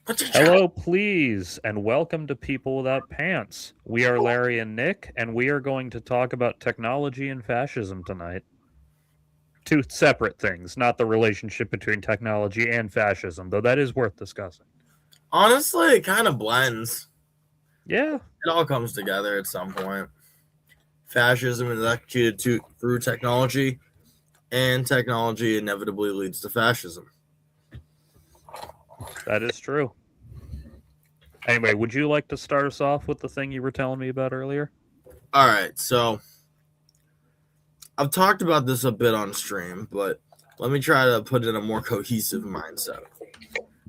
Hello, please, and welcome to People Without Pants. We are Larry and Nick, and we are going to talk about technology and fascism tonight. Two separate things, not the relationship between technology and fascism, though that is worth discussing. Honestly, it kind of blends. Yeah, It all comes together at some point. Fascism is executed through technology, and technology inevitably leads to fascism. that is true. Anyway, would you like to start us off with the thing you were telling me about earlier? All right, so I've talked about this a bit on stream, but let me try to put it in a more cohesive mindset.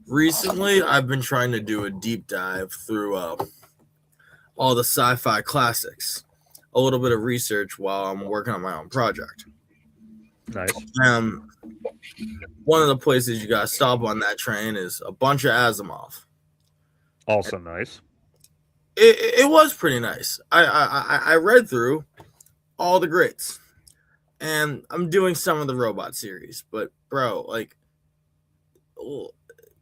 Recently, I've been trying to do a deep dive through all the sci-fi classics, a little bit of research while I'm working on my own project. Nice. Um, One of the places you gotta stop on that train is a bunch of Asimov. Also nice. It was pretty nice. I read through all the greats, and I'm doing some of the robot series. But bro, like,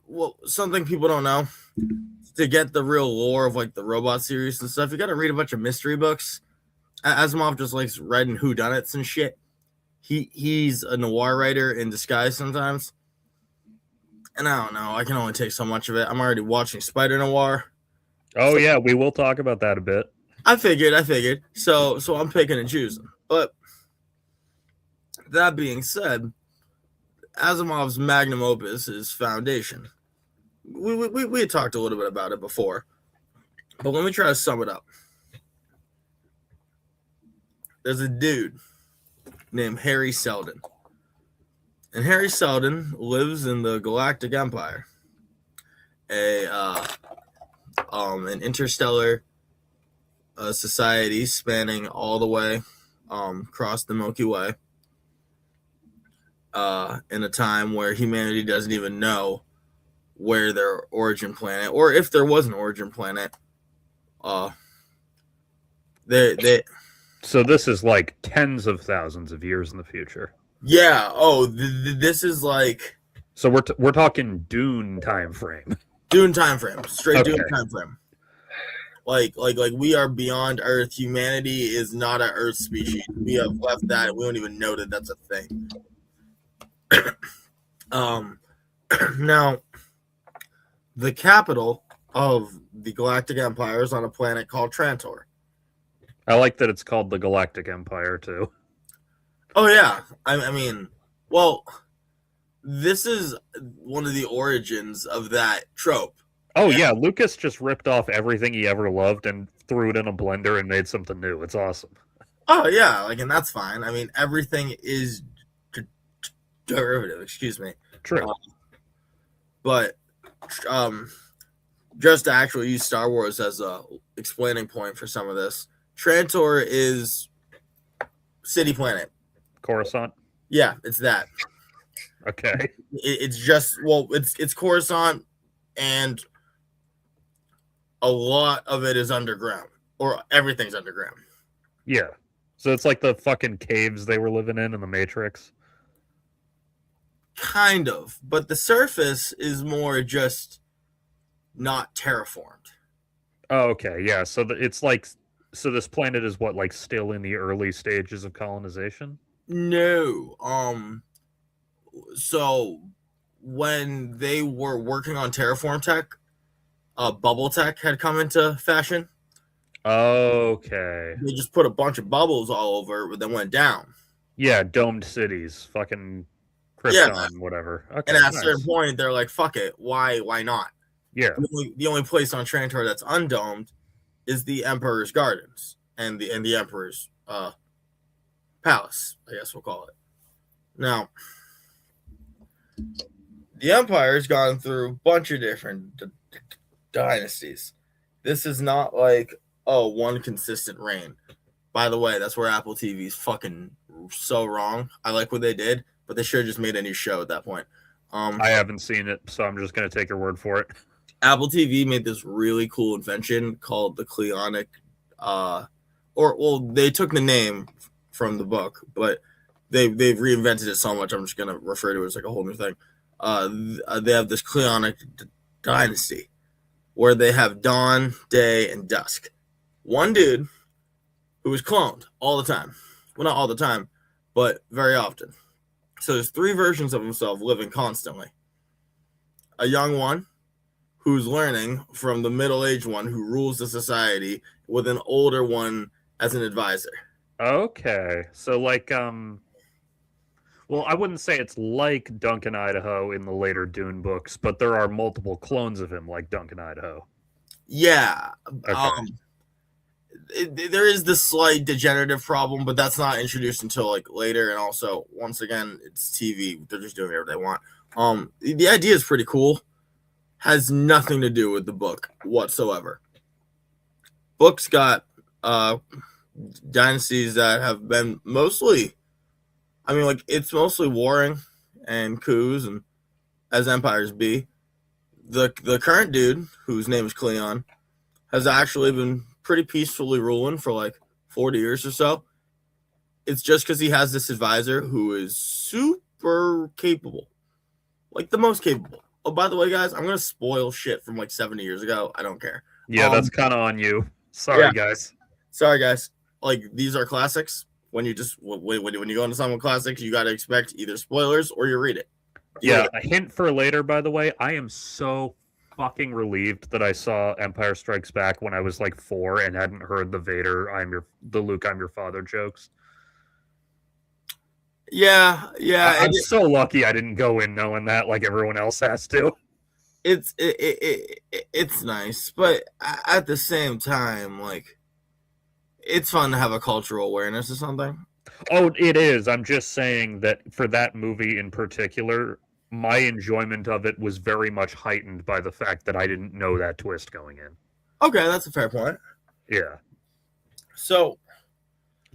well, something people don't know, to get the real lore of like the robot series and stuff, you got to read a bunch of mystery books. Asimov just likes writing whodunits and shit. He's a noir writer in disguise sometimes, and I don't know. I can only take so much of it. I'm already watching Spider Noir. Oh, So yeah, we will talk about that a bit. I figured. So I'm picking and choosing. But that being said, Asimov's magnum opus is Foundation. We had talked a little bit about it before, but let me try to sum it up. There's a dude named Harry Seldon, and Harry Seldon lives in the Galactic Empire, a an interstellar society spanning all the way across the Milky Way. In a time where humanity doesn't even know where their origin planet, or if there was an origin planet. Uh, they So this is like tens of thousands of years in the future. yeah. Oh, this is like So we're talking Dune time frame. Dune time frame, straight Dune Okay. time frame. Like we are beyond Earth. Humanity is not an Earth species. We have left that. We don't even know that that's a thing. Um, Now the capital of the Galactic Empire is on a planet called Trantor. I like that it's called the Galactic Empire too. Oh yeah, I mean, well, this is one of the origins of that trope. Oh And, yeah, Lucas just ripped off everything he ever loved and threw it in a blender and made something new. It's awesome. oh yeah, like, and that's fine. I mean, everything is derivative. Excuse me, True. uh, but um, just to actually use Star Wars as a explaining point for some of this, Trantor is city planet. Coruscant. Yeah, it's that. Okay. It's just, well, it's Coruscant, and a lot of it is underground, or everything's underground. Yeah. So it's like the fucking caves they were living in the Matrix. Kind of, but the surface is more just not terraformed. Oh, okay. Yeah. So it's like so this planet is what like still in the early stages of colonization. No, so when they were working on terraform tech, bubble tech had come into fashion. Okay. They just put a bunch of bubbles all over, but then went down. Yeah, domed cities, fucking Yeah, Krypton, whatever. and Okay, at a certain nice. point, they're like, "Fuck it, why not?" Yeah. The only place on Trantor that's undomed is the Emperor's Gardens and the Emperor's palace, I guess we'll call it. Now, the Empire's gone through a bunch of different dynasties. This is not like, oh, one consistent reign. By the way, that's where Apple TV's fucking so wrong. I like what they did, but they should have just made a new show at that point. I haven't seen it, so I'm just gonna take your word for it. Apple TV made this really cool invention called the Cleonic, uh, or well, they took the name from the book, but they've reinvented it so much. I'm just gonna refer to it as like a whole new thing. They have this Cleonic dynasty where they have dawn, day, and dusk. One dude who is cloned all the time. Well, not all the time, but very often. So there's three versions of himself living constantly. A young one who's learning from the middle-aged one who rules the society with an older one as an advisor. Okay. So like well, I wouldn't say it's like Duncan Idaho in the later Dune books, but there are multiple clones of him like Duncan Idaho. Yeah. Okay. There is this slight degenerative problem, but that's not introduced until like later. And also, once again, it's TV. They're just doing whatever they want. The idea is pretty cool. Has nothing to do with the book whatsoever. Books got dynasties that have been mostly, I mean, like it's mostly warring and coups and as empires be. The current dude, whose name is Cleon, has actually been pretty peacefully ruling for like 40 years or so. It's just because he has this advisor who is super capable, like the most capable. Oh, by the way, guys, I'm gonna spoil shit from like 70 years ago. I don't care. Yeah, that's kind of on you. Sorry, guys. Sorry, guys. Like these are classics. When you just when you go into some classics, you got to expect either spoilers or you read it. Yeah, a hint for later, by the way. I am so fucking relieved that I saw Empire Strikes Back when I was like 4 and hadn't heard the Luke I'm your father jokes. Yeah. I'm so lucky I didn't go in knowing that like everyone else has to. It's nice, but at the same time, like it's fun to have a cultural awareness or something. Oh, it is. I'm just saying that for that movie in particular, my enjoyment of it was very much heightened by the fact that I didn't know that twist going in. Okay, that's a fair point. Yeah. So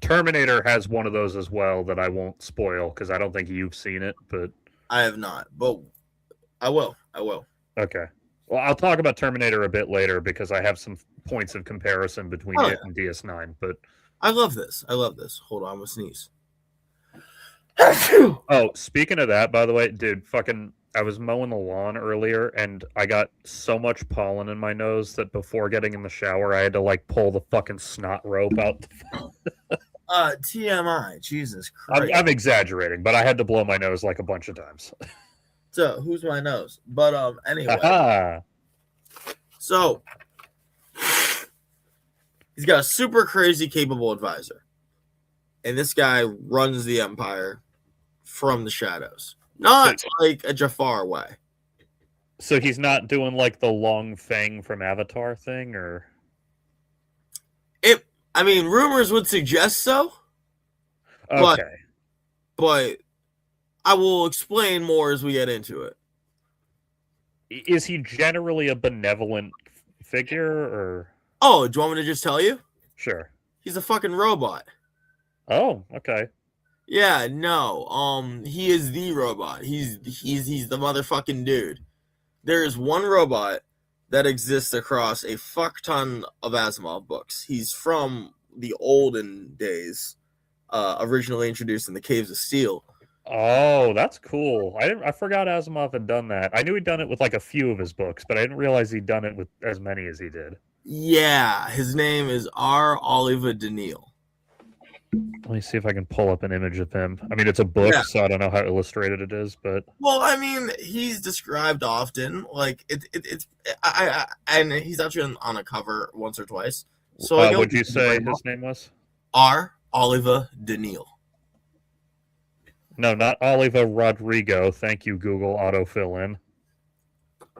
Terminator has one of those as well that I won't spoil because I don't think you've seen it, but I have not, but I will. Okay. Well, I'll talk about Terminator a bit later because I have some points of comparison between it and DS9, but I love this. Hold on, I'm gonna sneeze. Oh, speaking of that, by the way, dude, I was mowing the lawn earlier and I got so much pollen in my nose that before getting in the shower, I had to like pull the fucking snot rope out. TMI, Jesus Christ. I'm exaggerating, but I had to blow my nose like a bunch of times. So who's my nose? But anyway. Aha. So he's got a super crazy capable advisor. And this guy runs the empire from the shadows. Not like a Jafar way. So he's not doing like the Long Feng from Avatar thing, or I mean, rumors would suggest so. Okay. But I will explain more as we get into it. Is he generally a benevolent figure, or? Oh, do you want me to just tell you? Sure. He's a fucking robot. Oh, okay. Yeah, no. He is the robot. He's the motherfucking dude. There is one robot that exists across a fuck ton of Asimov books. He's from the olden days, originally introduced in the Caves of Steel. Oh, that's cool. I forgot Asimov had done that. I knew he'd done it with like a few of his books, but I didn't realize he'd done it with as many as he did. Yeah, his name is R. Oliver Daniil. Let me see if I can pull up an image of him. I mean, it's a book, so I don't know how illustrated it is, but well, I mean, he's described often. Like and he's actually on a cover once or twice. So would you say his name was R. Oliver Daniil? No, not Oliver Rodrigo. Thank you, Google autofill in.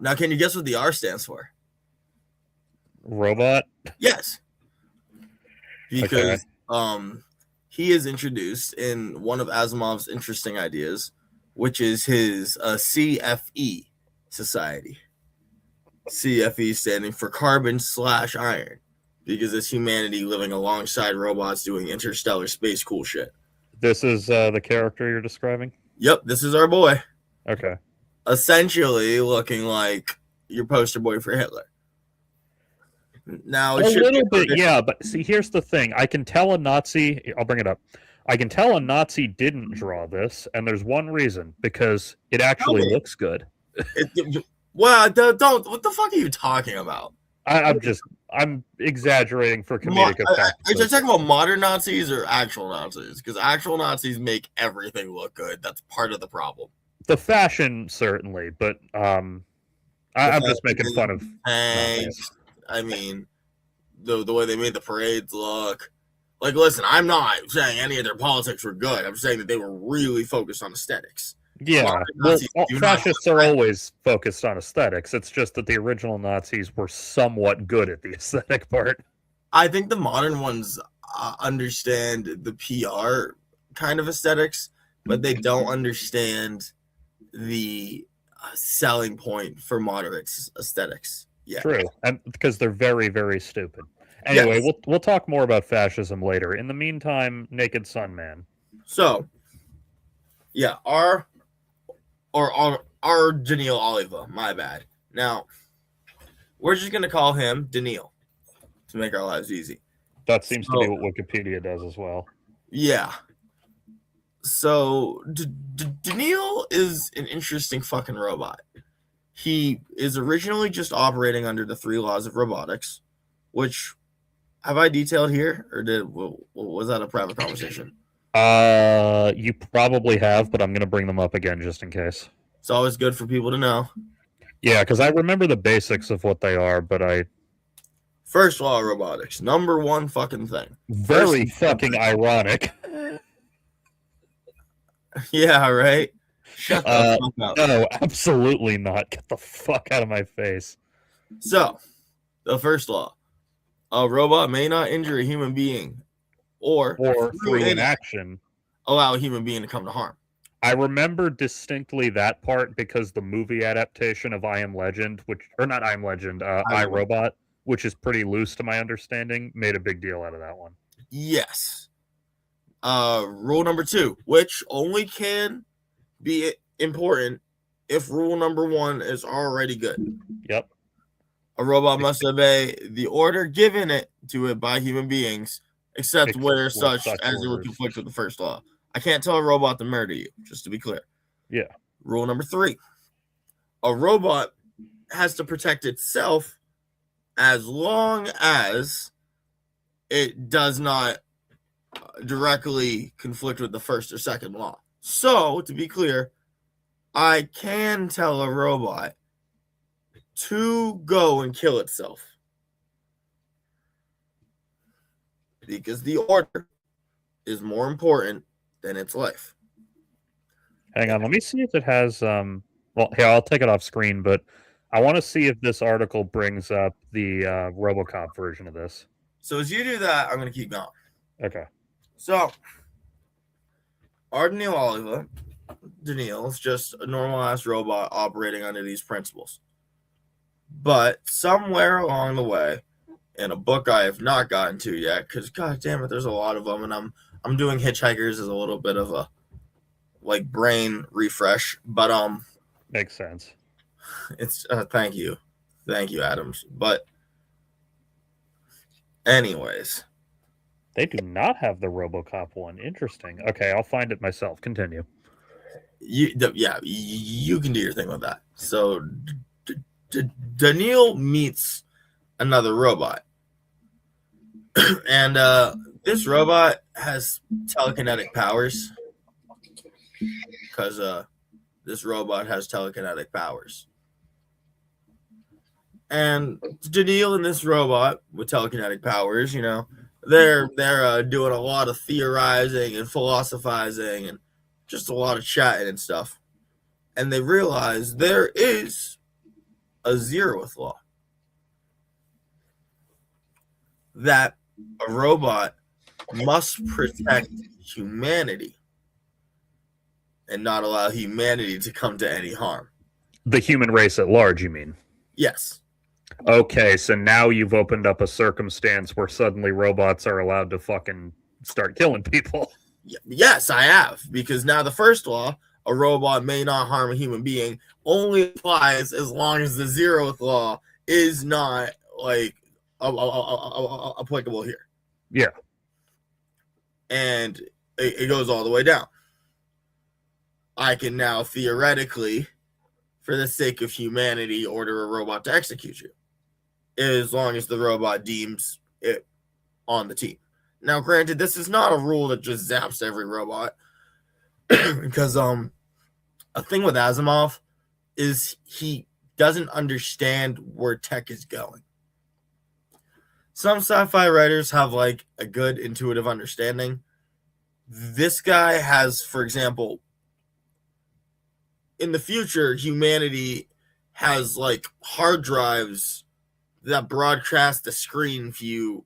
Now, can you guess what the R stands for? Robot? Yes. Because he is introduced in one of Asimov's interesting ideas, which is his CFE society. CFE standing for carbon/iron, because it's humanity living alongside robots doing interstellar space cool shit. This is the character you're describing? Yep, this is our boy. Okay. Essentially looking like your poster boy for Hitler. Now, a little bit, yeah, but see, here's the thing. I can tell a Nazi, I'll bring it up. I can tell a Nazi didn't draw this, and there's one reason, because it actually looks good. Well, don't. What the fuck are you talking about? I'm exaggerating for comedic effect. Are you talking about modern Nazis or actual Nazis? Because actual Nazis make everything look good. That's part of the problem. The fashion certainly, but I'm just making fun of tanks. I mean, the way they made the parades look. Like, listen, I'm not saying any of their politics were good. I'm saying that they were really focused on aesthetics. Yeah, well, fascists are always focused on aesthetics. It's just that the original Nazis were somewhat good at the aesthetic part. I think the modern ones understand the PR kind of aesthetics, but they don't understand the selling point for moderate aesthetics. Yeah, true, and because they're very, very stupid. Anyway, yes. we'll talk more about fascism later. In the meantime, Naked Sun Man. So, yeah, our Daniil Oliva. My bad. Now, we're just gonna call him Daniil to make our lives easy. That seems to be what Wikipedia does as well. Yeah. So Daniil is an interesting fucking robot. He is originally just operating under the 3 laws of robotics, which have I detailed here, or was that a private conversation? You probably have, but I'm going to bring them up again just in case. It's always good for people to know. Yeah, because I remember the basics of what they are, but First law of robotics, number 1 fucking thing. Very fucking ironic. Yeah, right? Shut the fuck up. No, absolutely not. Get the fuck out of my face. So, the first law. A robot may not injure a human being or through an action allow a human being to come to harm. I remember distinctly that part because the movie adaptation of I Am Legend, I, Robot, which is pretty loose to my understanding, made a big deal out of that one. Yes. Rule number 2, which only can be important if rule number 1 is already good. Yep. A robot must obey the order given it to it by human beings, except where such as it would conflict with the first law. I can't tell a robot to murder you, just to be clear. Yeah. Rule number 3. A robot has to protect itself as long as it does not directly conflict with the first or second law. So, to be clear, I can tell a robot to go and kill itself because the order is more important than its life. Hang on, let me see if it has well, here, I'll take it off screen, but I want to see if this article brings up the RoboCop version of this. So as you do that, I'm going to keep going. Okay. So, our Daniil is just a normal-ass robot operating under these principles. But somewhere along the way, in a book I have not gotten to yet, because god damn it, there's a lot of them, and I'm doing Hitchhikers as a little bit of a brain refresh, but makes sense. It's thank you, Adams. But anyways, they do not have the RoboCop one. Interesting. Okay, I'll find it myself. Continue. You can do your thing with that. So Daniil meets another robot, and this robot has telekinetic powers because this robot has telekinetic powers. And Daniil and this robot with telekinetic powers, they're doing a lot of theorizing and philosophizing and just a lot of chatting and stuff. And they realize there is a zeroth law. That a robot must protect humanity and not allow humanity to come to any harm. The human race at large, you mean? Yes. Okay, so now you've opened up a circumstance where suddenly robots are allowed to fucking start killing people. Yes, I have. Because now the first law, a robot may not harm a human being, only applies as long as the zeroth law is not applicable here. Yeah. And it goes all the way down. I can now theoretically, for the sake of humanity, order a robot to execute you, as long as the robot deems it on the team. Now, granted, this is not a rule that just zaps every robot, because a thing with Asimov is he doesn't understand where tech is going. Some sci-fi writers have like a good intuitive understanding. This guy has, for example, in the future, humanity has like hard drives that broadcast the screen for you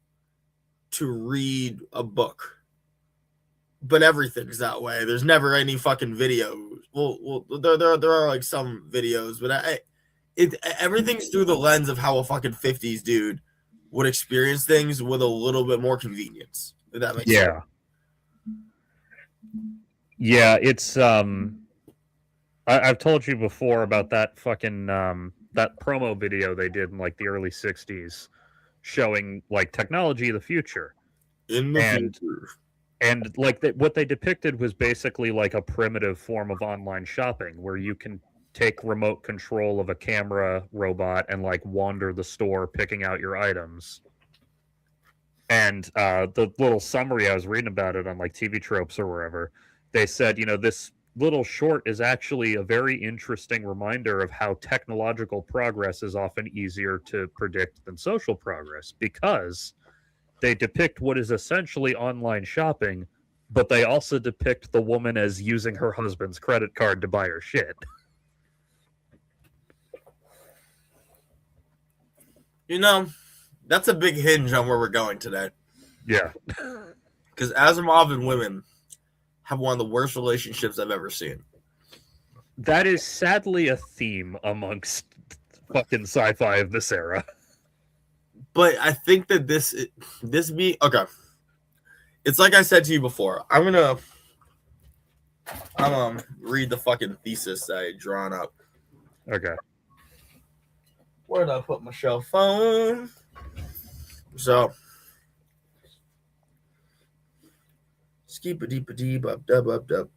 to read a book. But everything's that way. There's never any fucking videos. Well, there are like some videos, but everything's through the lens of how a fucking 50s dude would experience things with a little bit more convenience. If that makes sense. Yeah, it's I've told you before about that fucking that promo video they did in like the early 60s showing like technology of the future. In the future. And like what they depicted was basically like a primitive form of online shopping where you can take remote control of a camera robot and like wander the store picking out your items. And the little summary I was reading about it on like TV Tropes or wherever, they said, you know, this little short is actually a very interesting reminder of how technological progress is often easier to predict than social progress, because they depict what is essentially online shopping, but they also depict the woman as using her husband's credit card to buy her shit. You know, that's a big hinge on where we're going today. Yeah. Because Asimov and women have one of the worst relationships I've ever seen. That is sadly a theme amongst fucking sci-fi of this era. But I think that this okay. It's like I said to you before. I'm gonna read the fucking thesis that I had drawn up. Okay. Where did I put my cell phone? So skip-a-deep-a-dee-bub-dub-bub-dub.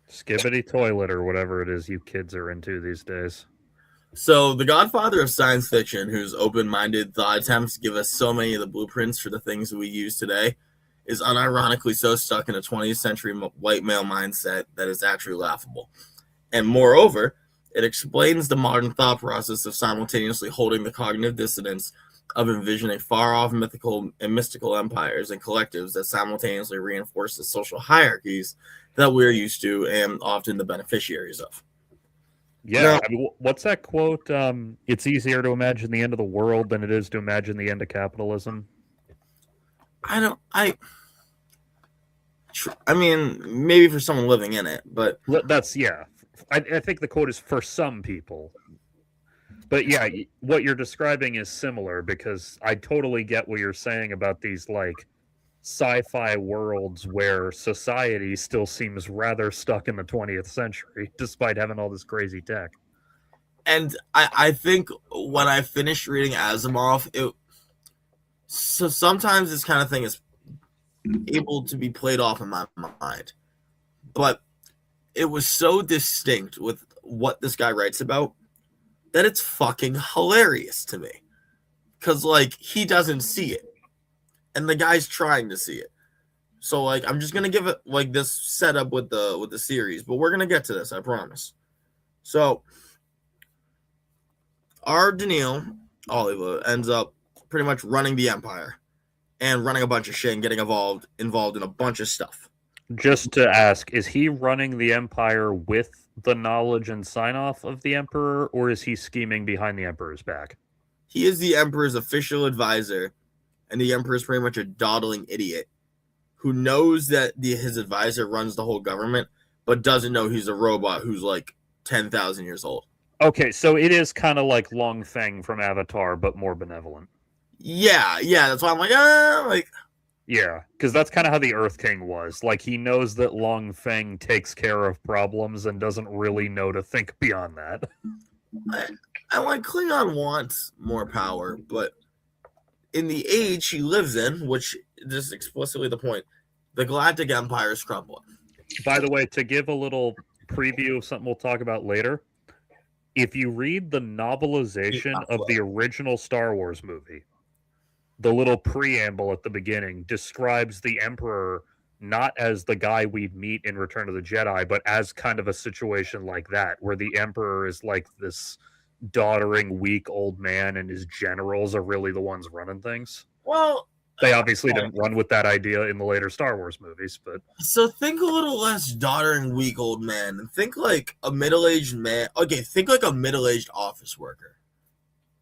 Skibbity toilet or whatever it is you kids are into these days. So the godfather of science fiction, whose open-minded thought attempts give us so many of the blueprints for the things that we use today, is unironically so stuck in a 20th century white male mindset that is actually laughable. And moreover, it explains the modern thought process of simultaneously holding the cognitive dissonance of envisioning far-off mythical and mystical empires and collectives that simultaneously reinforce the social hierarchies that we're used to and often the beneficiaries of. Yeah, Now, I mean, what's that quote? It's easier to imagine the end of the world than it is to imagine the end of capitalism. I mean, maybe for someone living in it, but That's, yeah. I think the quote is for some people. But yeah, what you're describing is similar, because I totally get what you're saying about these like sci-fi worlds where society still seems rather stuck in the 20th century despite having all this crazy tech. and I think when I finished reading Asimov, so sometimes this kind of thing is able to be played off in my mind, but it was so distinct with what this guy writes about that it's fucking hilarious to me, because like he doesn't see it and the guy's trying to see it. So like I'm just gonna give it like this setup with the series, but we're gonna get to this, I promise. So our Daniil Oliva ends up pretty much running the empire and running a bunch of shit and getting involved in a bunch of stuff. Just to ask, is he running the empire with the knowledge and sign-off of the emperor, or is he scheming behind the emperor's back? He is the emperor's official advisor, and the emperor is pretty much a dawdling idiot who knows that his advisor runs the whole government, but doesn't know he's a robot who's like 10,000 years old. Okay, so it is kind of like Long Feng from Avatar, but more benevolent. Yeah, that's why I'm like, Yeah, because that's kind of how the Earth King was. Like, he knows that Long Feng takes care of problems and doesn't really know to think beyond that. I like Klingon wants more power, but in the age he lives in, which is explicitly the point, the Galactic Empire is crumbling. By the way, to give a little preview of something we'll talk about later, if you read the novelization of the original Star Wars movie, the little preamble at the beginning describes the Emperor not as the guy we meet in Return of the Jedi, but as kind of a situation like that, where the Emperor is like this doddering, weak old man, and his generals are really the ones running things. Well, they obviously didn't run with that idea in the later Star Wars movies, but so think a little less doddering, weak old man, and think like a middle-aged man. Okay, think like a middle-aged office worker.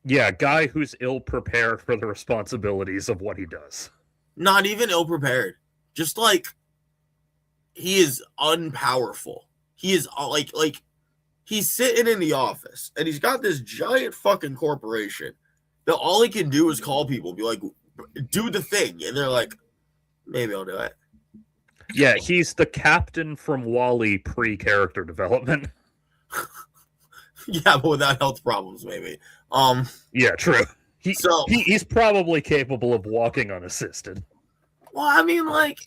Yeah, guy who's ill-prepared for the responsibilities of what he does. Not even ill-prepared. Just like he is unpowerful. He is like he's sitting in the office and he's got this giant fucking corporation that all he can do is call people, be like, do the thing. And they're like, maybe I'll do it. Yeah, he's the captain from WALL-E pre-character development. Yeah, but without health problems, maybe. Yeah, true. He's probably capable of walking unassisted. Well, I mean, like,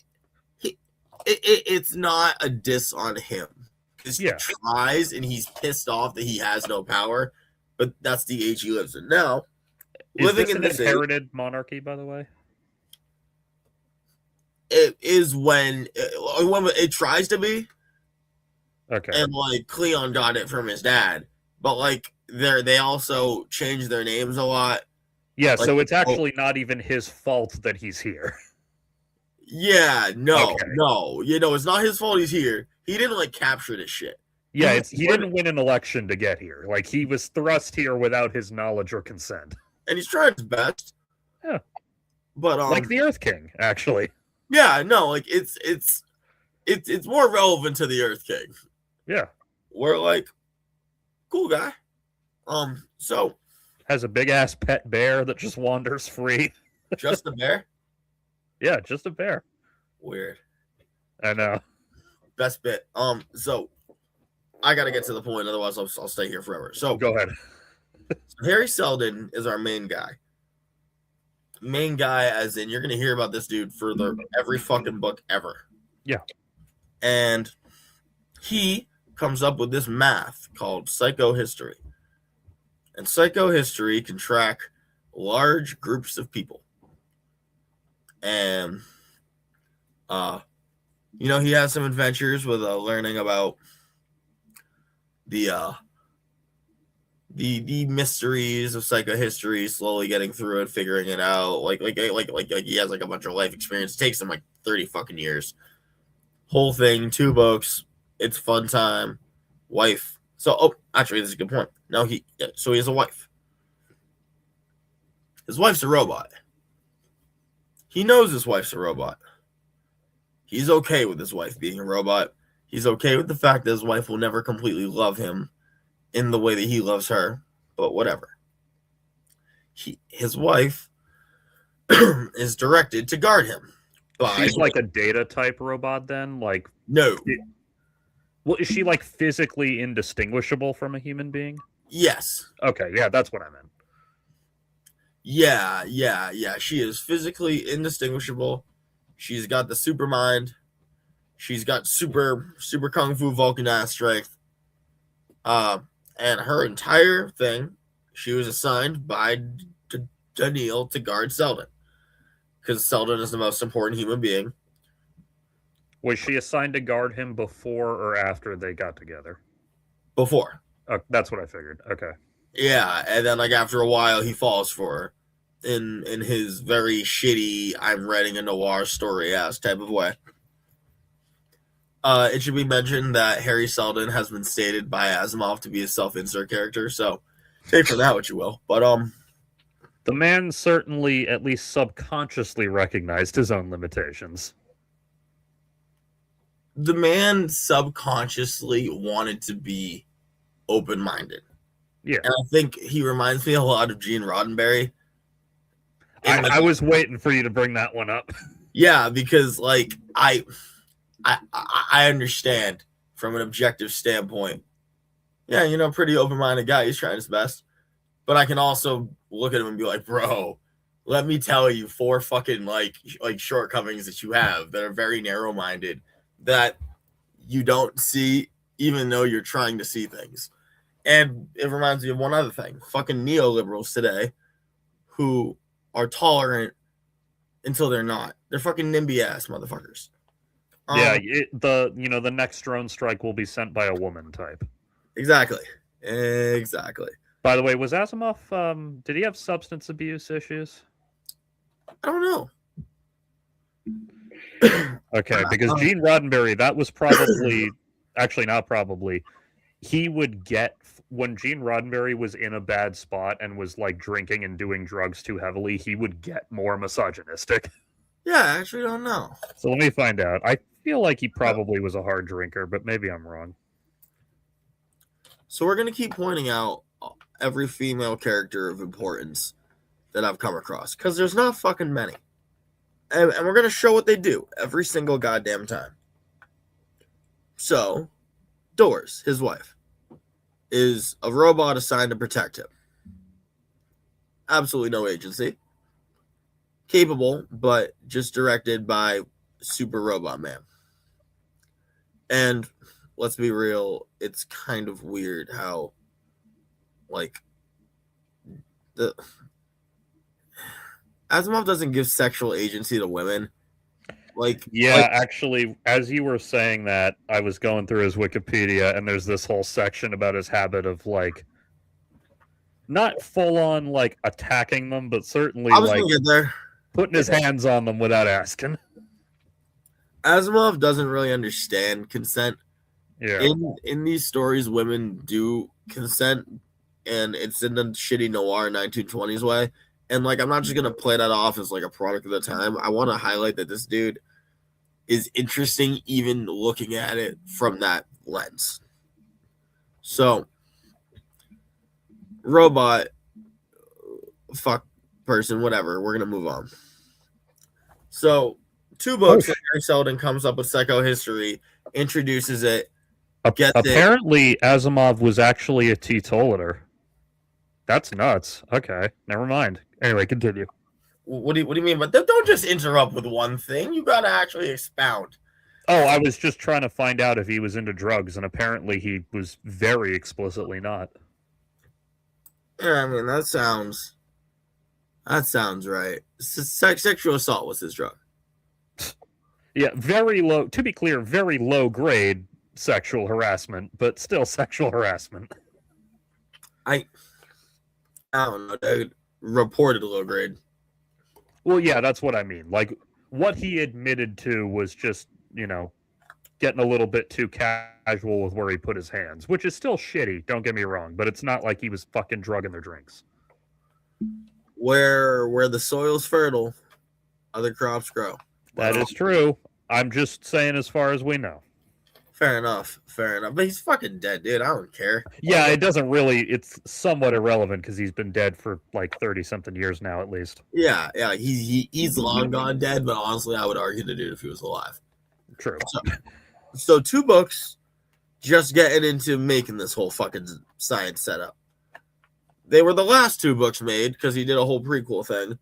it's not a diss on him. Because he tries and he's pissed off that he has no power, but that's the age he lives in now. Is this an inherited monarchy, by the way? It is when it tries to be. Okay. And like Cleon got it from his dad, but like they also change their names a lot. Yeah, like, so it's actually not even his fault that he's here. Yeah, no, it's not his fault he's here. He didn't like capture this shit. Yeah, he didn't win an election to get here. Like he was thrust here without his knowledge or consent. And he's tried his best. Yeah. But like the Earth King, actually. Yeah, no, like it's more relevant to the Earth King. Yeah. We're like, cool guy. So has a big ass pet bear that just wanders free. Just a bear? Yeah, just a bear. Weird. I know. Best bit. So I gotta get to the point, otherwise I'll stay here forever. So go ahead. Harry Seldon is our main guy. Main guy, as in you're gonna hear about this dude for every fucking book ever. Yeah. And he comes up with this math called psychohistory. And psychohistory can track large groups of people. And he has some adventures with learning about the mysteries of psychohistory, slowly getting through it, figuring it out. Like he has like a bunch of life experience. It takes him like 30 fucking years. Whole thing, 2 books. It's fun time. Wife. So, actually, this is a good point. No, he has a wife. His wife's a robot. He knows his wife's a robot. He's okay with his wife being a robot. He's okay with the fact that his wife will never completely love him in the way that he loves her, but whatever. His wife is directed to guard him. She's like a Data type robot then? Like no. Well, is she like physically indistinguishable from a human being? Yes. Okay, yeah, that's what I meant. Yeah. She is physically indistinguishable. She's got the super mind. She's got super kung fu Vulcan-ass strength. And her entire thing, she was assigned by Daniil to guard Seldon. Because Seldon is the most important human being. Was she assigned to guard him before or after they got together? Before. Oh, that's what I figured. Okay. Yeah, and then like after a while he falls for her in his very shitty I'm writing a noir story ass type of way. It should be mentioned that Harry Seldon has been stated by Asimov to be a self-insert character, so take from that what you will. But the man certainly at least subconsciously recognized his own limitations. The man subconsciously wanted to be open-minded. Yeah. And I think he reminds me a lot of Gene Roddenberry. I was waiting for you to bring that one up. Yeah, because like I understand from an objective standpoint. Yeah, pretty open-minded guy. He's trying his best. But I can also look at him and be like, bro, let me tell you 4 fucking like shortcomings that you have that are very narrow-minded that you don't see even though you're trying to see things. And it reminds me of one other thing. Fucking neoliberals today who are tolerant until they're not. They're fucking NIMBY ass motherfuckers. Yeah, the next drone strike will be sent by a woman type. Exactly. Exactly. By the way, was Asimov? Did he have substance abuse issues? I don't know. Okay, because Gene Roddenberry, that was probably actually not probably. He would get when Gene Roddenberry was in a bad spot and was like drinking and doing drugs too heavily, he would get more misogynistic. Yeah, I actually don't know. So let me find out. I feel like he probably was a hard drinker, but maybe I'm wrong. So we're gonna keep pointing out every female character of importance that I've come across because there's not fucking many, and we're gonna show what they do every single goddamn time. So, Doris, his wife, is a robot assigned to protect him. Absolutely no agency. Capable, but just directed by Super Robot Man. And let's be real, it's kind of weird how, like, the Asimov doesn't give sexual agency to women. Actually, as you were saying that, I was going through his Wikipedia, and there's this whole section about his habit of like, not full on like attacking them, but certainly I was like gonna get there. putting his hands on them without asking. Asimov doesn't really understand consent. Yeah. In these stories, women do consent, and it's in the shitty noir 1920s way. And like, I'm not just gonna play that off as like a product of the time. I want to highlight that this dude is interesting, even looking at it from that lens. So, robot, fuck person, whatever. We're gonna move on. So, two books that Eric Seldon comes up with psychohistory, introduces it. Apparently, Asimov was actually a teetotaler. That's nuts. Okay, never mind. Anyway, continue. What do you mean? But don't just interrupt with one thing. You gotta actually expound. Oh, I was just trying to find out if he was into drugs, and apparently he was very explicitly not. Yeah, I mean that sounds right. Sexual assault was his drug. Yeah, very low. To be clear, very low grade sexual harassment, but still sexual harassment. I don't know, dude. Reported low grade. Well, yeah, that's what I mean. Like, what he admitted to was just, getting a little bit too casual with where he put his hands, which is still shitty, don't get me wrong, but it's not like he was fucking drugging their drinks. Where the soil's fertile, other crops grow. That is true. I'm just saying as far as we know. Fair enough. But he's fucking dead, dude. I don't care. Yeah, it doesn't really, it's somewhat irrelevant because he's been dead for like 30-something years now, at least. Yeah. He's long gone dead, but honestly, I would argue the dude if he was alive. True. So two books just getting into making this whole fucking science setup. They were the last two books made because he did a whole prequel thing,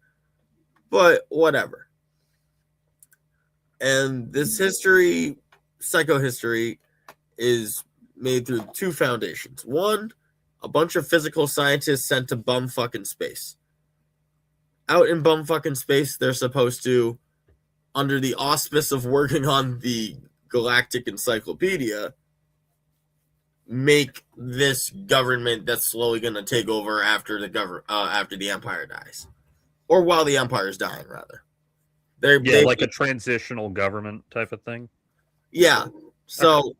but whatever. And this psychohistory, is made through two foundations. One, a bunch of physical scientists sent to bumfucking space. Out in bumfucking space, they're supposed to, under the auspice of working on the Galactic Encyclopedia, make this government that's slowly going to take over after the Empire dies, or while the Empire is dying, rather. They like a transitional government type of thing. Yeah. So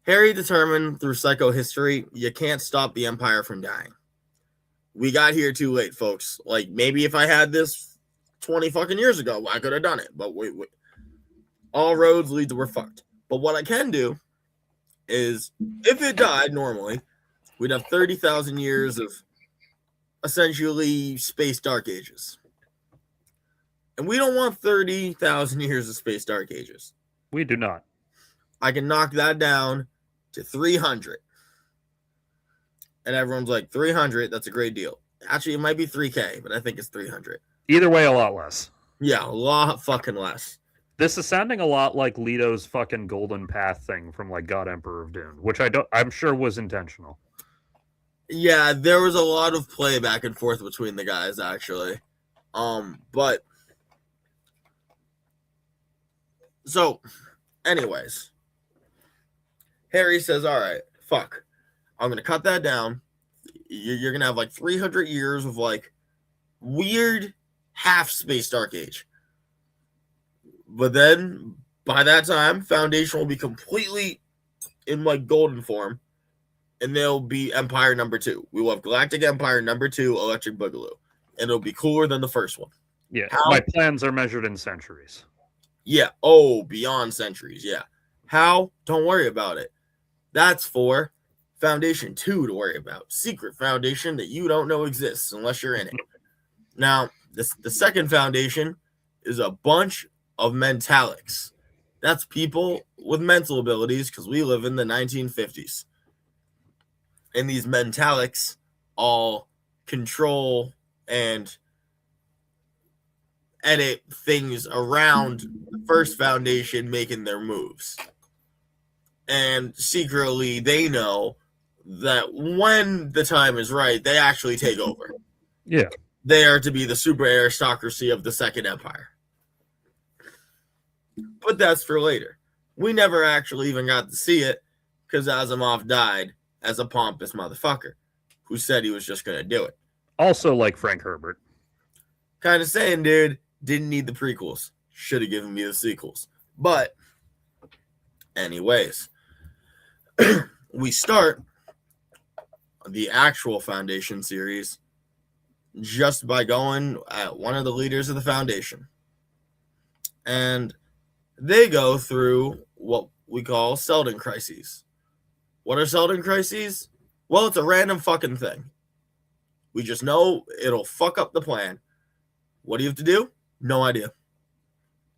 Harry determined through psychohistory, you can't stop the Empire from dying. We got here too late, folks. Like, maybe if I had this 20 fucking years ago, I could have done it. But wait. All roads lead to we're fucked. But what I can do is, if it died normally, we'd have 30,000 years of essentially space dark ages. And we don't want 30,000 years of space dark ages. We do not. I can knock that down to 300. And everyone's like, 300, that's a great deal. Actually, it might be 3K, but I think it's 300. Either way, a lot less. Yeah, a lot fucking less. This is sounding a lot like Leto's fucking Golden Path thing from like God Emperor of Dune, which I'm sure was intentional. Yeah, there was a lot of play back and forth between the guys, actually. But so, anyways, Harry says, "All right, fuck, I'm gonna cut that down. You're gonna have like 300 years of like weird half space dark age, but then by that time, Foundation will be completely in like golden form, and they'll be Empire number 2. We will have Galactic Empire number 2, Electric Boogaloo, and it'll be cooler than the first one." Yeah, How? my plans are measured in centuries. Yeah. Oh, beyond centuries. Yeah. How? Don't worry about it. That's for Foundation 2 to worry about. Secret Foundation that you don't know exists unless you're in it. Now, the second Foundation is a bunch of mentalics. That's people with mental abilities because we live in the 1950s. And these mentalics all control and edit things around the first Foundation making their moves. And secretly, they know that when the time is right, they actually take over. Yeah. They are to be the super aristocracy of the Second Empire. But that's for later. We never actually even got to see it because Asimov died as a pompous motherfucker who said he was just going to do it. Also, like Frank Herbert. Kind of saying, dude, didn't need the prequels. Should have given me the sequels. But, anyways, we start the actual Foundation series just by going at one of the leaders of the Foundation. And they go through what we call Seldon crises. What are Seldon crises? Well, it's a random fucking thing. We just know it'll fuck up the plan. What do you have to do? No idea.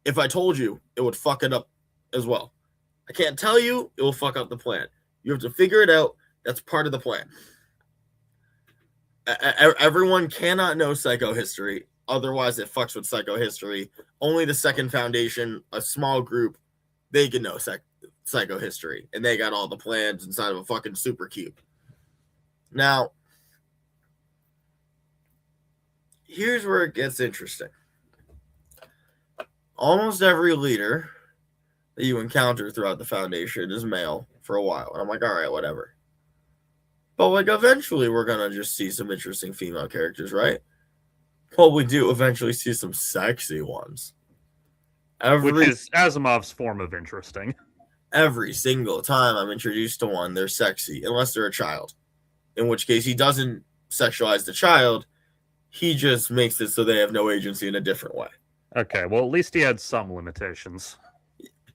If I told you, it would fuck it up as well. I can't tell you, it will fuck up the plan. You have to figure it out. That's part of the plan. Everyone cannot know psychohistory. Otherwise, it fucks with psychohistory. Only the Second Foundation, a small group, they can know psychohistory. And they got all the plans inside of a fucking super cube. Now, here's where it gets interesting. Almost every leader that you encounter throughout the Foundation is male for a while. And I'm like, all right, whatever. But like eventually we're going to just see some interesting female characters, right? Well, we do eventually see some sexy ones. Which is Asimov's form of interesting. Every single time I'm introduced to one, they're sexy, unless they're a child. In which case he doesn't sexualize the child. He just makes it so they have no agency in a different way. Okay, well, at least he had some limitations.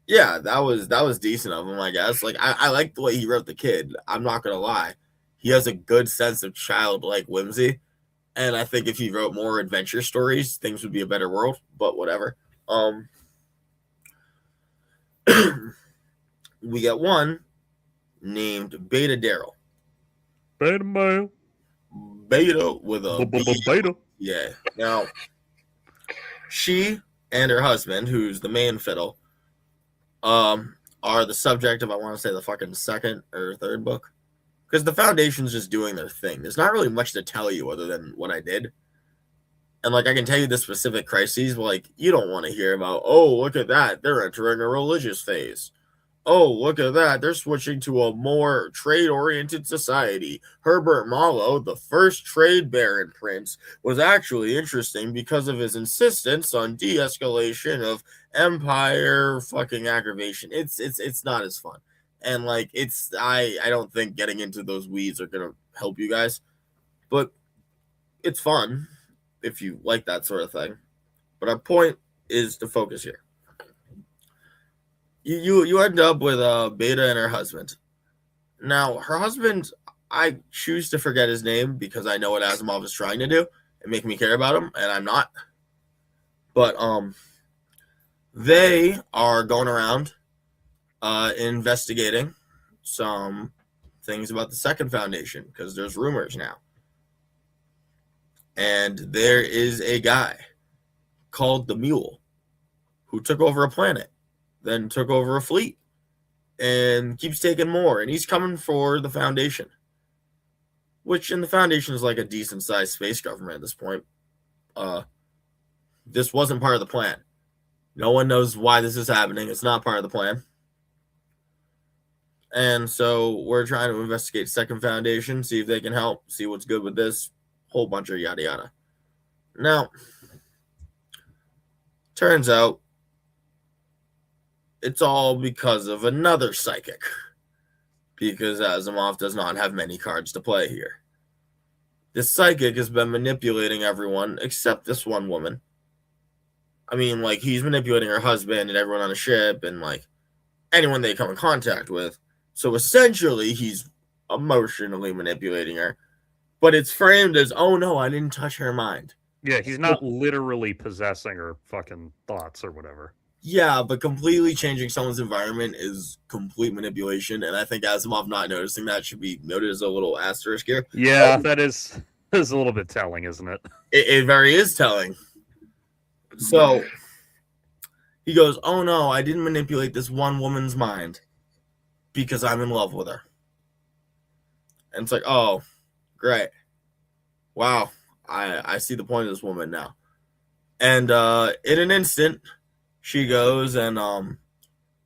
Yeah, that was decent of him, I guess. Like, I like the way he wrote the kid. I'm not going to lie. He has a good sense of childlike whimsy. And I think if he wrote more adventure stories, things would be a better world. But whatever. We get one named Beta Daryl. Beta male. Beta with a Beta. Yeah. Now, she and her husband, who's the main fiddle, are the subject of, I want to say, the fucking second or third book. Because the Foundation's just doing their thing. There's not really much to tell you other than what I did. And, like, I can tell you the specific crises, but, like, you don't want to hear about, oh, look at that. They're entering a religious phase. Oh, look at that. They're switching to a more trade-oriented society. Herbert Marlowe, the first trade baron prince, was actually interesting because of his insistence on de-escalation of empire fucking aggravation. It's not as fun. And, like, I don't think getting into those weeds are going to help you guys. But it's fun if you like that sort of thing. But our point is to focus here. You end up with Beta and her husband. Now, her husband, I choose to forget his name because I know what Asimov is trying to do and make me care about him, and I'm not. But they are going around investigating some things about the Second Foundation because there's rumors now. And there is a guy called the Mule who took over a planet, then took over a fleet, and keeps taking more. And he's coming for the Foundation. which in the Foundation is like a decent sized space government at this point. This wasn't part of the plan. No one knows why this is happening. It's not part of the plan. And so we're trying to investigate Second Foundation, see if they can help, see what's good with this, whole bunch of yada yada. Now, turns out it's all because of another psychic. Because Asimov does not have many cards to play here. This psychic has been manipulating everyone except this one woman. I mean, like, he's manipulating her husband and everyone on the ship and, like, anyone they come in contact with. So essentially, he's emotionally manipulating her. But it's framed as, oh no, I didn't touch her mind. Yeah, he's not literally possessing her fucking thoughts or whatever. Yeah, but completely changing someone's environment is complete manipulation. And I think Asimov not noticing that should be noted as a little asterisk here. Yeah, that is a little bit telling, isn't it? It very is telling. So he goes, oh no, I didn't manipulate this one woman's mind because I'm in love with her. And it's like, oh, great. Wow, I see the point of this woman now. And in an instant, she goes and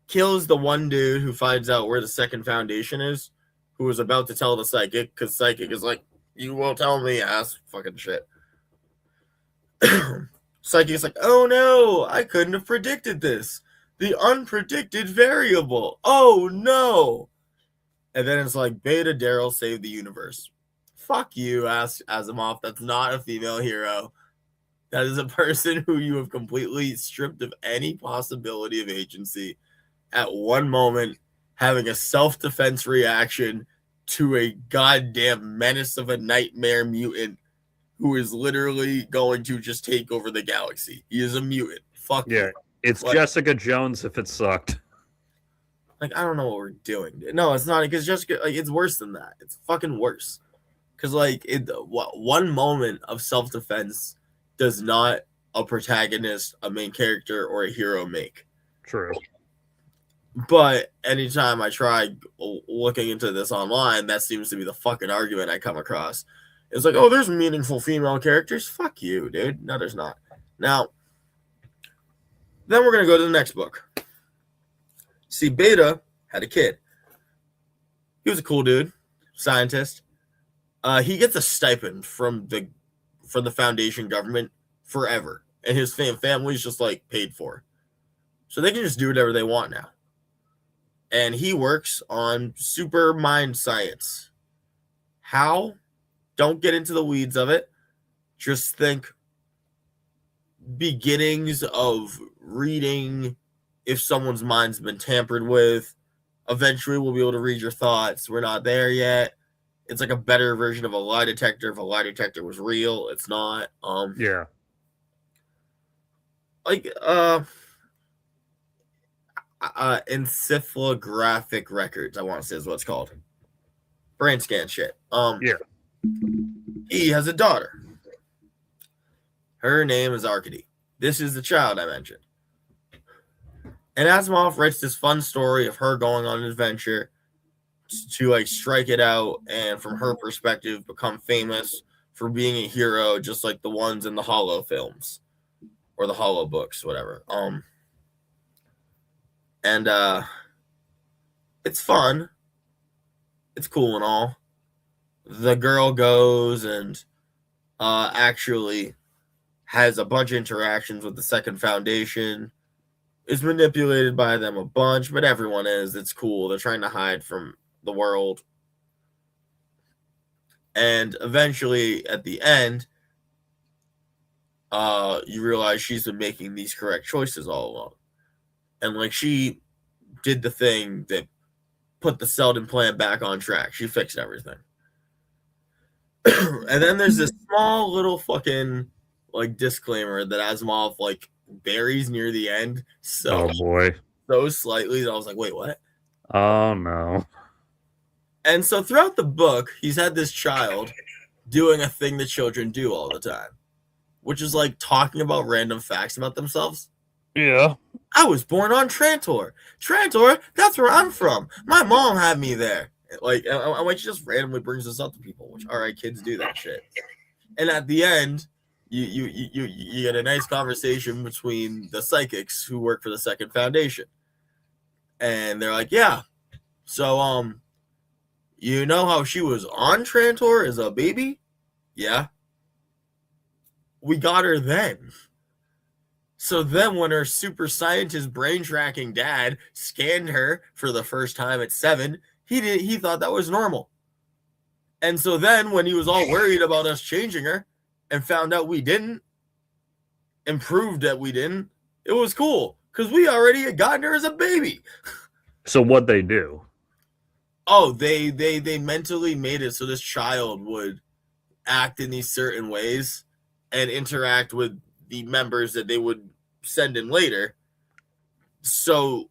kills the one dude who finds out where the Second Foundation is, who was about to tell the psychic, because psychic is like, you won't tell me, ass fucking shit. Psychic is like, oh no, I couldn't have predicted this. The unpredicted variable. Oh no. And then it's like, Beta Daryl saved the universe. Fuck you, Asimov. That's not a female hero. That is a person who you have completely stripped of any possibility of agency at one moment, having a self-defense reaction to a goddamn menace of a nightmare mutant who is literally going to just take over the galaxy. He is a mutant. Fuck yeah. you. It's like, Jessica Jones if it sucked. Like, I don't know what we're doing. No, it's not, because Jessica, like, it's worse than that. It's fucking worse. Because, like, one moment of self-defense does not a protagonist, a main character, or a hero make. True. But anytime I try looking into this online, that seems to be the fucking argument I come across. It's like, oh, there's meaningful female characters. Fuck you, dude. No, there's not. Now, then we're going to go to the next book. See, Beta had a kid. He was a cool dude, scientist. He gets a stipend from the Foundation government forever, and his family's just like paid for, so they can just do whatever they want now. And he works on super mind science. How? Don't get into the weeds of it. Just think beginnings of reading if someone's mind's been tampered with. Eventually we'll be able to read your thoughts. We're not there yet. It's like a better version of a lie detector. If a lie detector was real, it's not. Yeah. Like encephalographic records, I want to say is what it's called. Brain scan shit. Yeah. He has a daughter. Her name is Arcady. This is the child I mentioned. And Asimov writes this fun story of her going on an adventure to like strike it out, and from her perspective become famous for being a hero, just like the ones in the Hollow films or the Hollow books, whatever. And it's fun. It's cool and all. The girl goes and actually has a bunch of interactions with the Second Foundation, is manipulated by them a bunch, but everyone is. It's cool. They're trying to hide from the world. And eventually, at the end, you realize she's been making these correct choices all along. And, like, she did the thing that put the Selden plan back on track. She fixed everything. And then there's this small little fucking, like, disclaimer that Asimov, like, buries near the end. So, oh, boy. So slightly that I was like, wait, what? Oh, no. And so throughout the book, he's had this child doing a thing that children do all the time, which is like talking about random facts about themselves. Yeah. I was born on Trantor. Trantor, that's where I'm from. My mom had me there. Like, and like, she just randomly brings this up to people, which, all right, kids do that shit. And at the end, you get a nice conversation between the psychics who work for the Second Foundation, and they're like, yeah, so you know how she was on Trantor as a baby? Yeah, we got her then. So then, when her super scientist brain tracking dad scanned her for the first time at 7, he thought that was normal. And so then, when he was all worried about us changing her and found out we didn't, and proved that we didn't, it was cool because we already had gotten her as a baby. So what'd they do? Oh, they mentally made it so this child would act in these certain ways and interact with the members that they would send in later. So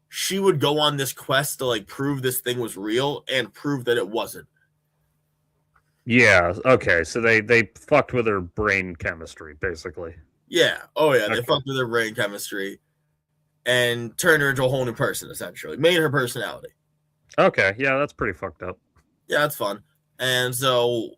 she would go on this quest to like prove this thing was real and prove that it wasn't. Yeah, okay, so they fucked with her brain chemistry, basically. Yeah. Oh yeah, they Okay. fucked with her brain chemistry and turned her into a whole new person, essentially. Made her personality. Okay, yeah, that's pretty fucked up. Yeah, it's fun. And so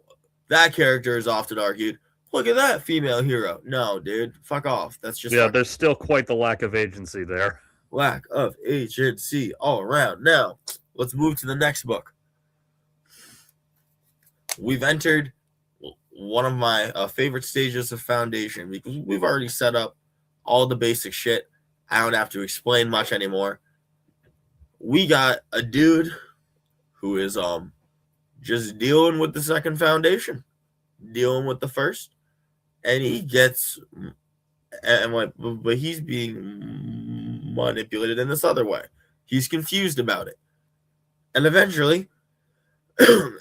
that character is often argued, look at that female hero. No, dude, fuck off. That's just Yeah, there's still quite the lack of agency there. lack of agency all around. Now, let's move to the next book. We've entered one of my favorite stages of Foundation because we've already set up all the basic shit. I don't have to explain much anymore. We got a dude who is just dealing with the Second Foundation, dealing with the first, and he gets but he's being manipulated in this other way. He's confused about it, and eventually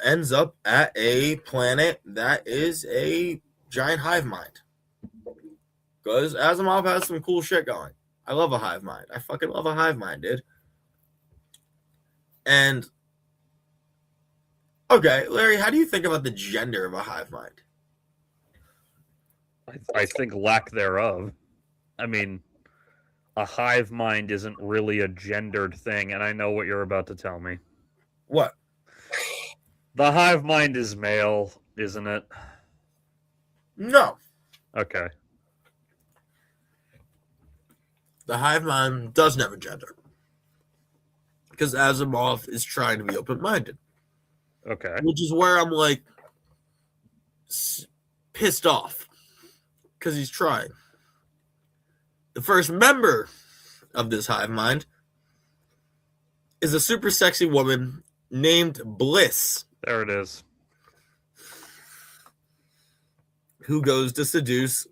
ends up at a planet that is a giant hive mind. Because Asimov has some cool shit going. I love a hive mind. I fucking love a hive mind, dude. And okay, Larry, how do you think about the gender of a hive mind? I think lack thereof. I mean, a hive mind isn't really a gendered thing, and I know what you're about to tell me. What? The hive mind is male, isn't it? No. Okay. The hive mind doesn't have a gender. Because Asimov is trying to be open-minded. Okay. Which is where I'm like pissed off. Because he's trying. The first member of this hive mind is a super sexy woman named Bliss. There it is. Who goes to seduce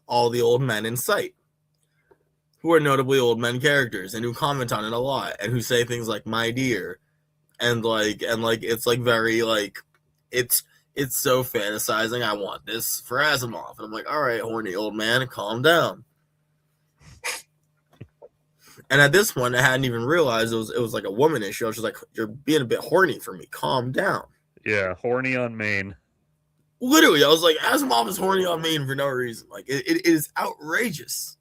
all the old men in sight. Who are notably old men characters and who comment on it a lot and who say things like "my dear" and it's like very like it's so fantasizing. I want this for Asimov, and I'm like, all right, horny old man, calm down. And at this point, I hadn't even realized it was like a woman issue. I was just like, you're being a bit horny for me. Calm down. Yeah, horny on main. Literally, I was like, Asimov is horny on main for no reason. Like, it is outrageous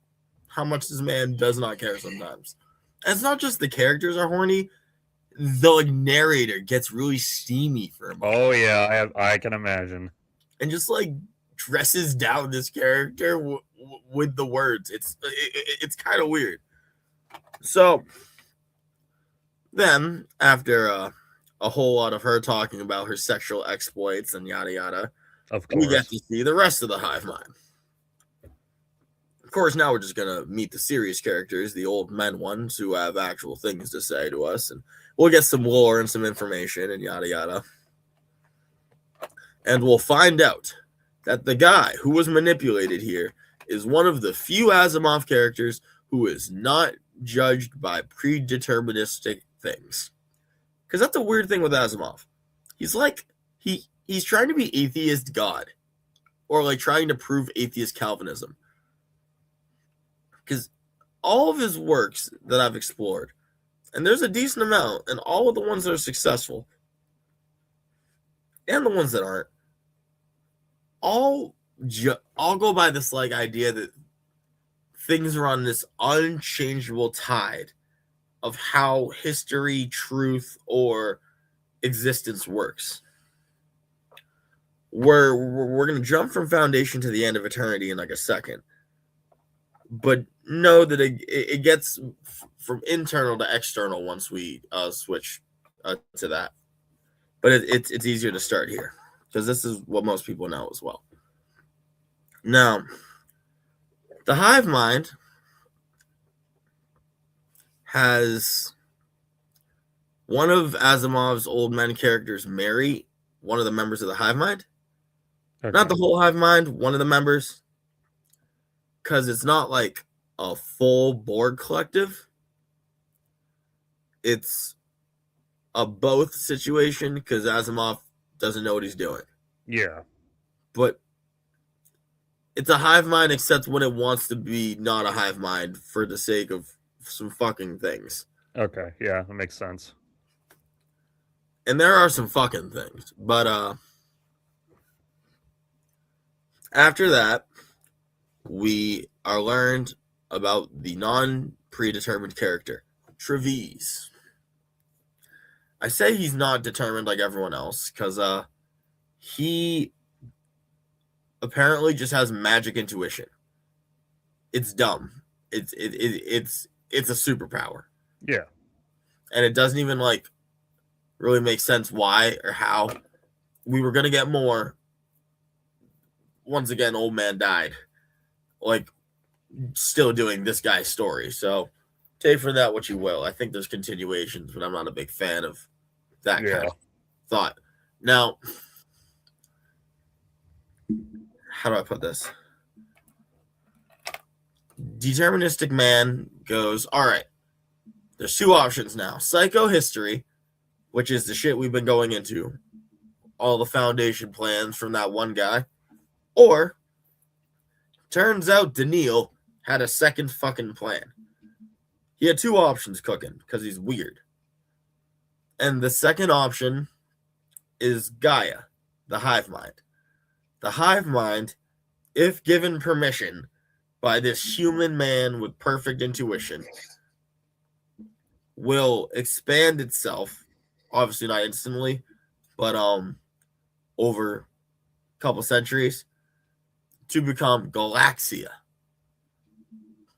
how much this man does not care sometimes. And it's not just the characters are horny. The like narrator gets really steamy for a moment. Oh yeah, I can imagine. And just like dresses down this character with the words. It's kind of weird. So then, after a whole lot of her talking about her sexual exploits and yada yada, Of course. we get to see the rest of the hive mind. Of course, now we're just gonna meet the serious characters, the old men ones who have actual things to say to us, and we'll get some lore and some information and yada yada. And we'll find out that the guy who was manipulated here is one of the few Asimov characters who is not judged by predeterministic things. Because that's a weird thing with Asimov. He's like, he's trying to be atheist God. Or like trying to prove atheist Calvinism. Because all of his works that I've explored, and there's a decent amount, and all of the ones that are successful, and the ones that aren't, all go by this like idea that things are on this unchangeable tide of how history, truth, or existence works. We're gonna jump from foundation to the end of eternity in like a second, but know that it gets from internal to external once we switch to that. But it's easier to start here because this is what most people know as well. Now, the hive mind has one of Asimov's old men characters marry one of the members of the hive mind. Okay. Not the whole hive mind, one of the members. Because it's not like a full Borg collective. It's a both situation because Asimov doesn't know what he's doing. Yeah. But it's a hive mind except when it wants to be not a hive mind for the sake of some fucking things. Okay. Yeah, that makes sense. And there are some fucking things. But after that, we are learned about the non-predetermined character, Treves. I say he's not determined like everyone else because he apparently just has magic intuition. It's dumb. It's a superpower. Yeah. And it doesn't even like really make sense why or how. We were gonna get more. Once again, old man died. Like still doing this guy's story. So take from that what you will. I think there's continuations, but I'm not a big fan of that kind of thought. Now, how do I put this? Deterministic man goes, all right, there's two options now. Psychohistory, which is the shit we've been going into, all the foundation plans from that one guy, or turns out Daniil had a second fucking plan. He had two options cooking because he's weird. And the second option is Gaia, the hive mind. The hive mind, if given permission by this human man with perfect intuition, will expand itself, obviously not instantly, but over a couple centuries to become Galaxia,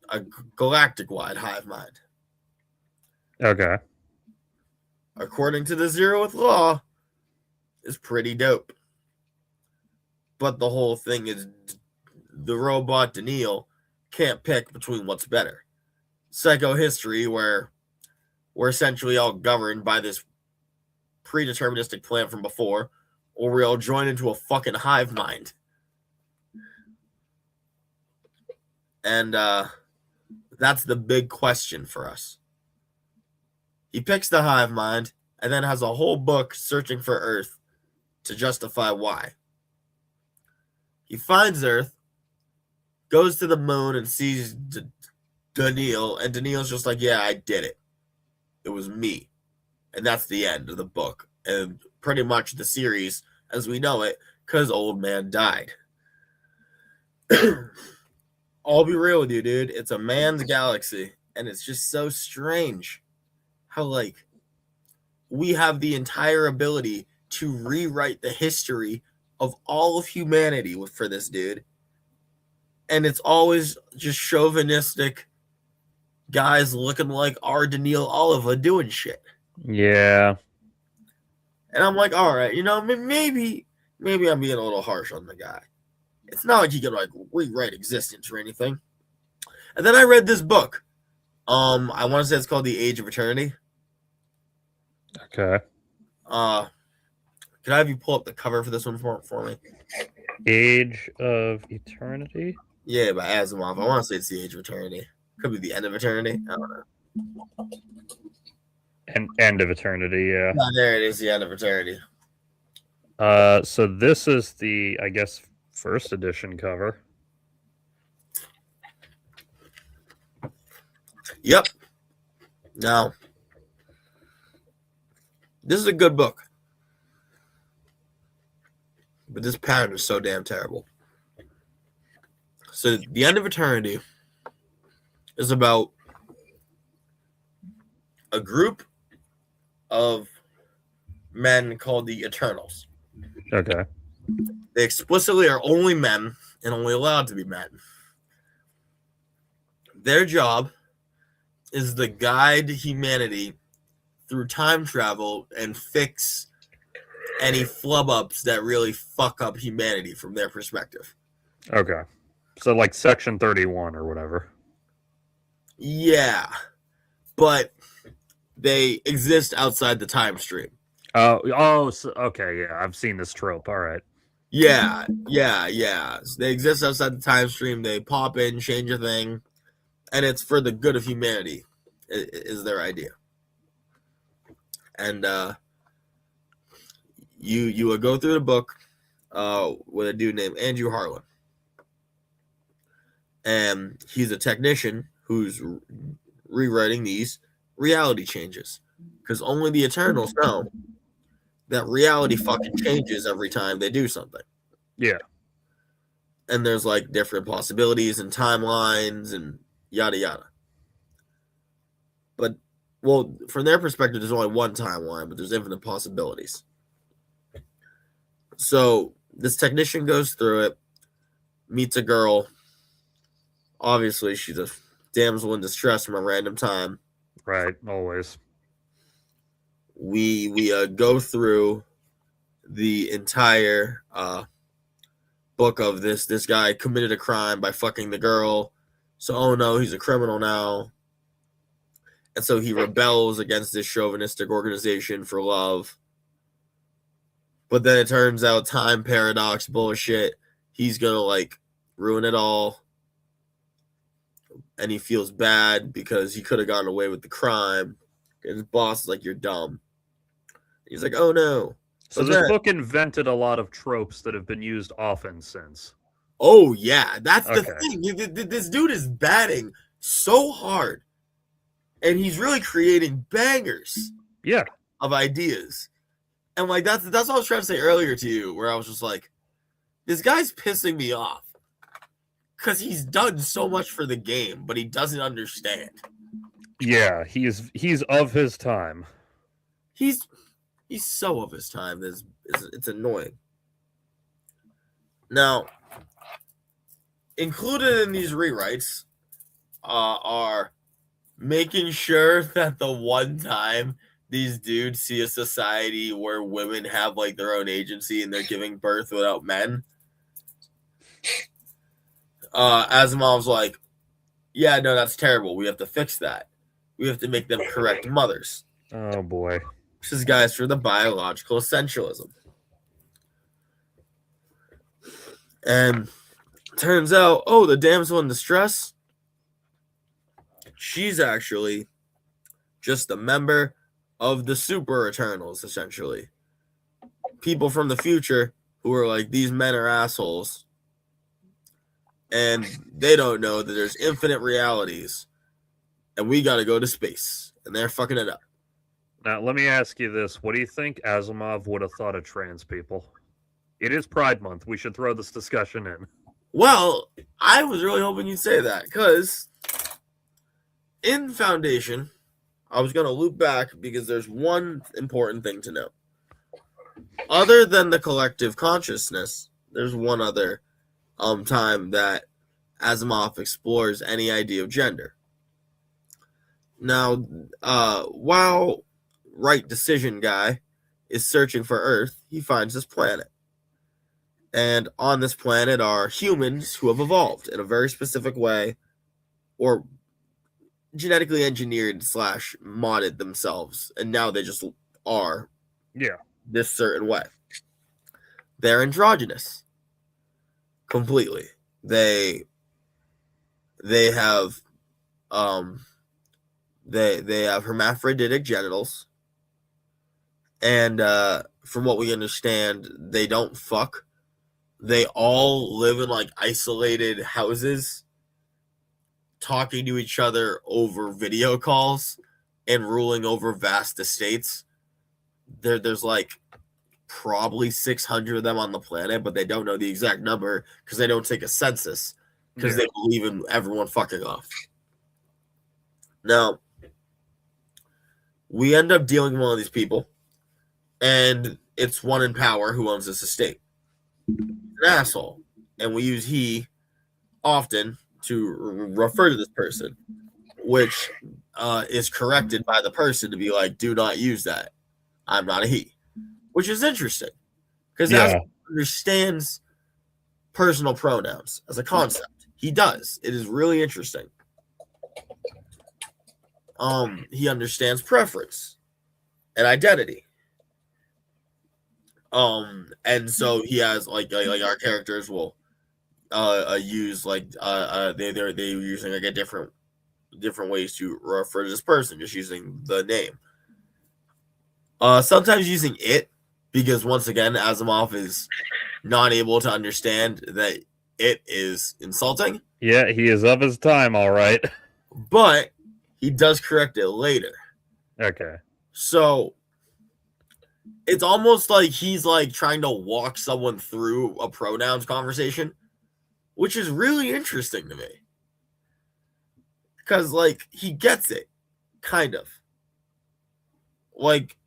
a galactic-wide hive mind. Okay. According to the Zeroth Law, is pretty dope. But the whole thing is the robot Daniil can't pick between what's better. Psychohistory, where we're essentially all governed by this predeterministic plan from before, or we all join into a fucking hive mind. And that's the big question for us. He picks the hive mind and then has a whole book searching for Earth to justify why. He finds Earth, goes to the moon and sees Daniil, and Daniil's just like, yeah, I did it. It was me. And that's the end of the book. And pretty much the series as we know it, because old man died. I'll be real with you, dude. It's a man's galaxy, and it's just so strange how, like, we have the entire ability to rewrite the history of all of humanity for this dude. And it's always just chauvinistic guys looking like our Daniil Oliva doing shit. Yeah. And I'm like, all right, maybe I'm being a little harsh on the guy. It's not like he can like rewrite existence or anything. And then I read this book. I want to say it's called The Age of Eternity. Okay. Can I have you pull up the cover for this one for me? Age of Eternity? Yeah, by Asimov. I want to say it's The Age of Eternity. Could be The End of Eternity. I don't know. End of Eternity, yeah. Oh, there it is, The End of Eternity. So this is the, I guess, first edition cover. Yep. Now, this is a good book. But this pattern is so damn terrible. So, The End of Eternity is about a group of men called the Eternals. Okay. They explicitly are only men and only allowed to be men. Their job is to guide humanity through time travel and fix any flub ups that really fuck up humanity from their perspective. Okay. So like Section 31 or whatever. Yeah, but they exist outside the time stream. So, okay, yeah, I've seen this trope. All right. Yeah. So they exist outside the time stream. They pop in, change a thing, and it's for the good of humanity, is their idea. And you would go through the book with a dude named Andrew Harlan, and he's a technician who's rewriting these reality changes, because only the Eternals know that reality fucking changes every time they do something. Yeah. And there's like different possibilities and timelines and yada yada. But well, from their perspective, there's only one timeline, but there's infinite possibilities. So this technician goes through it, meets a girl. Obviously, she's a damsel in distress from a random time. Right. Always. We go through the entire book of this guy committed a crime by fucking the girl. So, oh no, he's a criminal now. And so he rebels against this chauvinistic organization for love. But then it turns out time paradox bullshit. He's going to like ruin it all. And he feels bad because he could have gotten away with the crime. And his boss is like, you're dumb. He's like, oh no. So this book invented a lot of tropes that have been used often since. Oh, yeah. That's the thing. This dude is batting so hard. And he's really creating bangers of ideas. And like that's what I was trying to say earlier to you, where I was just like, this guy's pissing me off. Because he's done so much for the game, but he doesn't understand. Yeah, he's of his time. He's so of his time. It's annoying. Now, included in these rewrites are making sure that the one time these dudes see a society where women have like their own agency and they're giving birth without men, Asimov's like, yeah, no, that's terrible. We have to fix that. We have to make them correct mothers. Oh boy. This is guys for the biological essentialism. And turns out, oh, the damsel in distress, she's actually just a member of the Super Eternals, essentially. People from the future who are like, these men are assholes. And they don't know that there's infinite realities. And we got to go to space. And they're fucking it up. Now, let me ask you this. What do you think Asimov would have thought of trans people? It is Pride Month. We should throw this discussion in. Well, I was really hoping you'd say that, because in Foundation, I was going to loop back because there's one important thing to note. Other than the collective consciousness, there's one other time that Asimov explores any idea of gender. Now, while Right Decision Guy is searching for Earth, he finds this planet. And on this planet are humans who have evolved in a very specific way, or genetically engineered / modded themselves, and now they just are this certain way. They're androgynous. Completely. They have they have hermaphroditic genitals, and from what we understand, they don't fuck. They all live in like isolated houses, talking to each other over video calls and ruling over vast estates. There's like probably 600 of them on the planet, but they don't know the exact number because they don't take a census because they believe in everyone fucking off. Now, we end up dealing with one of these people, and it's one in power who owns this estate. He's an asshole, and we use he often to refer to this person, which is corrected by the person to be like, do not use that. I'm not a he, which is interesting because Yeah. Asimov understands personal pronouns as a concept. He does. It is really interesting. He understands preference and identity. And so he has like our characters will use like they're using like a different ways to refer to this person, just using the name. Sometimes using it, because once again, Asimov is not able to understand that it is insulting. Yeah, he is of his time, all right. But he does correct it later. Okay. So it's almost like he's like trying to walk someone through a pronouns conversation, which is really interesting to me. Because like he gets it, kind of. Like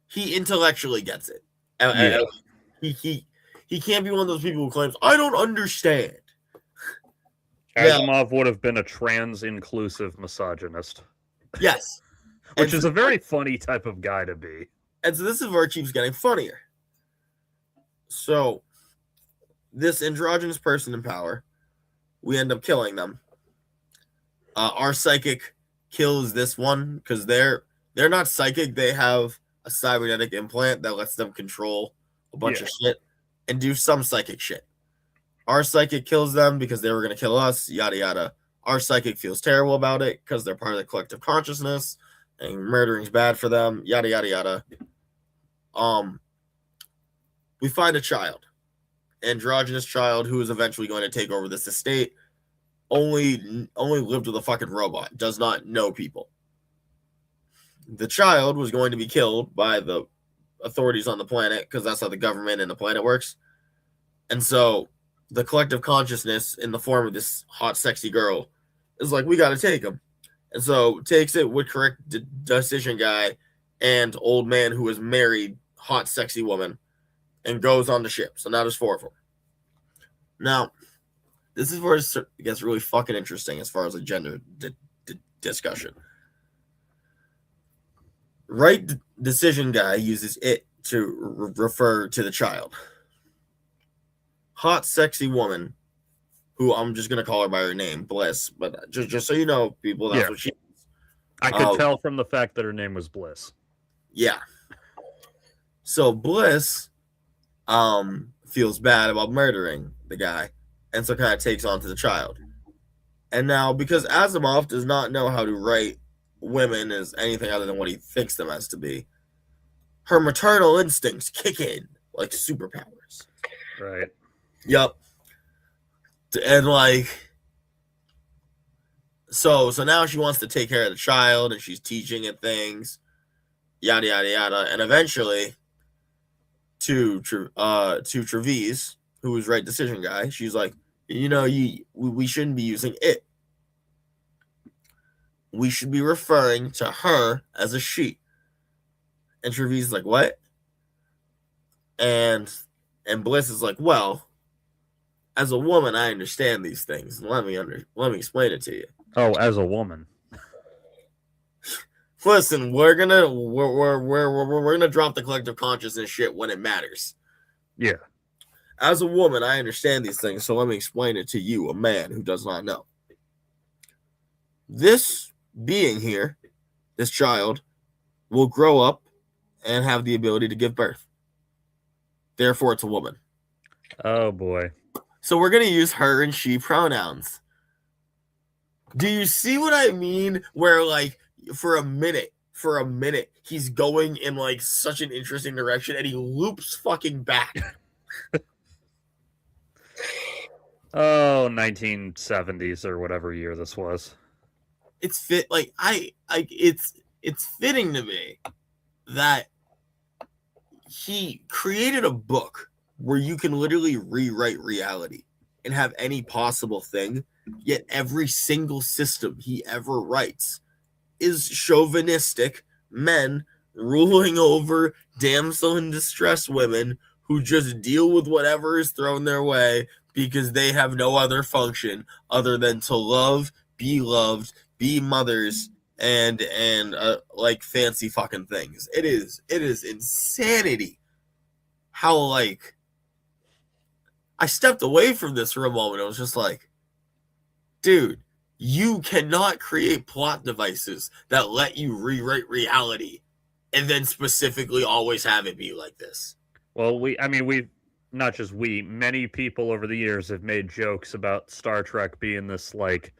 he intellectually gets it. Yeah. He can't be one of those people who claims, I don't understand. Asimov would have been a trans-inclusive misogynist. Yes. Which is a very funny type of guy to be. And so this is where it keeps getting funnier. So this androgynous person in power, we end up killing them. Our psychic kills this one because they're not psychic. They have a cybernetic implant that lets them control a bunch of shit and do some psychic shit. Our psychic kills them because they were going to kill us, yada yada. Our psychic feels terrible about it because they're part of the collective consciousness and murdering's bad for them, yada yada yada. We find a child, androgynous child, who is eventually going to take over this estate. Only lived with a fucking robot, does not know people. The child was going to be killed by the authorities on the planet because that's how the government and the planet works. And so the collective consciousness in the form of this hot, sexy girl is like, we got to take him. And so takes it with correct decision guy and old man who is married, hot, sexy woman, and goes on the ship. So now there's 4 of them. Now, this is where it gets really fucking interesting as far as a gender discussion. Right decision guy uses it to refer to the child. Hot, sexy woman, who I'm just going to call her by her name, Bliss, but just so you know, people, that's what she is. I could tell from the fact that her name was Bliss. Yeah. So Bliss feels bad about murdering the guy, and so kind of takes on to the child. And now, because Asimov does not know how to write women as anything other than what he thinks them as to be, her maternal instincts kick in like superpowers. Right. Yep. And like, so now she wants to take care of the child, and she's teaching it things, yada yada yada, and eventually to Treves, who was right decision guy, she's like, you know, we shouldn't be using it. We should be referring to her as a she. And Treves is like, what? And Bliss is like, well, as a woman, I understand these things. Let me explain it to you. Oh, as a woman. Listen, we're gonna drop the collective consciousness shit when it matters. Yeah. As a woman, I understand these things, so let me explain it to you, a man who does not know. This being here, this child, will grow up and have the ability to give birth. Therefore, it's a woman. Oh, boy. So we're going to use her and she pronouns. Do you see what I mean? Where, like, for a minute, he's going in, like, such an interesting direction, and he loops fucking back. Oh, 1970s or whatever year this was. It's it's fitting to me that he created a book where you can literally rewrite reality and have any possible thing, yet every single system he ever writes is chauvinistic men ruling over damsel in distress women who just deal with whatever is thrown their way because they have no other function other than to love, be loved, be mothers, and like fancy fucking things. It is insanity how like I stepped away from this for a moment. I was just like, dude, you cannot create plot devices that let you rewrite reality and then specifically always have it be like this. Well, we've not just many people over the years have made jokes about Star Trek being this like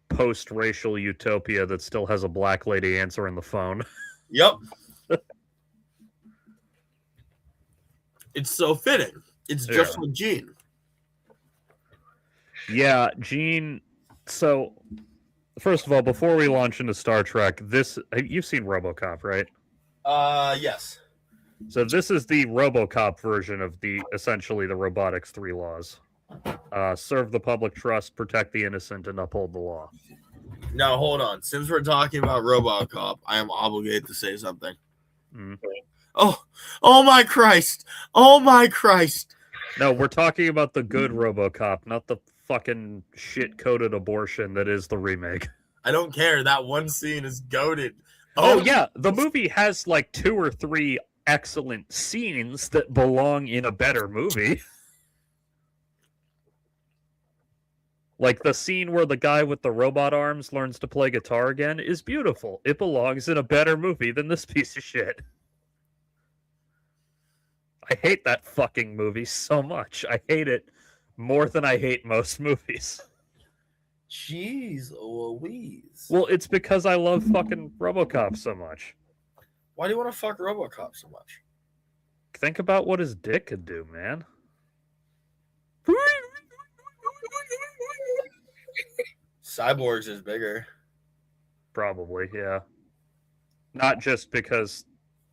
post-racial utopia that still has a black lady answering the phone. Yep. It's so fitting. It's just with Gene. Yeah, Gene. So, first of all, before we launch into Star Trek, you've seen RoboCop, right? Yes. So this is the RoboCop version of essentially the Robotics 3 laws. Serve the public trust, protect the innocent, and uphold the law. Now, hold on. Since we're talking about RoboCop, I am obligated to say something. Mm. Oh my Christ! Oh my Christ! No, we're talking about the good RoboCop, not the fucking shit-coated abortion that is the remake. I don't care. That one scene is goated. Oh yeah, the movie has like 2 or 3 excellent scenes that belong in a better movie. Like the scene where the guy with the robot arms learns to play guitar again is beautiful. It belongs in a better movie than this piece of shit. I hate that fucking movie so much. I hate it more than I hate most movies. Jeez Louise. Well, it's because I love fucking RoboCop so much. Why do you want to fuck RoboCop so much? Think about what his dick could do, man. Cyborg's is bigger. Probably, yeah. Not just because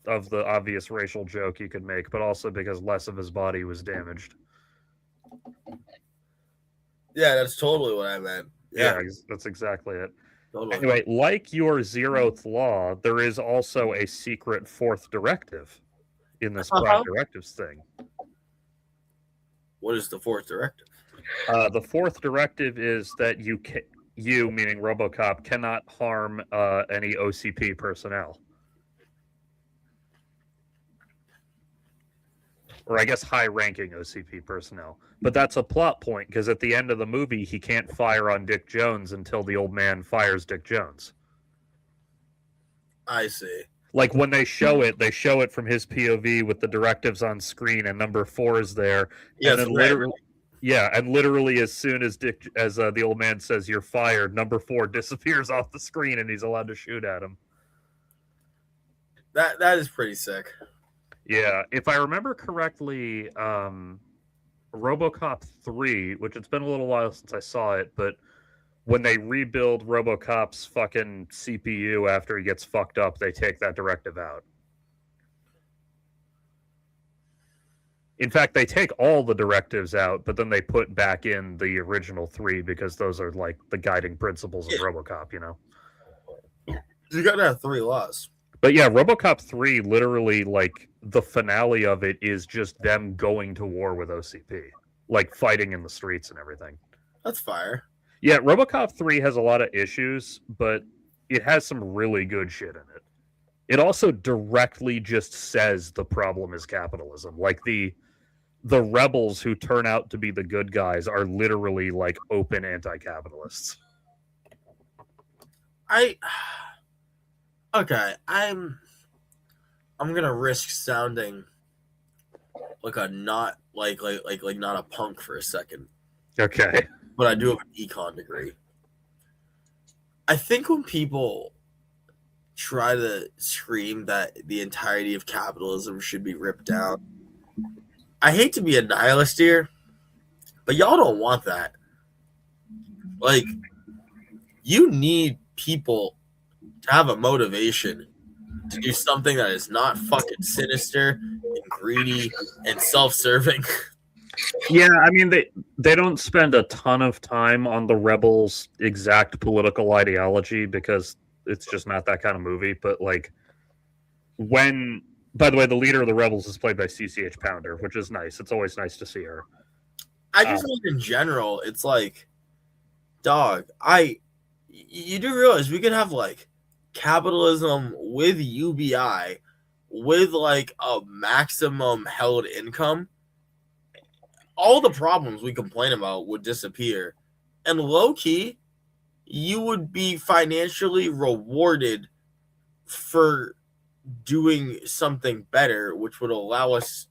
of the obvious racial joke you could make, but also because less of his body was damaged. Yeah, that's totally what I meant. Yeah, that's exactly it. Totally. Anyway, like your 0th law, there is also a secret 4th directive in this Prime Directives thing. What is the 4th directive? The 4th directive is that you, meaning RoboCop, cannot harm any OCP personnel. Or I guess high-ranking OCP personnel. But that's a plot point, because at the end of the movie, he can't fire on Dick Jones until the old man fires Dick Jones. I see. Like, when they show it from his POV with the directives on screen, and number 4 is there. Yes, and then literally as soon as the old man says you're fired, number 4 disappears off the screen, and he's allowed to shoot at him. That is pretty sick. Yeah, if I remember correctly, RoboCop 3, which it's been a little while since I saw it, but when they rebuild RoboCop's fucking CPU after he gets fucked up, they take that directive out. In fact, they take all the directives out, but then they put back in the original 3 because those are like the guiding principles of RoboCop, you know? You gotta have 3 laws. But yeah, RoboCop 3, literally, like, the finale of it is just them going to war with OCP. Like, fighting in the streets and everything. That's fire. Yeah, RoboCop 3 has a lot of issues, but it has some really good shit in it. It also directly just says the problem is capitalism. Like, the rebels who turn out to be the good guys are literally, like, open anti-capitalists. Okay, I'm gonna risk sounding like a not not a punk for a second. Okay. But I do have an econ degree. I think when people try to scream that the entirety of capitalism should be ripped down, I hate to be a nihilist here, but y'all don't want that. Like, you need people to have a motivation to do something that is not fucking sinister and greedy and self-serving. Yeah, I mean, they don't spend a ton of time on the rebels' exact political ideology because it's just not that kind of movie. But like, when By the way, the leader of the rebels is played by CCH Pounder, which is nice. It's always nice to see her. I just mean in general, it's like, dog, you do realize we could have like capitalism with UBI with like a maximum held income. All the problems we complain about would disappear. And low key, you would be financially rewarded for doing something better, which would allow us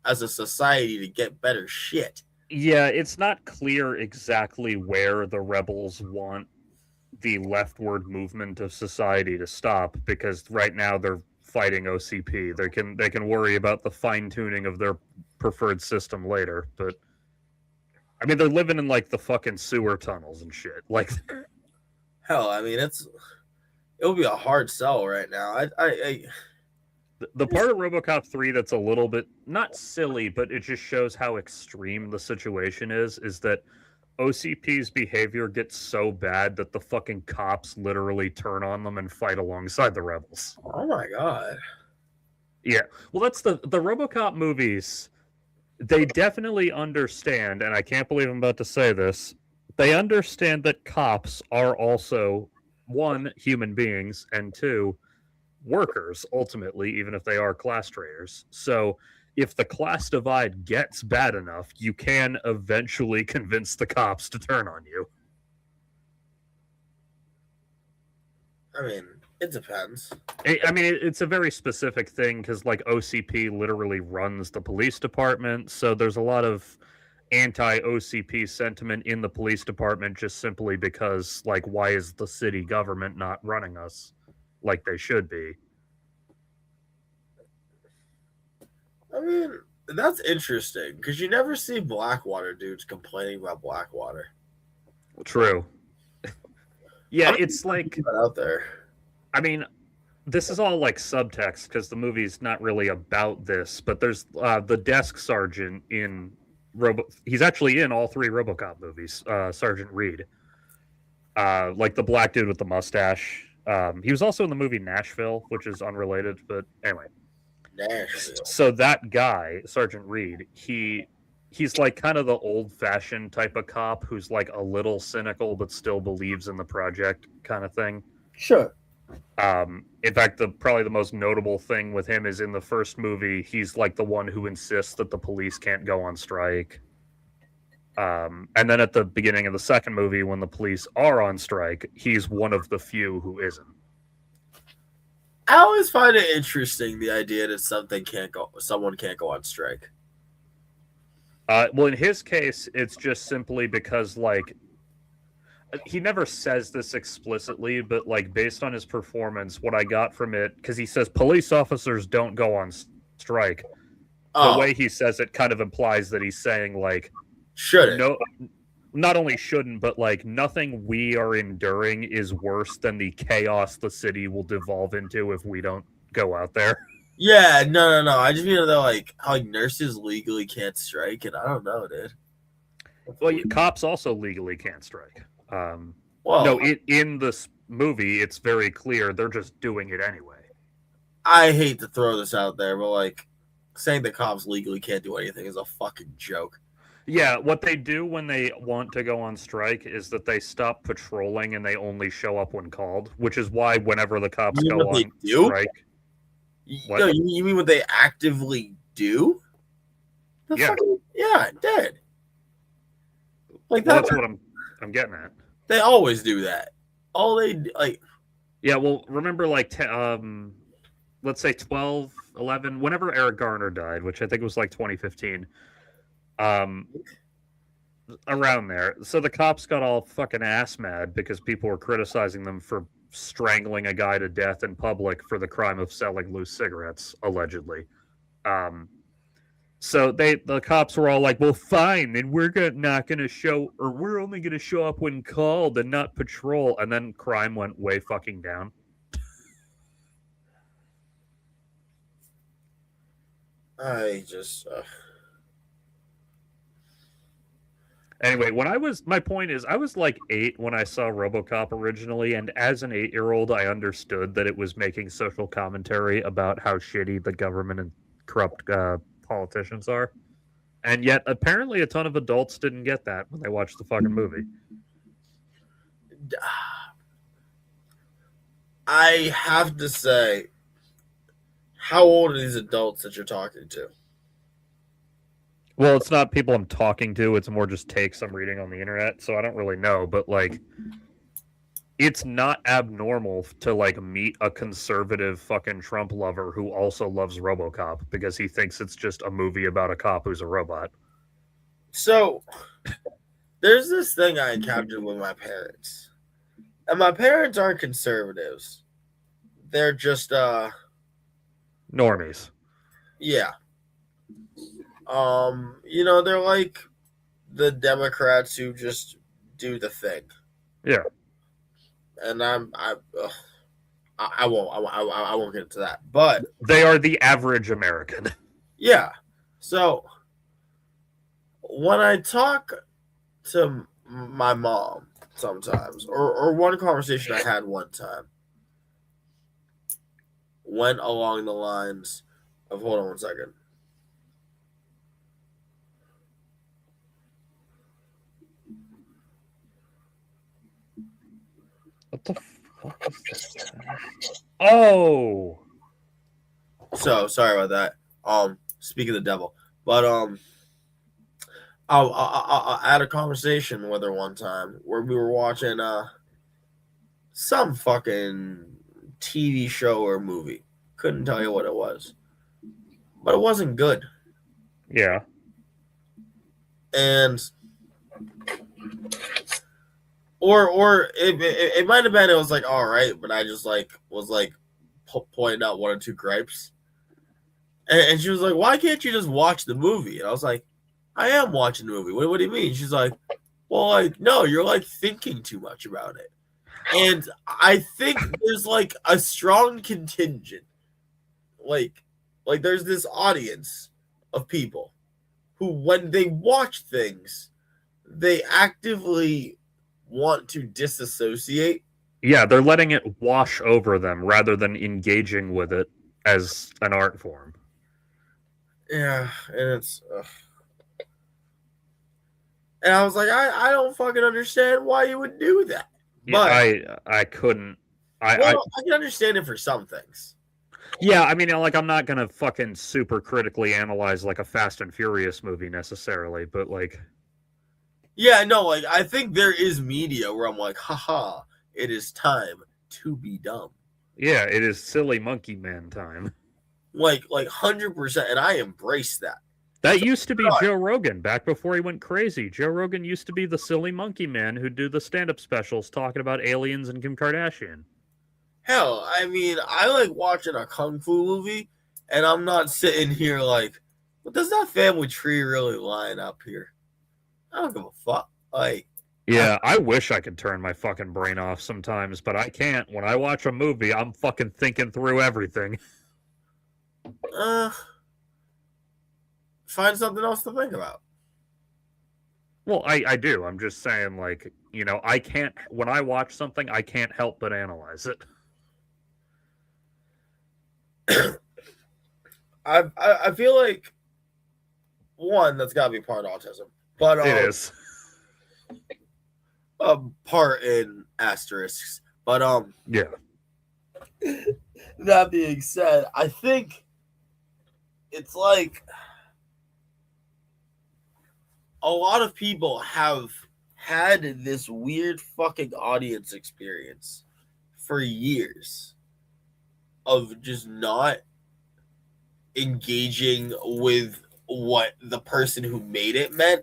as a society to get better shit. Yeah, it's not clear exactly where the rebels want the leftward movement of society to stop, because right now they're fighting OCP. They can worry about the fine tuning of their preferred system later, but I mean they're living in like the fucking sewer tunnels and shit. Like Hell, I mean, it would be a hard sell right now. the part of RoboCop 3 that's a little bit not silly, but it just shows how extreme the situation is that OCP's behavior gets so bad that the fucking cops literally turn on them and fight alongside the rebels. Oh my god. Yeah. Well, that's the RoboCop movies. They definitely understand, and I can't believe I'm about to say this. They understand that cops are also one, human beings, and two, workers ultimately, even if they are class traitors. So if the class divide gets bad enough, you can eventually convince the cops to turn on you. I mean, it depends. I mean, it's a very specific thing because, like, OCP literally runs the police department. So there's a lot of anti OCP sentiment in the police department just simply because, like, why is the city government not running us like they should be? I mean, that's interesting because you never see Blackwater dudes complaining about Blackwater. True. Yeah, it's like, out there. I mean, this is all like subtext because the movie's not really about this, but there's the desk sergeant in He's actually in all three RoboCop movies. Sergeant Reed, like the black dude with the mustache. He was also in the movie Nashville, which is unrelated, but anyway. Nashville. So that guy, Sergeant Reed, he's like kind of the old fashioned type of cop who's like a little cynical but still believes in the project kind of thing. Sure. In fact, probably the most notable thing with him is in the first movie, he's like the one who insists that the police can't go on strike. And then at the beginning of the second movie, when the police are on strike, he's one of the few who isn't. I always find it interesting the idea that someone can't go on strike. Well, in his case, it's just simply because like he never says this explicitly, but like based on his performance, what I got from it, because he says police officers don't go on strike. The way he says it kind of implies that he's saying like, shouldn't. No, not only shouldn't, but like nothing we are enduring is worse than the chaos the city will devolve into if we don't go out there. Yeah, no. I just mean that like how nurses legally can't strike, and I don't know, dude. Well, cops also legally can't strike. Well, no, in this movie, it's very clear they're just doing it anyway. I hate to throw this out there, but like saying the cops legally can't do anything is a fucking joke. Yeah, what they do when they want to go on strike is that they stop patrolling and they only show up when called, which is why whenever the cops go on strike. What? No, you mean what they actively do? Yeah, dead. Like that's what I'm getting at. They always do that. All they like. Yeah, well, remember like let's say 12, 11, whenever Eric Garner died, which I think was like 2015. Around there. So the cops got all fucking ass mad because people were criticizing them for strangling a guy to death in public for the crime of selling loose cigarettes, allegedly. So the cops were all like, "Well, fine, then we're not going to show, or we're only going to show up when called and not patrol." And then crime went way fucking down. I just. Anyway, my point is, I was like 8 when I saw RoboCop originally, and as an 8-year-old, I understood that it was making social commentary about how shitty the government and corrupt politicians are. And yet, apparently, a ton of adults didn't get that when they watched the fucking movie. I have to say, how old are these adults that you're talking to? Well, it's not people I'm talking to, it's more just takes I'm reading on the internet, so I don't really know, but like it's not abnormal to like meet a conservative fucking Trump lover who also loves RoboCop because he thinks it's just a movie about a cop who's a robot. So, there's this thing I encountered with my parents. And my parents aren't conservatives. They're just Normies. yeah. They're like the Democrats who just do the thing. Yeah. And I won't get into that. But they are the average American. Yeah. So when I talk to my mom sometimes, or one conversation I had one time went along the lines of, hold on one second. What the fuck is this? Oh. So sorry about that. Speak of the devil, but I had a conversation with her one time where we were watching some fucking TV show or movie. Couldn't tell you what it was, but it wasn't good. Yeah. And or it might have been it was like all right, but I just like was like pointing out one or two gripes, and she was like, "Why can't you just watch the movie?" And I was like, "I am watching the movie. What do you mean?" She's like, "Well, like no, you're like thinking too much about it." And I think there's like a strong contingent, like there's this audience of people who, when they watch things, they actively want to disassociate. Yeah, they're letting it wash over them rather than engaging with it as an art form. Yeah, and it's and I was like, I don't fucking understand why you would do that. But I couldn't. I can understand it for some things. Yeah, I mean, like, I'm not gonna fucking super critically analyze like a Fast and Furious movie necessarily, but like, yeah, no, like I think there is media where I'm like, haha, it is time to be dumb. Yeah, it is silly monkey man time. Like 100%, and I embrace that. That used to be Joe Rogan back before he went crazy. Joe Rogan used to be the silly monkey man who'd do the stand-up specials talking about aliens and Kim Kardashian. Hell, I mean, I like watching a kung fu movie, and I'm not sitting here like, but does that family tree really line up here? I don't give a fuck. Like, yeah, I wish I could turn my fucking brain off sometimes, but I can't. When I watch a movie, I'm fucking thinking through everything. Find something else to think about. Well, I do. I'm just saying, like, you know, I can't, when I watch something, I can't help but analyze it. I feel like, one, that's got to be part autism. But it is. Part in asterisks. But, yeah. That being said, I think it's like a lot of people have had this weird fucking audience experience for years of just not engaging with what the person who made it meant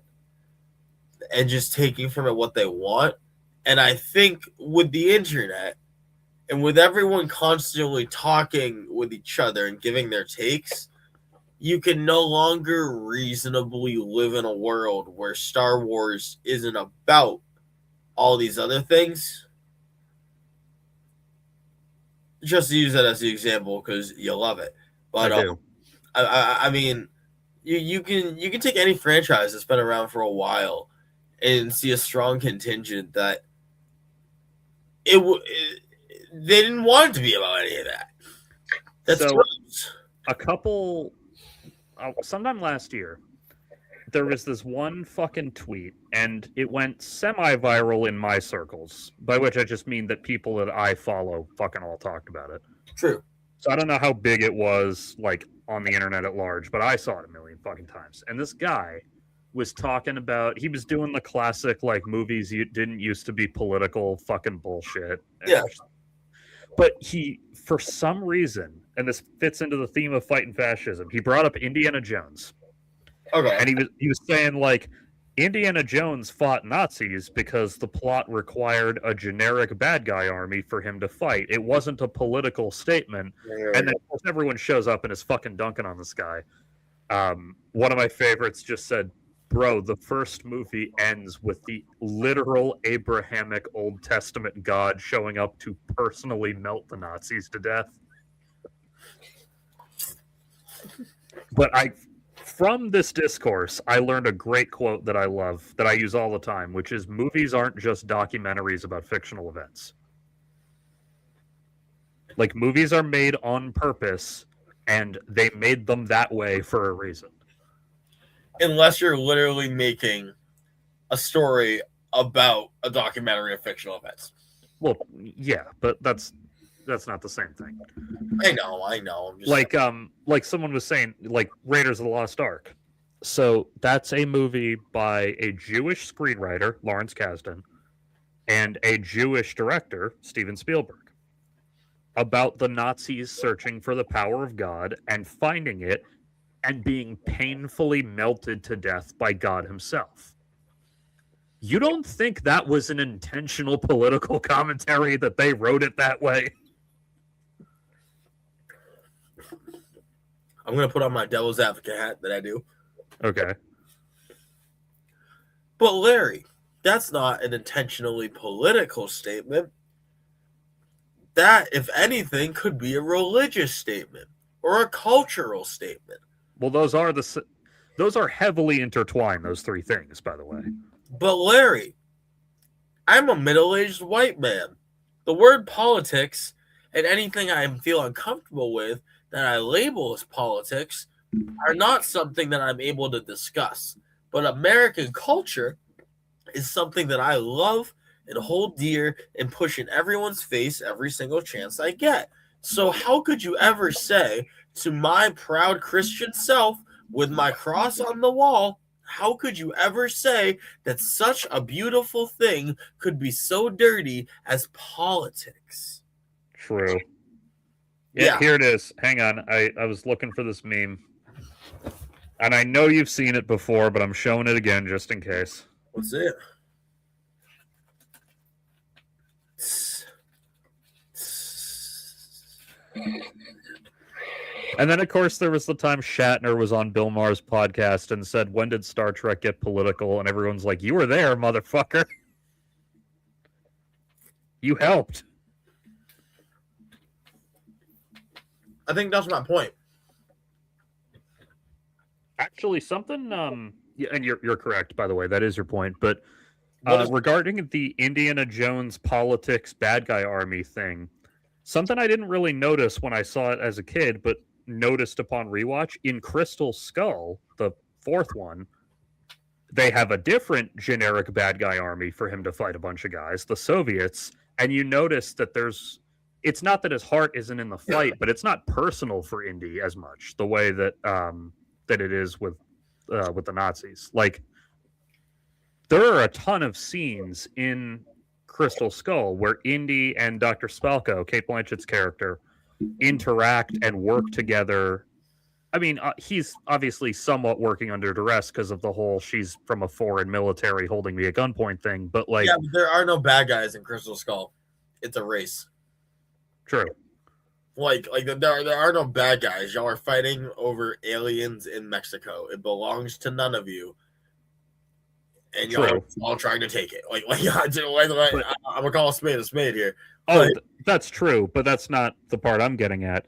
and just taking from it what they want. And I think with the internet and with everyone constantly talking with each other and giving their takes, you can no longer reasonably live in a world where Star Wars isn't about all these other things. Just to use that as the example because you love it. But I do. I mean, you can take any franchise that's been around for a while and see a strong contingent that they didn't want it to be about any of that. That's So, gross. a couple, sometime last year, there was this one fucking tweet, and it went semi-viral in my circles, by which I just mean that people that I follow fucking all talked about it. True. So I don't know how big it was, like, on the internet at large, but I saw it a million fucking times. And this guy was talking about, he was doing the classic, like, movies you didn't used to be political fucking bullshit. Yeah. But he, for some reason, and this fits into the theme of fighting fascism, he brought up Indiana Jones. Okay. And he was saying, like, Indiana Jones fought Nazis because the plot required a generic bad guy army for him to fight. It wasn't a political statement. And then of course, everyone shows up and is fucking dunking on this guy. One of my favorites just said, bro, the first movie ends with the literal Abrahamic Old Testament God showing up to personally melt the Nazis to death. But from this discourse, I learned a great quote that I love, that I use all the time, which is, movies aren't just documentaries about fictional events. Like, movies are made on purpose, and they made them that way for a reason. Unless you're literally making a story about a documentary of fictional events. Well, yeah, but that's not the same thing. I know. I'm just like someone was saying, like Raiders of the Lost Ark. So that's a movie by a Jewish screenwriter, Lawrence Kasdan, and a Jewish director, Steven Spielberg, about the Nazis searching for the power of God and finding it and being painfully melted to death by God himself. You don't think that was an intentional political commentary, that they wrote it that way? I'm going to put on my devil's advocate hat that I do. Okay. But Larry, that's not an intentionally political statement. That, if anything, could be a religious statement or a cultural statement. Well, those are heavily intertwined, those three things, by the way. But Larry, I'm a middle-aged white man. The word politics and anything I feel uncomfortable with that I label as politics are not something that I'm able to discuss. But American culture is something that I love and hold dear and push in everyone's face every single chance I get. So how could you ever say to my proud Christian self with my cross on the wall, how could you ever say that such a beautiful thing could be so dirty as politics? True. Yeah, here it is. Hang on. I was looking for this meme. And I know you've seen it before, but I'm showing it again just in case. What's it? And then, of course, there was the time Shatner was on Bill Maher's podcast and said, when did Star Trek get political? And everyone's like, you were there, motherfucker. You helped. I think that's my point. Actually, something, yeah, and you're correct, by the way, that is your point. But regarding the Indiana Jones politics bad guy army thing, something I didn't really notice when I saw it as a kid, but noticed upon rewatch, in Crystal Skull, the fourth one, they have a different generic bad guy army for him to fight a bunch of guys, the Soviets, and you notice that it's not that his heart isn't in the fight, but it's not personal for Indy as much, the way that that it is with the Nazis. Like, there are a ton of scenes in Crystal Skull where Indy and Dr. Spalko, Kate Blanchett's character, interact and work together. I mean, he's obviously somewhat working under duress because of the whole she's from a foreign military holding me at gunpoint thing, but like... Yeah, but there are no bad guys in Crystal Skull. It's a race. True. Like there are no bad guys. Y'all are fighting over aliens in Mexico. It belongs to none of you. And y'all are all trying to take it. I'm gonna call a spade here. Oh, that's true, but that's not the part I'm getting at.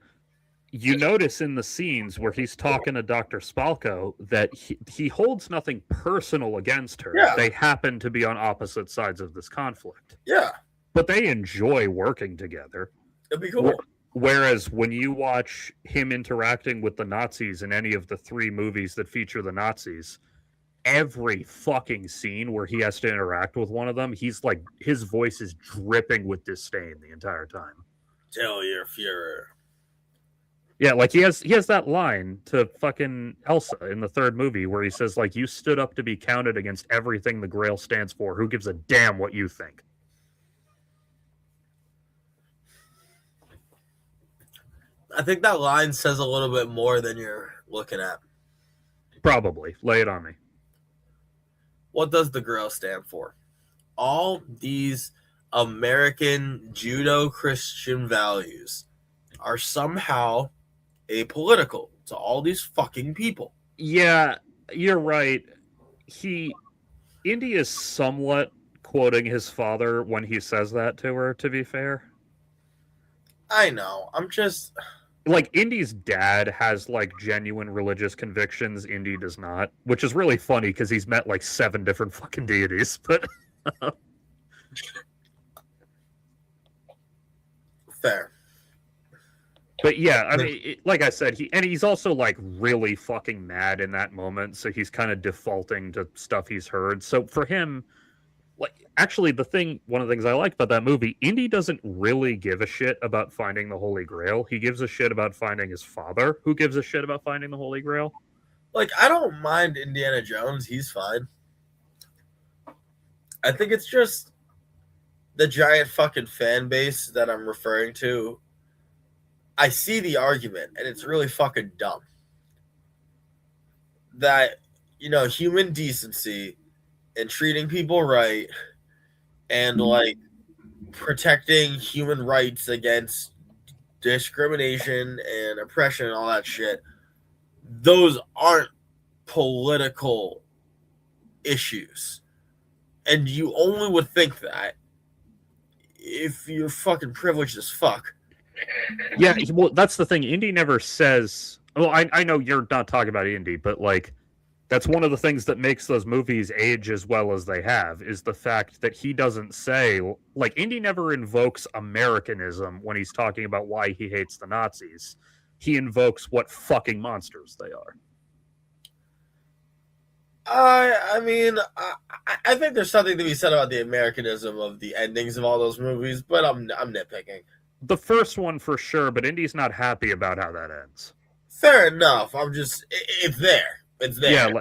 you notice in the scenes where he's talking to Dr. Spalko that he holds nothing personal against her. Yeah. They happen to be on opposite sides of this conflict. Yeah. But they enjoy working together. It'd be cool. Whereas when you watch him interacting with the Nazis in any of the 3 movies that feature the Nazis, every fucking scene where he has to interact with one of them, he's like, his voice is dripping with disdain the entire time. Tell your Fuhrer. Yeah, like he has that line to fucking Elsa in the 3rd movie where he says, like, you stood up to be counted against everything the Grail stands for. Who gives a damn what you think? I think that line says a little bit more than you're looking at. Probably. Lay it on me. What does the Grail stand for? All these American Judeo-Christian values are somehow apolitical to all these fucking people. Yeah, you're right. Indy is somewhat quoting his father when he says that to her, to be fair. I know. I'm just... Like, Indy's dad has, like, genuine religious convictions. Indy does not, which is really funny because he's met, like, 7 different fucking deities, but... Fair. But yeah, I mean, like I said, he's also like really fucking mad in that moment, so he's kind of defaulting to stuff he's heard. So for him, like, actually, one of the things I like about that movie, Indy doesn't really give a shit about finding the Holy Grail. He gives a shit about finding his father, who gives a shit about finding the Holy Grail. Like, I don't mind Indiana Jones; he's fine. I think it's just the giant fucking fan base that I'm referring to. I see the argument, and it's really fucking dumb. That, human decency and treating people right and, like, protecting human rights against discrimination and oppression and all that shit, those aren't political issues. And you only would think that if you're fucking privileged as fuck. Yeah, well, that's the thing. Indy never says... Well, I know you're not talking about Indy, but, like, that's one of the things that makes those movies age as well as they have, is the fact that he doesn't say... Like, Indy never invokes Americanism when he's talking about why he hates the Nazis. He invokes what fucking monsters they are. I mean, I think there's something to be said about the Americanism of the endings of all those movies, but I'm nitpicking. The first one for sure, but Indy's not happy about how that ends. Fair enough. It's there. It's there. Yeah.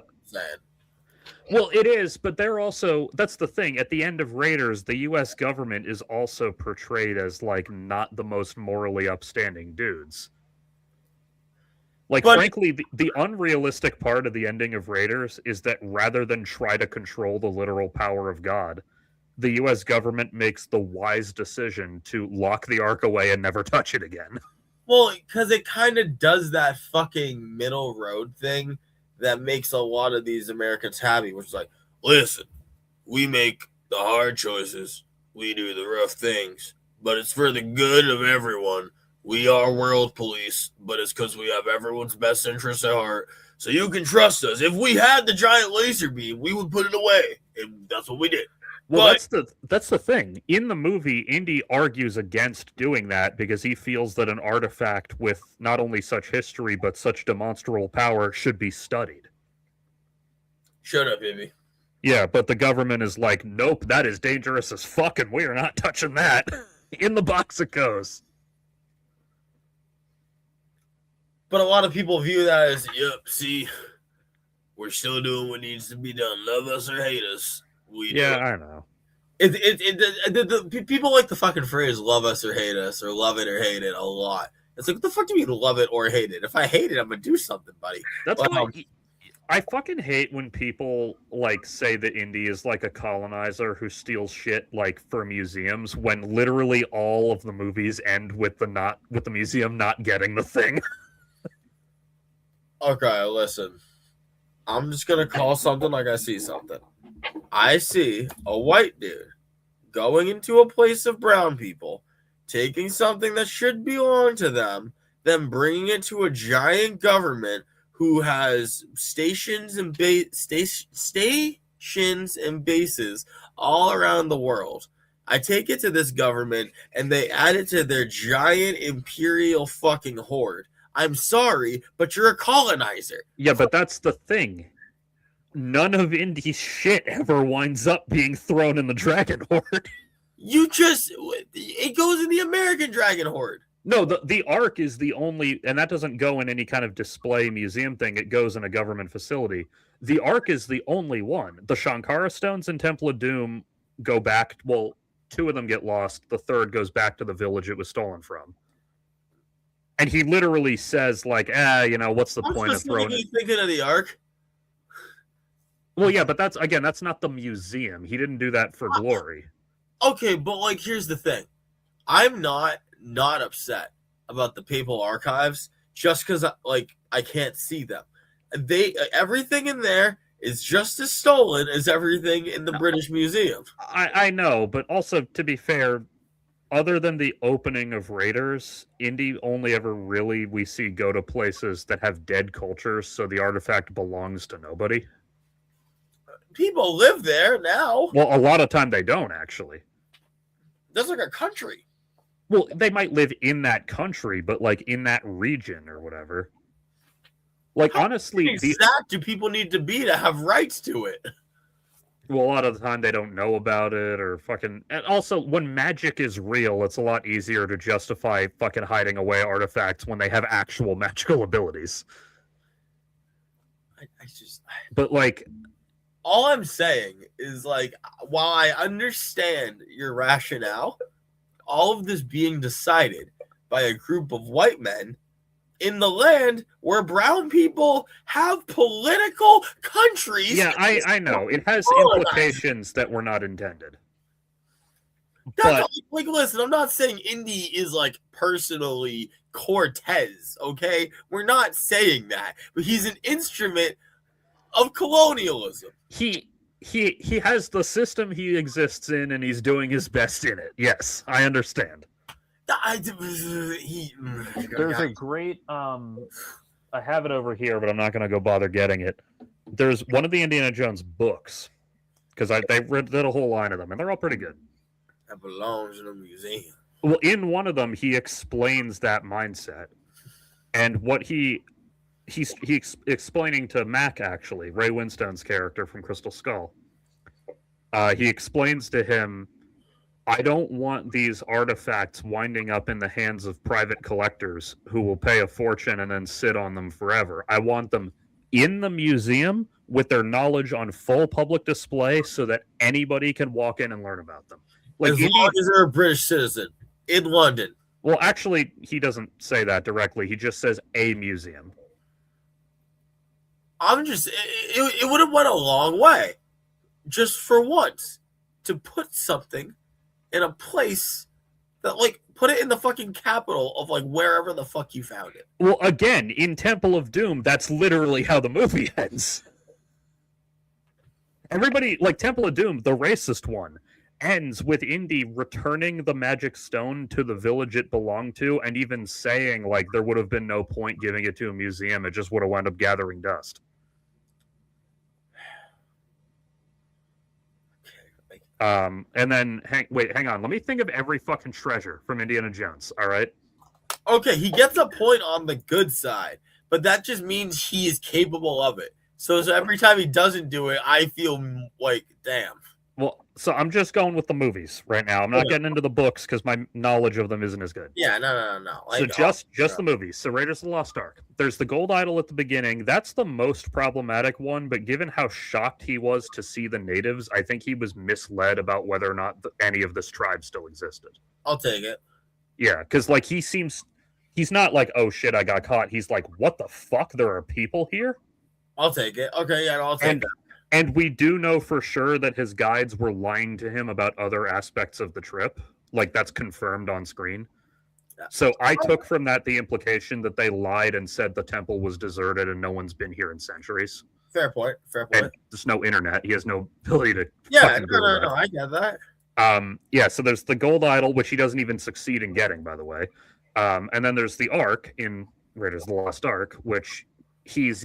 Well, it is, but they're also... That's the thing. At the end of Raiders, the U.S. government is also portrayed as, like, not the most morally upstanding dudes. Like, frankly, the unrealistic part of the ending of Raiders is that rather than try to control the literal power of God, the U.S. government makes the wise decision to lock the Ark away and never touch it again. Well, because it kind of does that fucking middle road thing that makes a lot of these Americans happy, which is like, listen, we make the hard choices, we do the rough things, but it's for the good of everyone. We are world police, but it's because we have everyone's best interests at heart. So you can trust us. If we had the giant laser beam, we would put it away. And that's what we did. Well, that's the thing. In the movie, Indy argues against doing that because he feels that an artifact with not only such history, but such demonstrable power should be studied. Shut up, baby. Yeah, but the government is like, nope, that is dangerous as fuck, and we are not touching that. In the box it goes. But a lot of people view that as, yep, see, we're still doing what needs to be done. Love us or hate us. I know. People like the fucking phrase love us or hate us or love it or hate it a lot. It's like, what the fuck do you mean love it or hate it? If I hate it, I'm going to do something, buddy. That's why I fucking hate when people like say that Indy is like a colonizer who steals shit like for museums when literally all of the movies end with the museum not getting the thing. Okay, listen. I'm just going to call something like I see something. I see a white dude going into a place of brown people, taking something that should belong to them, them bringing it to a giant government who has stations and stations and bases all around the world. I take it to this government and they add it to their giant imperial fucking horde. I'm sorry, but you're a colonizer. Yeah, but that's the thing. None of Indy's shit ever winds up being thrown in the Dragon Horde. It goes in the American Dragon Horde. No, the Ark is the only, and that doesn't go in any kind of display museum thing. It goes in a government facility. The Ark is the only one. The Shankara stones in Temple of Doom go back. Well, 2 of them get lost. The 3rd goes back to the village it was stolen from. And he literally says, like, what's the point of throwing it? Thinking of the Ark. Well, yeah, but that's not the museum. He didn't do that for glory. Okay, but like, here's the thing. I'm not upset about the papal archives just because I can't see them. Everything in there is just as stolen as everything in the British Museum. I know, but also, to be fair, other than the opening of Raiders, Indy only ever really we see go to places that have dead cultures, so the artifact belongs to nobody. People live there now. Well, a lot of time they don't, actually. That's like a country. Well, they might live in that country, but like in that region or whatever. Like, honestly, how exact do people need to be to have rights to it? Well, a lot of the time they don't know about it or fucking... And also, when magic is real, it's a lot easier to justify fucking hiding away artifacts when they have actual magical abilities. But, like... All I'm saying is, like, while I understand your rationale, all of this being decided by a group of white men in the land where brown people have political countries. Yeah, I know. It has implications that were not intended. But, like, listen, I'm not saying Indy is, like, personally Cortez, okay? We're not saying that. But he's an instrument of colonialism. He has the system he exists in, and he's doing his best in it. Yes, I understand. There's a great I have it over here, but I'm not going to go bother getting it. There's one of the Indiana Jones books, because they did a whole line of them, and they're all pretty good. That belongs in a museum. Well, in one of them, he explains that mindset, and what he's explaining to Mac, actually, Ray Winstone's character from Crystal Skull. He explains to him, I don't want these artifacts winding up in the hands of private collectors who will pay a fortune and then sit on them forever. I want them in the museum with their knowledge on full public display so that anybody can walk in and learn about them. Like, as long as they're a British citizen in London. Well, actually, he doesn't say that directly. He just says a museum. It would have went a long way, just for once, to put something in a place that, like, put it in the fucking capital of, like, wherever the fuck you found it. Well, again, in Temple of Doom, that's literally how the movie ends. Everybody, like, Temple of Doom, the racist one, ends with Indy returning the magic stone to the village it belonged to, and even saying, like, there would have been no point giving it to a museum, it just would have wound up gathering dust. And then, hang on. Let me think of every fucking treasure from Indiana Jones, all right? Okay, he gets a point on the good side, but that just means he is capable of it. So every time he doesn't do it, I feel like, damn. Well, so I'm just going with the movies right now. I'm not getting into the books because my knowledge of them isn't as good. Yeah, no. Like, so just the movies. So Raiders of the Lost Ark. There's the gold idol at the beginning. That's the most problematic one, but given how shocked he was to see the natives, I think he was misled about whether or not any of this tribe still existed. I'll take it. Yeah, because, like, he's not like, oh shit, I got caught. He's like, what the fuck? There are people here? I'll take it. Okay, yeah, I'll take that. And we do know for sure that his guides were lying to him about other aspects of the trip. Like, that's confirmed on screen. Yeah. So I took from that the implication that they lied and said the temple was deserted and no one's been here in centuries. Fair point. And there's no internet. He has no ability to... Yeah, no, I get that. Yeah, so there's the gold idol, which he doesn't even succeed in getting, by the way. And then there's the Ark in Raiders of the Lost Ark, which he's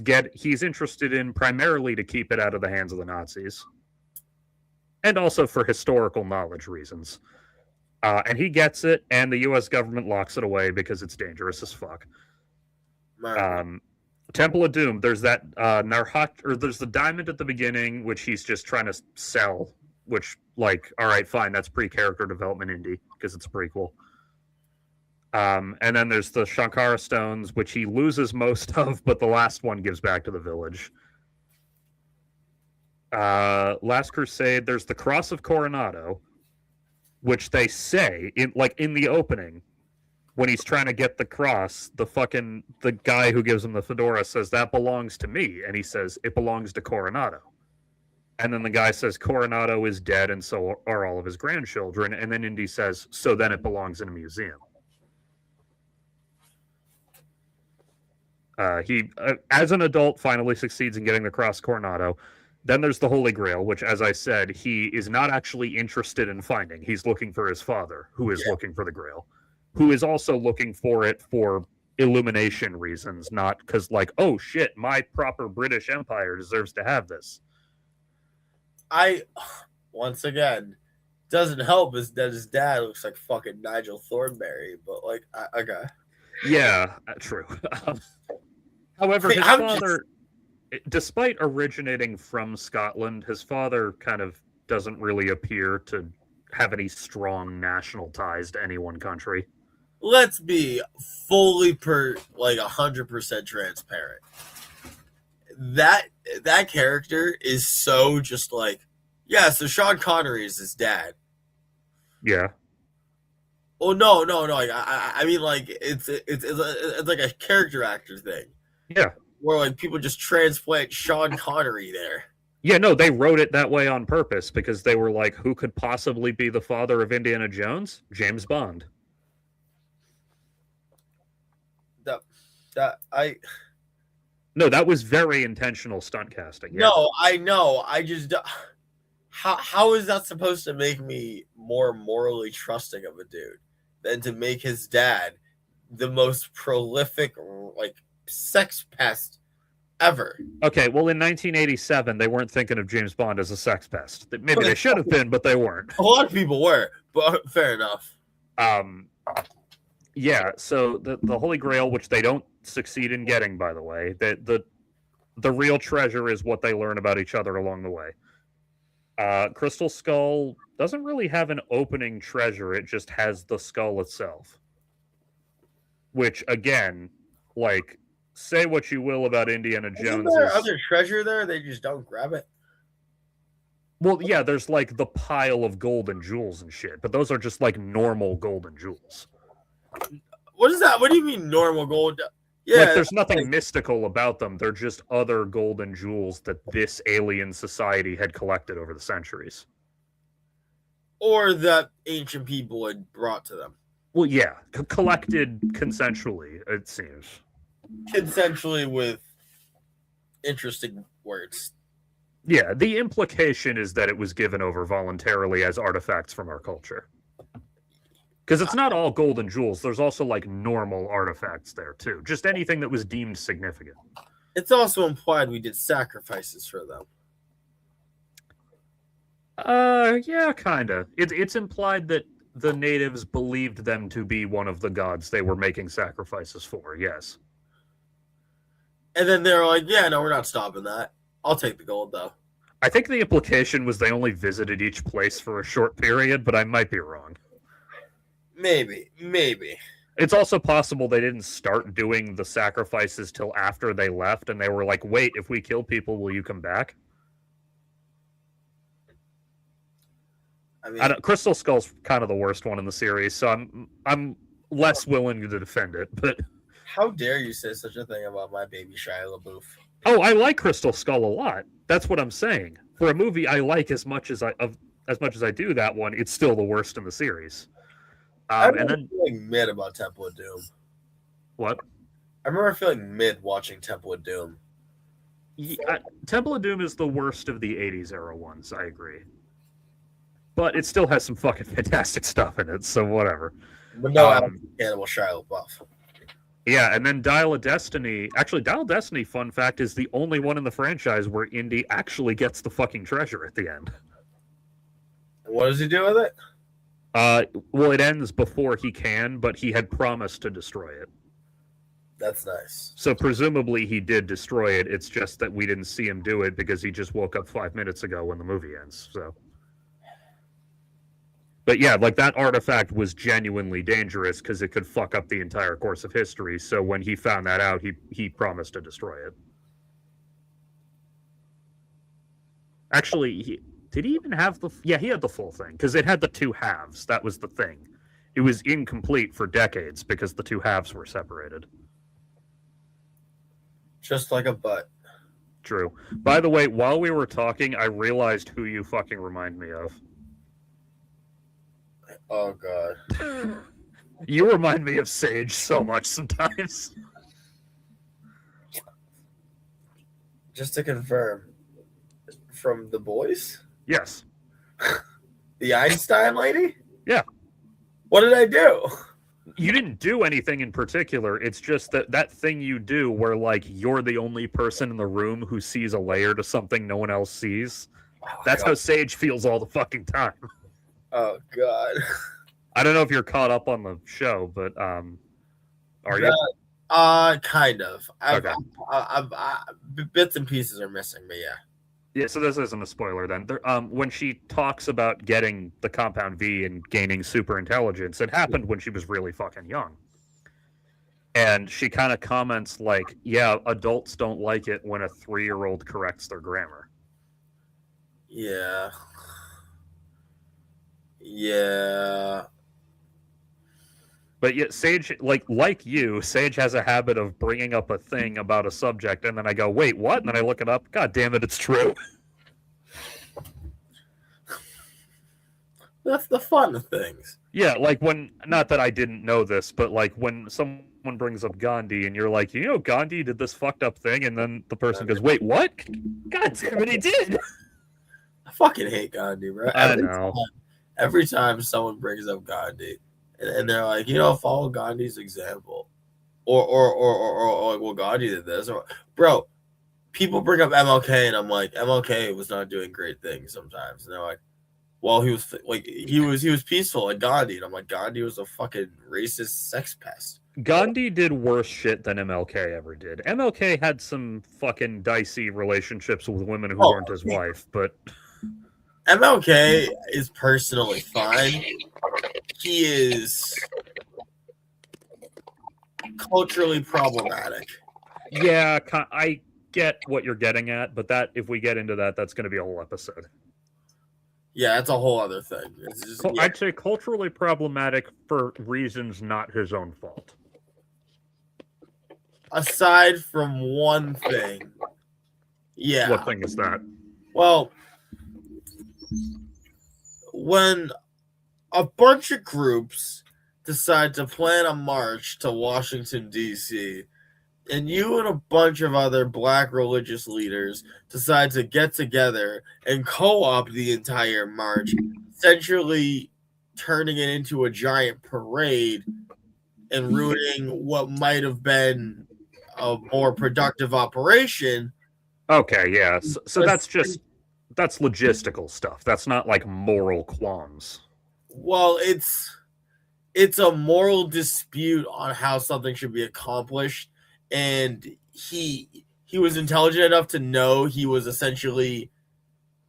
interested in primarily to keep it out of the hands of the Nazis, and also for historical knowledge reasons. And he gets it, and the U.S. government locks it away because it's dangerous as fuck. Temple of Doom. There's that there's the diamond at the beginning, which he's just trying to sell. Which, like, all right, fine, that's pre-character development indie because it's a prequel. And then there's the Shankara stones, which he loses most of, but the last one gives back to the village. Last Crusade. There's the Cross of Coronado, which they say in the opening. When he's trying to get the cross, the guy who gives him the fedora says, that belongs to me. And he says, it belongs to Coronado. And then the guy says, Coronado is dead, and so are all of his grandchildren. And then Indy says, so then it belongs in a museum. He, as an adult, finally succeeds in getting the cross Coronado. Then there's the Holy Grail, which, as I said, he is not actually interested in finding. He's looking for his father, who is looking for the Grail, who is also looking for it for illumination reasons, not because, like, oh shit, my proper British Empire deserves to have this. Once again, doesn't help is that his dad looks like fucking Nigel Thornberry, but like, okay. Yeah, true. However, his father, despite originating from Scotland, his father kind of doesn't really appear to have any strong national ties to any one country. Let's be fully 100% transparent. That character is so just like, yeah, so Sean Connery is his dad. Yeah. Oh no! I mean, like it's like a character actor thing. Yeah. Where like people just transplant Sean Connery there. Yeah, no, they wrote it that way on purpose because they were like, who could possibly be the father of Indiana Jones? James Bond. No, that was very intentional stunt casting. Yeah. No, I know. I just how is that supposed to make me more morally trusting of a dude than to make his dad the most prolific like sex pest ever? Okay, well, in 1987, they weren't thinking of James Bond as a sex pest. Maybe they should have been, but they weren't. A lot of people were, but fair enough. Yeah, so the Holy Grail, which they don't succeed in getting, by the way, the real treasure is what they learn about each other along the way. Crystal Skull doesn't really have an opening treasure; it just has the skull itself. Which, again, like, say what you will about Indiana Jones. Isn't there other treasure there? They just don't grab it. Well, yeah, there's like the pile of gold and jewels and shit, but those are just like normal gold and jewels. What is that? What do you mean normal gold? Yeah, like there's nothing mystical about them. They're just other gold and jewels that this alien society had collected over the centuries. Or that ancient people had brought to them. Well, yeah, collected consensually, it seems. Consensually with interesting words. Yeah, the implication is that it was given over voluntarily as artifacts from our culture. Because it's not all gold and jewels. There's also, like, normal artifacts there, too. Just anything that was deemed significant. It's also implied we did sacrifices for them. Yeah, kind of. It's implied that the natives believed them to be one of the gods they were making sacrifices for, yes. And then they're like, yeah, no, we're not stopping that. I'll take the gold, though. I think the implication was they only visited each place for a short period, but I might be wrong. Maybe. It's also possible they didn't start doing the sacrifices till after they left, and they were like, wait, if we kill people, will you come back? I mean, Crystal Skull's kind of the worst one in the series, so I'm less willing to defend it, but... How dare you say such a thing about my baby Shia LaBeouf? Oh, I like Crystal Skull a lot. That's what I'm saying. For a movie I like as much as I do that one, it's still the worst in the series. I remember feeling mid about Temple of Doom. What? I remember feeling mid watching Temple of Doom. Yeah, Temple of Doom is the worst of the 80s era ones, I agree. But it still has some fucking fantastic stuff in it, so whatever. But no, Cannibal Shia LaBeouf. Yeah, and then Dial of Destiny. Actually, Dial of Destiny, fun fact, is the only one in the franchise where Indy actually gets the fucking treasure at the end. What does he do with it? Well, it ends before he can, but he had promised to destroy it. That's nice. So presumably he did destroy it. It's just that we didn't see him do it because he just woke up 5 minutes ago when the movie ends. So, but yeah, like that artifact was genuinely dangerous because it could fuck up the entire course of history. So when he found that out, he promised to destroy it. Actually, did he even have the? Yeah, he had the full thing because it had the two halves. That was the thing. It was incomplete for decades because the two halves were separated. Just like a butt. True. By the way, while we were talking, I realized who you fucking remind me of. Oh, God. You remind me of Sage so much sometimes. Just to confirm, from The Boys? Yes. The Einstein lady? Yeah. What did I do? You didn't do anything in particular. It's just that thing you do where, like, you're the only person in the room who sees a layer to something no one else sees. That's how Sage feels all the fucking time. Oh, God. I don't know if you're caught up on the show, but are you? Kind of. Okay. Bits and pieces are missing, but yeah. Yeah, so this isn't a spoiler then. When she talks about getting the compound V and gaining super intelligence, it happened when she was really fucking young. And she kind of comments like, yeah, adults don't like it when a 3-year-old corrects their grammar. Yeah. Yeah. But yet Sage, like you, Sage has a habit of bringing up a thing about a subject, and then I go, wait, what? And then I look it up. God damn it, it's true. That's the fun of things. Yeah, like when, not that I didn't know this, but like when someone brings up Gandhi and you're like, you know, Gandhi did this fucked up thing, and then the person goes, wait, what? God damn it, he did. I fucking hate Gandhi, bro. I know. Every time someone brings up Gandhi, and they're like, you know, follow Gandhi's example, or like, well, Gandhi did this, or bro, people bring up MLK, and I'm like, MLK was not doing great things sometimes, and they're like, well, he was peaceful like Gandhi, and I'm like, Gandhi was a fucking racist sex pest. Gandhi did worse shit than MLK ever did. MLK had some fucking dicey relationships with women who weren't his wife, but MLK is personally fine. He is culturally problematic. Yeah, I get what you're getting at, but that if we get into that, that's going to be a whole episode. Yeah, that's a whole other thing. Just, yeah. I'd say culturally problematic for reasons not his own fault. Aside from one thing. Yeah. What thing is that? Well, when a bunch of groups decide to plan a march to Washington, D.C., and you and a bunch of other black religious leaders decide to get together and co-opt the entire march, essentially turning it into a giant parade and ruining what might have been a more productive operation. Okay, yeah. So that's logistical stuff. That's not like moral qualms. Well, it's a moral dispute on how something should be accomplished. And he was intelligent enough to know he was essentially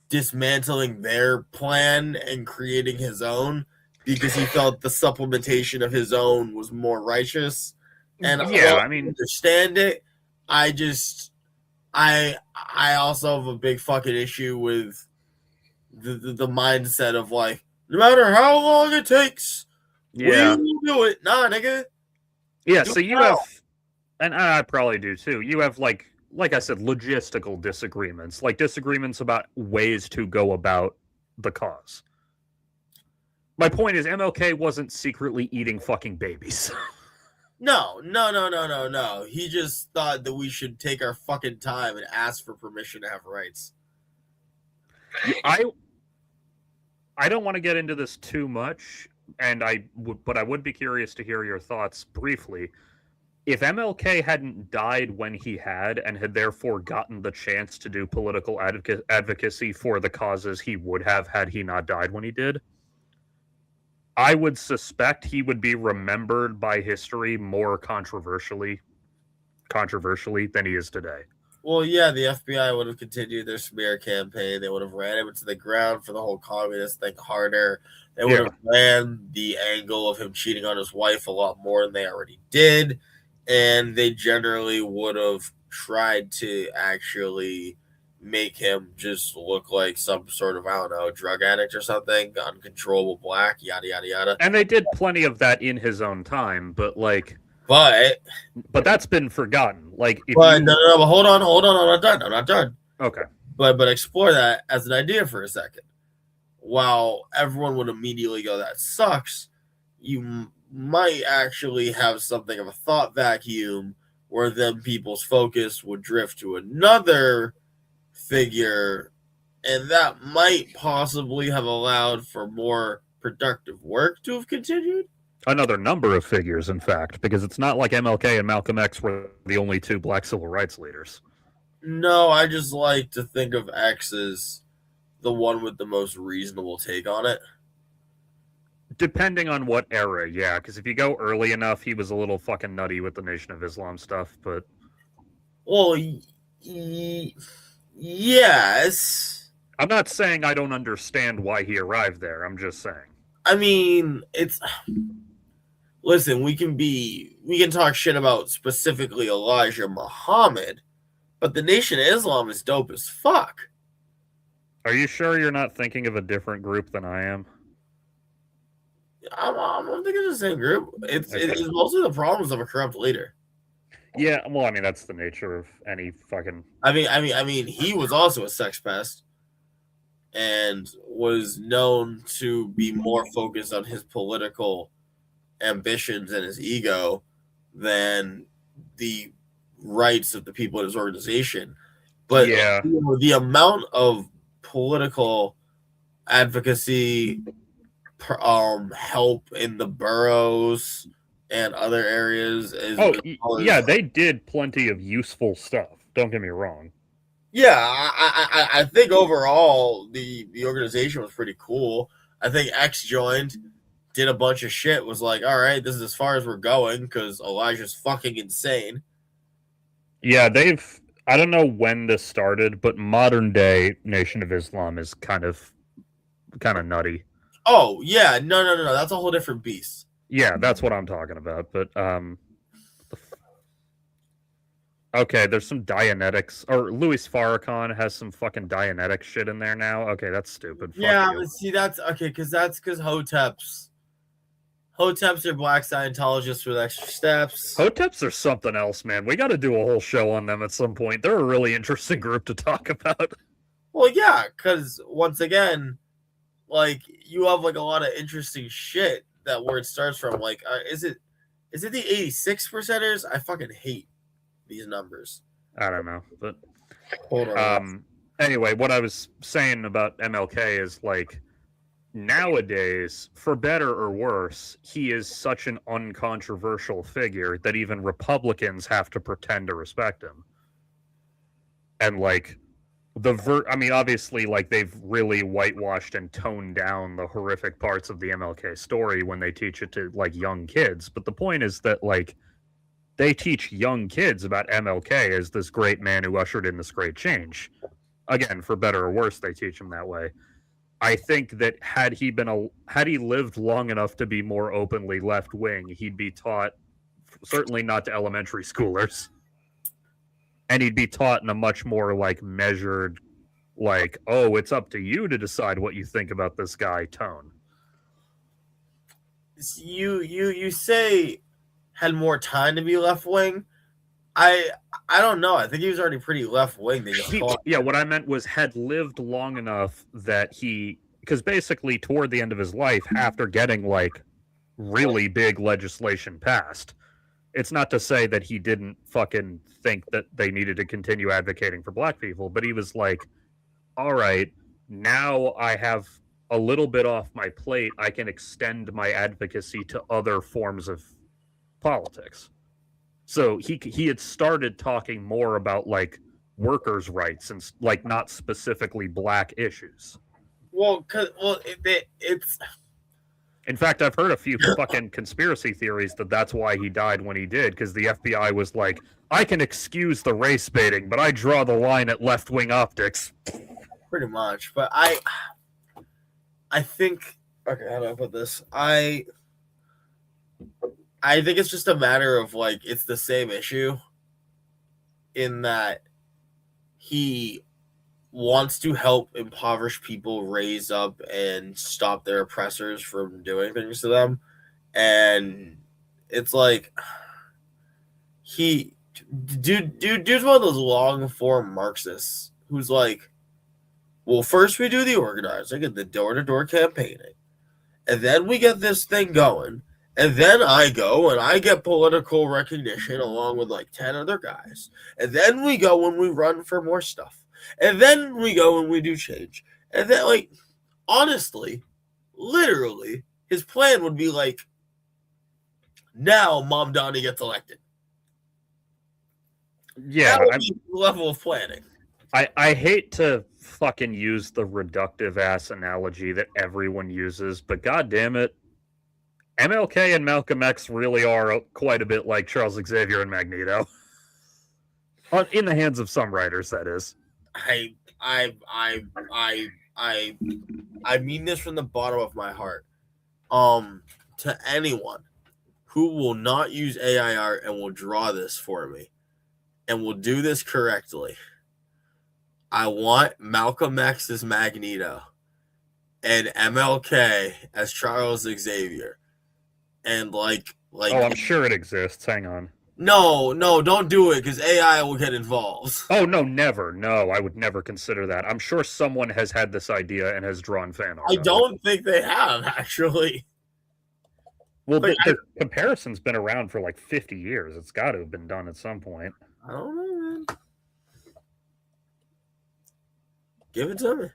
dismantling their plan and creating his own because he felt the supplementation of his own was more righteous. And yeah, I mean, understand it. I also have a big fucking issue with the mindset of like, no matter how long it takes, we will do it. Nah, nigga. Yeah, so you have. And I probably do too. You have like I said, logistical disagreements, like disagreements about ways to go about the cause. My point is, MLK wasn't secretly eating fucking babies. No. He just thought that we should take our fucking time and ask for permission to have rights. I don't want to get into this too much, and but I would be curious to hear your thoughts briefly. If MLK hadn't died when he had, and had therefore gotten the chance to do political advocacy for the causes he would have had he not died when he did, I would suspect he would be remembered by history more controversially than he is today. Well, yeah, the FBI would have continued their smear campaign. They would have ran him into the ground for the whole communist thing harder. They would have ran the angle of him cheating on his wife a lot more than they already did. And they generally would have tried to actually make him just look like some sort of, I don't know, drug addict or something, uncontrollable black, yada, yada, yada. And they did plenty of that in his own time, but But that's been forgotten. Like, but hold on, I'm not done. Okay. But explore that as an idea for a second. While everyone would immediately go, that sucks, you might actually have something of a thought vacuum where then people's focus would drift to another figure, and that might possibly have allowed for more productive work to have continued. Another number of figures, in fact, because it's not like MLK and Malcolm X were the only two black civil rights leaders. No, I just like to think of X as the one with the most reasonable take on it. Depending on what era, yeah, because if you go early enough, he was a little fucking nutty with the Nation of Islam stuff, but... Well, yes. I'm not saying I don't understand why he arrived there, I'm just saying. I mean, it's... Listen, we can talk shit about specifically Elijah Muhammad, but the Nation of Islam is dope as fuck. Are you sure you're not thinking of a different group than I am? I'm thinking of the same group. It's mostly the problems of a corrupt leader. Yeah, well, I mean, that's the nature of any fucking... I mean, he was also a sex pest and was known to be more focused on his political ambitions and his ego than the rights of the people in his organization. But yeah, the amount of political advocacy, help in the boroughs and other areas is... yeah, they did plenty of useful stuff. Don't get me wrong. Yeah, I think overall the organization was pretty cool. I think X joined, did a bunch of shit, was like, all right, this is as far as we're going because Elijah's fucking insane. Yeah, I don't know when this started, but modern day Nation of Islam is kind of nutty. Oh, yeah, no, that's a whole different beast. Yeah, that's what I'm talking about, but okay, there's some Dianetics, or Louis Farrakhan has some fucking Dianetic shit in there now. Okay, that's stupid. Yeah, but see, that's okay, because Hoteps are black Scientologists with extra steps. Hoteps are something else, man. We got to do a whole show on them at some point. They're a really interesting group to talk about. Well, yeah, because once again, like, you have like a lot of interesting shit that where it starts from. Like, is it the 86%ers? I fucking hate these numbers. I don't know, but hold on. Anyway, what I was saying about MLK is, like, nowadays, for better or worse, he is such an uncontroversial figure that even Republicans have to pretend to respect him. And, like, obviously, like, they've really whitewashed and toned down the horrific parts of the MLK story when they teach it to, like, young kids. But the point is that, like, they teach young kids about MLK as this great man who ushered in this great change. Again, for better or worse, they teach him that way. I think that had he lived long enough to be more openly left wing, he'd be taught, certainly not to elementary schoolers, and he'd be taught in a much more, like, measured, like, oh, it's up to you to decide what you think about this guy tone. You say had more time to be left wing. I don't know. I think he was already pretty left wing. Yeah, what I meant was had lived long enough that because basically toward the end of his life, after getting, like, really big legislation passed, it's not to say that he didn't fucking think that they needed to continue advocating for black people, but he was like, all right, now I have a little bit off my plate, I can extend my advocacy to other forms of politics. So he had started talking more about like workers' rights and like not specifically black issues. Well, it's In fact, I've heard a few fucking conspiracy theories that that's why he died when he did, because the FBI was like, I can excuse the race baiting, but I draw the line at left wing optics. pretty much. But I think, okay, how do I put this? I think it's just a matter of like it's the same issue in that he wants to help impoverished people raise up and stop their oppressors from doing things to them. And it's like dude's one of those long form Marxists who's like, well, first we do the organizing and the door-to-door campaigning, and then we get this thing going, and then I go and I get political recognition along with like 10 other guys, and then we go and we run for more stuff, and then we go and we do change. And then, like, honestly, literally, his plan would be like, now Mom Donnie gets elected. Yeah, that would be the level of planning. I hate to fucking use the reductive ass analogy that everyone uses, but god damn it, MLK and Malcolm X really are quite a bit like Charles Xavier and Magneto. In the hands of some writers, that is. I mean this from the bottom of my heart. To anyone who will not use AI art and will draw this for me and will do this correctly, I want Malcolm X as Magneto and MLK as Charles Xavier. And like oh, I'm sure it exists. Hang on. No, don't do it because AI will get involved. Oh, no, never. No, I would never consider that. I'm sure someone has had this idea and has drawn fan art. I don't think they have, actually. Well, the comparison's been around for like 50 years. It's got to have been done at some point. I don't know, man. Give it to me.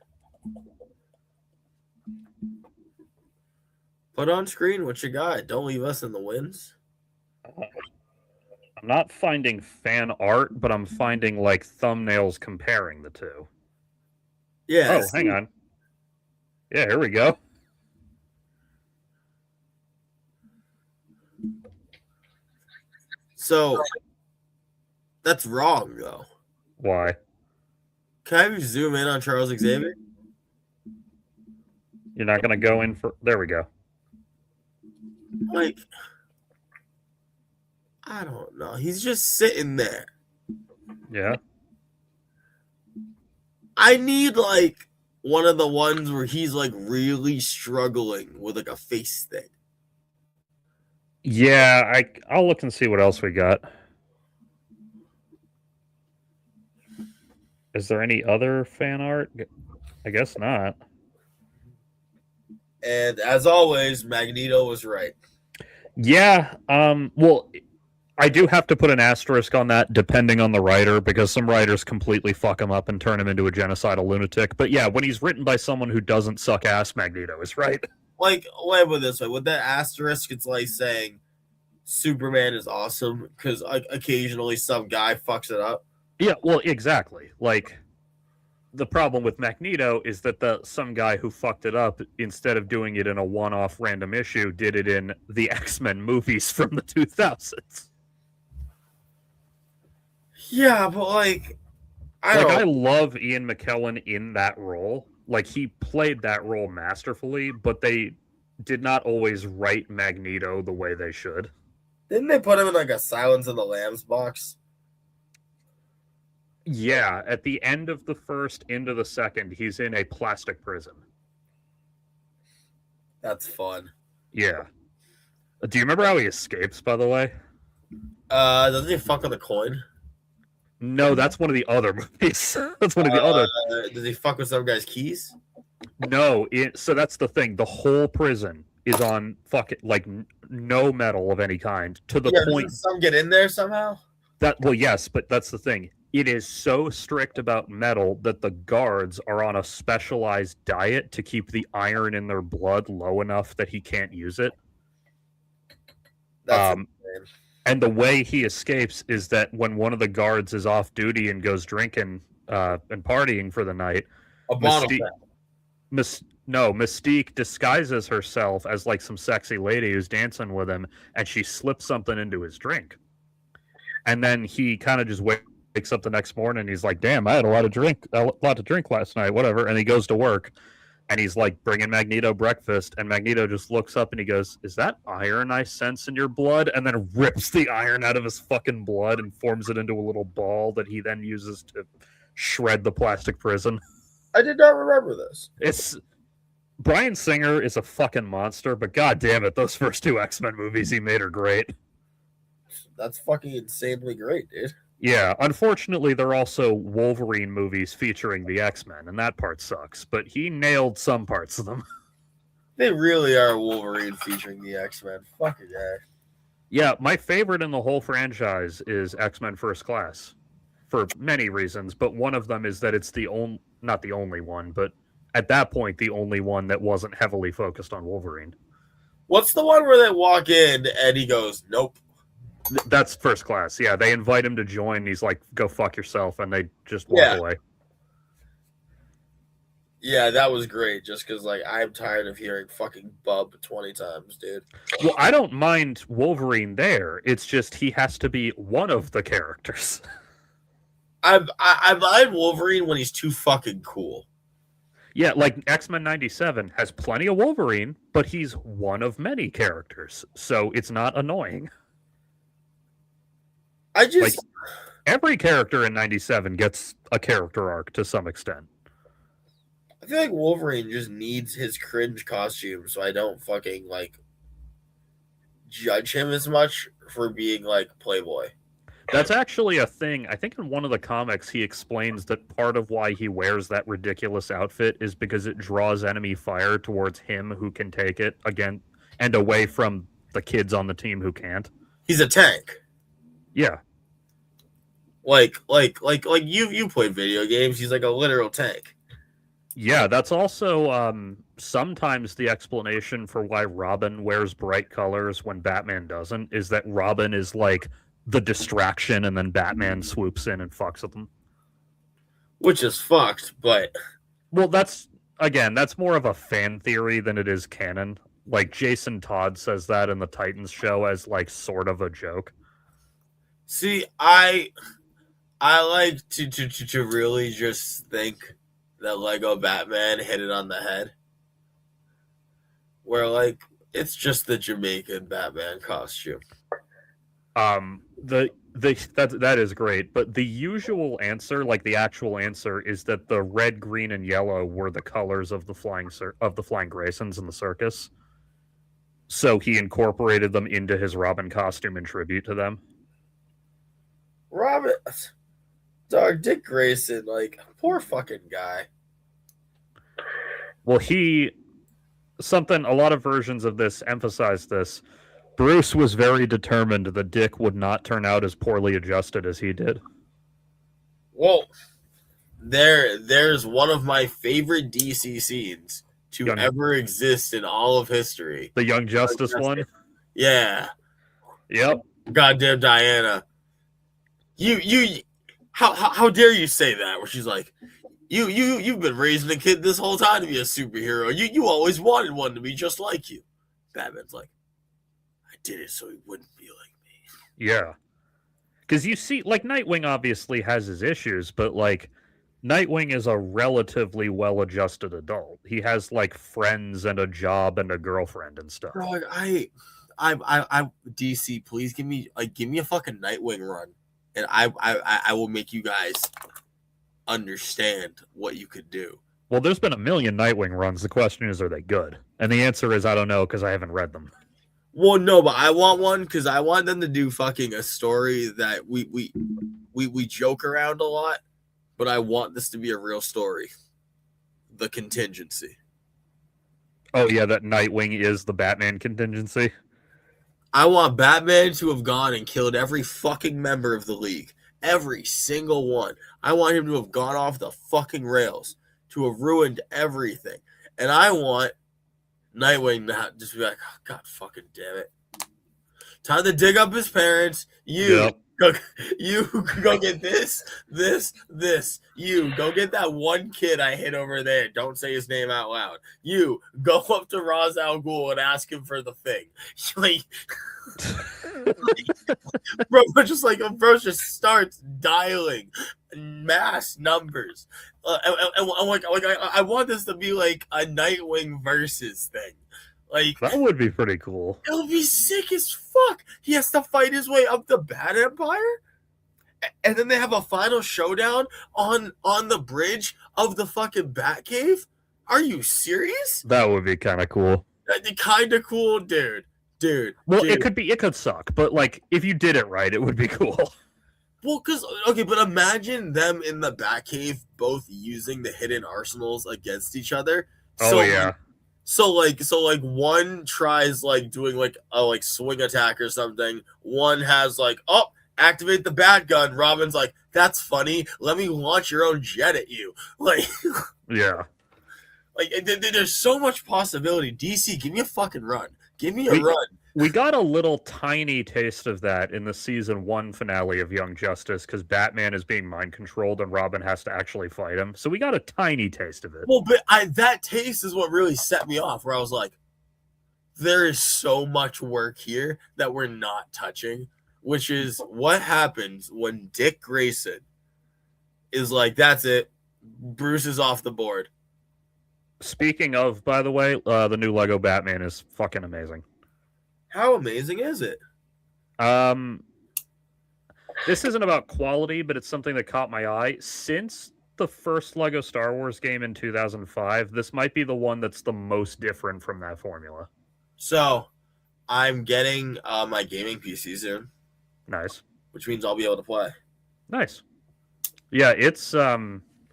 Put on screen what you got. Don't leave us in the winds. I'm not finding fan art, but I'm finding like thumbnails comparing the two. Yeah. Oh, hang on. Yeah, here we go. So that's wrong, though. Why? Can I have you zoom in on Charles Xavier? You're not going to go in for... There we go. Like, I don't know. He's just sitting there. Yeah. I need, like, one of the ones where he's, like, really struggling with, like, a face thing. Yeah, I'll look and see what else we got. Is there any other fan art? I guess not. And as always, Magneto was right. Yeah. Well, I do have to put an asterisk on that, depending on the writer, because some writers completely fuck him up and turn him into a genocidal lunatic. But yeah, when he's written by someone who doesn't suck ass, Magneto is right. Like, let me put it this way. With that asterisk, it's like saying Superman is awesome because like, occasionally some guy fucks it up. Yeah, well, exactly. Like, the problem with Magneto is that some guy who fucked it up, instead of doing it in a one-off random issue, did it in the X-Men movies from the 2000s. Yeah, but like, I love Ian McKellen in that role. Like, he played that role masterfully, but they did not always write Magneto the way they should. Didn't they put him in like a Silence of the Lambs box? Yeah, at the end of the first, into the second, he's in a plastic prison. That's fun. Yeah. Do you remember how he escapes, by the way? Doesn't he fuck with a coin? No, that's one of the other movies. That's one of the other. Does he fuck with some guy's keys? No, so that's the thing. The whole prison is on fucking like no metal of any kind, to the point some get in there somehow. well, yes, but that's the thing. it is so strict about metal that the guards are on a specialized diet to keep the iron in their blood low enough that he can't use it. That's Um, and the way he escapes is that when one of the guards is off duty and goes drinking and partying for the night, a bottle. Mystique disguises herself as like some sexy lady who's dancing with him, and she slips something into his drink. And then he kind of just wakes up the next morning and he's like, damn, I had a lot to drink last night, whatever. And he goes to work and he's like bringing Magneto breakfast, and Magneto just looks up and he goes, is that iron I sense in your blood? And then rips the iron out of his fucking blood and forms it into a little ball that he then uses to shred the plastic prison. I did not remember this. It's Bryan Singer is a fucking monster, but god damn it, those first two X-Men movies he made are great. That's fucking insanely great, dude. Yeah, unfortunately, they're also Wolverine movies featuring the X-Men, and that part sucks, but he nailed some parts of them. They really are Wolverine featuring the X-Men. Fucking yeah. Yeah, my favorite in the whole franchise is X-Men First Class, for many reasons, but one of them is that it's not the only one, but at that point, the only one that wasn't heavily focused on Wolverine. What's the one where they walk in and he goes, nope? That's First Class. Yeah, they invite him to join. And he's like, "Go fuck yourself," and they just walk away. Yeah, that was great. Just because, like, I'm tired of hearing fucking Bub 20 times, dude. Well, I don't mind Wolverine there. It's just he has to be one of the characters. I mind Wolverine when he's too fucking cool. Yeah, like X-Men 97 has plenty of Wolverine, but he's one of many characters, so it's not annoying. Every character in 97 gets a character arc to some extent. I feel like Wolverine just needs his cringe costume, so I don't fucking like judge him as much for being like Playboy. That's actually a thing. I think in one of the comics he explains that part of why he wears that ridiculous outfit is because it draws enemy fire towards him who can take it again and away from the kids on the team who can't. He's a tank. Yeah. Like you played video games, he's like a literal tank. Yeah, that's also sometimes the explanation for why Robin wears bright colors when Batman doesn't, is that Robin is like the distraction and then Batman swoops in and fucks with them. Which is fucked, but... Well, that's more of a fan theory than it is canon. Like, Jason Todd says that in the Titans show as, like, sort of a joke. See, I like to really just think that Lego Batman hit it on the head. Where, like, it's just the Jamaican Batman costume. That is great, but the usual answer, like the actual answer, is that the red, green, and yellow were the colors of the flying Graysons in the circus. So he incorporated them into his Robin costume in tribute to them. Robin, dog, Dick Grayson, like, poor fucking guy. Well, a lot of versions of this emphasize this. Bruce was very determined that Dick would not turn out as poorly adjusted as he did. Well, there's one of my favorite DC scenes to ever exist in all of history. The Young Justice one? Yeah. Yep. Goddamn Diana. How dare you say that? Where she's like, you've been raising a kid this whole time to be a superhero. You always wanted one to be just like you. Batman's like, I did it so he wouldn't be like me. Yeah. Because you see, like, Nightwing obviously has his issues, but, like, Nightwing is a relatively well-adjusted adult. He has, like, friends and a job and a girlfriend and stuff. Bro, I DC, please give me a fucking Nightwing run, and I will make you guys understand what you could do. Well, there's been a million Nightwing runs. The question is, are they good? And the answer is, I don't know, because I haven't read them. Well, no, but I want one because I want them to do fucking a story that we joke around a lot, but I want this to be a real story. The contingency. Oh, yeah, that Nightwing is the Batman contingency? I want Batman to have gone and killed every fucking member of the League Every single one. I want him to have gone off the fucking rails, to have ruined everything. And I want Nightwing not just be like, oh, God fucking damn it. Time to dig up his parents. Yep. You go get this. You go get that one kid I hit over there. Don't say his name out loud. You go up to Ra's al Ghul and ask him for the thing. Like, bro just starts dialing mass numbers. I want this to be like a Nightwing versus thing. Like, that would be pretty cool. It'll be sick as fuck. He has to fight his way up the Bat Empire, and then they have a final showdown on the bridge of the fucking Batcave. Are you serious? That would be kind of cool. That'd be kind of cool, dude. Well, dude. it could suck, but like if you did it right, it would be cool. Well, but imagine them in the Batcave both using the hidden arsenals against each other. Oh yeah. So one tries like doing like a swing attack or something. One has like, oh, activate the bat gun. Robin's like, that's funny. Let me launch your own jet at you. Like, yeah. Like, there's so much possibility. DC, give me a fucking run. Give me a run. We got a little tiny taste of that in the season 1 finale of Young Justice because Batman is being mind controlled and Robin has to actually fight him. So we got a tiny taste of it. Well, but that taste is what really set me off, where I was like, there is so much work here that we're not touching, which is what happens when Dick Grayson is like, that's it. Bruce is off the board. Speaking of, by the way, the new Lego Batman is fucking amazing. How amazing is it? This isn't about quality, but it's something that caught my eye. Since the first Lego Star Wars game in 2005, this might be the one that's the most different from that formula. So, I'm getting my gaming PC soon. Nice. Which means I'll be able to play. Nice. Yeah, it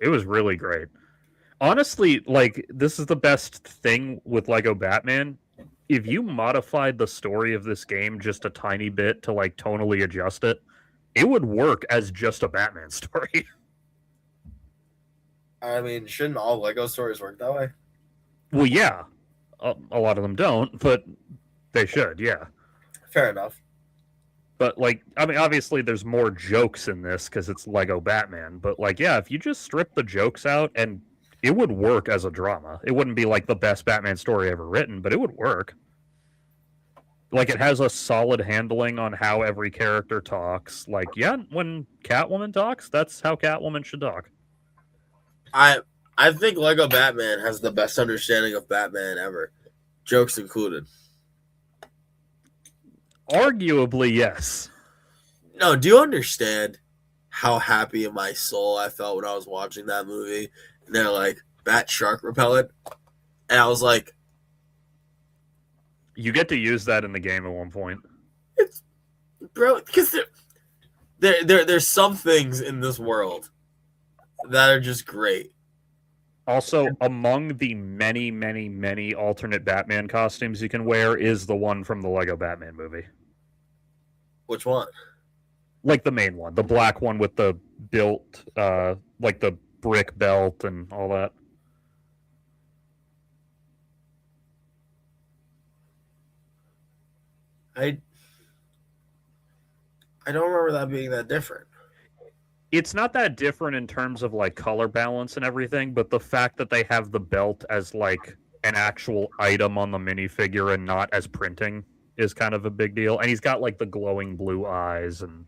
was really great. Honestly, like, this is the best thing with Lego Batman. If you modified the story of this game just a tiny bit to like tonally adjust it, it would work as just a Batman story. I mean, shouldn't all Lego stories work that way? Well, yeah. A lot of them don't, but they should, yeah. Fair enough. But, like, I mean, obviously there's more jokes in this because it's Lego Batman. But, like, yeah, if you just strip the jokes out, and it would work as a drama. It wouldn't be, like, the best Batman story ever written, but it would work. Like, it has a solid handling on how every character talks. Like, yeah, when Catwoman talks, that's how Catwoman should talk. I think Lego Batman has the best understanding of Batman ever. Jokes included. Arguably, yes. No, do you understand how happy in my soul I felt when I was watching that movie? And they're like, bat shark repellent? And I was like... You get to use that in the game at one point. Bro, because there's some things in this world that are just great. Also, among the many, many, many alternate Batman costumes you can wear is the one from the Lego Batman movie. Which one? Like the main one. The black one with the built, like the brick belt and all that. I don't remember that being that different. It's not that different in terms of like color balance and everything, but the fact that they have the belt as like an actual item on the minifigure and not as printing is kind of a big deal. And he's got like the glowing blue eyes, and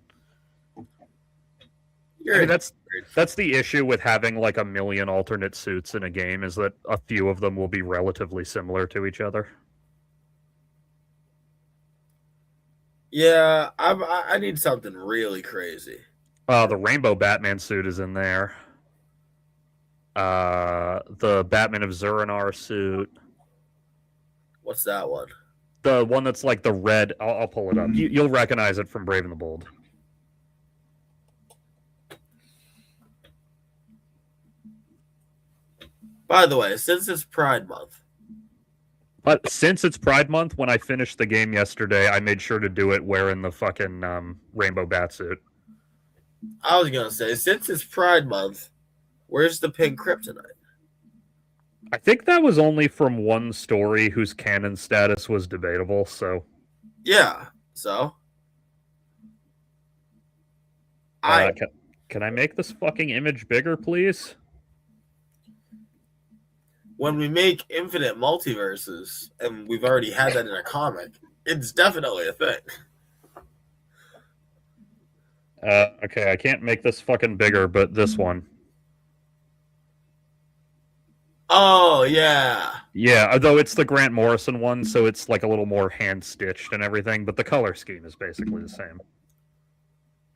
I mean, that's the issue with having like a million alternate suits in a game, is that a few of them will be relatively similar to each other. Yeah, I need something really crazy. The Rainbow Batman suit is in there. The Batman of Zurinar suit. What's that one? The one that's like the red. I'll pull it up. You'll recognize it from Brave and the Bold. By the way, since it's Pride Month. But since it's Pride Month, when I finished the game yesterday, I made sure to do it wearing the fucking Rainbow Bat suit. I was gonna say, since it's Pride Month, where's the pink kryptonite? I think that was only from one story whose canon status was debatable, so Yeah. So uh, I can, can I make this fucking image bigger, please? when we make infinite multiverses, and we've already had that in a comic, it's definitely a thing. Okay, I can't make this fucking bigger, but this one. Oh yeah. Yeah, although it's the Grant Morrison one, so it's like a little more hand stitched and everything, but the color scheme is basically the same.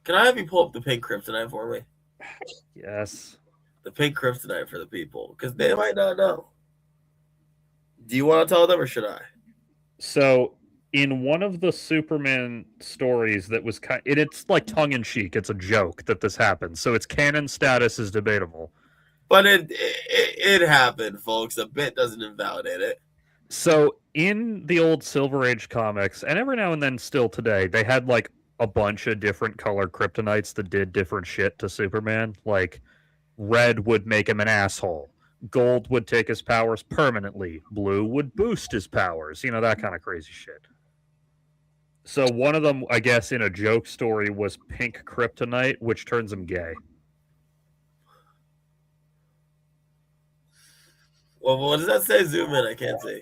Can I have you pull up the pink kryptonite for me? Yes. The pink kryptonite for the people, because they might not know. Do you want to tell them, or should I? So in one of the Superman stories that was it's like tongue in cheek, it's a joke that this happened. So its canon status is debatable. But it happened, folks. A bit doesn't invalidate it. So in the old Silver Age comics, and every now and then still today, they had like a bunch of different color kryptonites that did different shit to Superman. Like red would make him an asshole. Gold would take his powers permanently. Blue would boost his powers. You know, that kind of crazy shit. So one of them, I guess, in a joke story was pink kryptonite, which turns him gay. Well, what does that say? Zoom in. I can't see.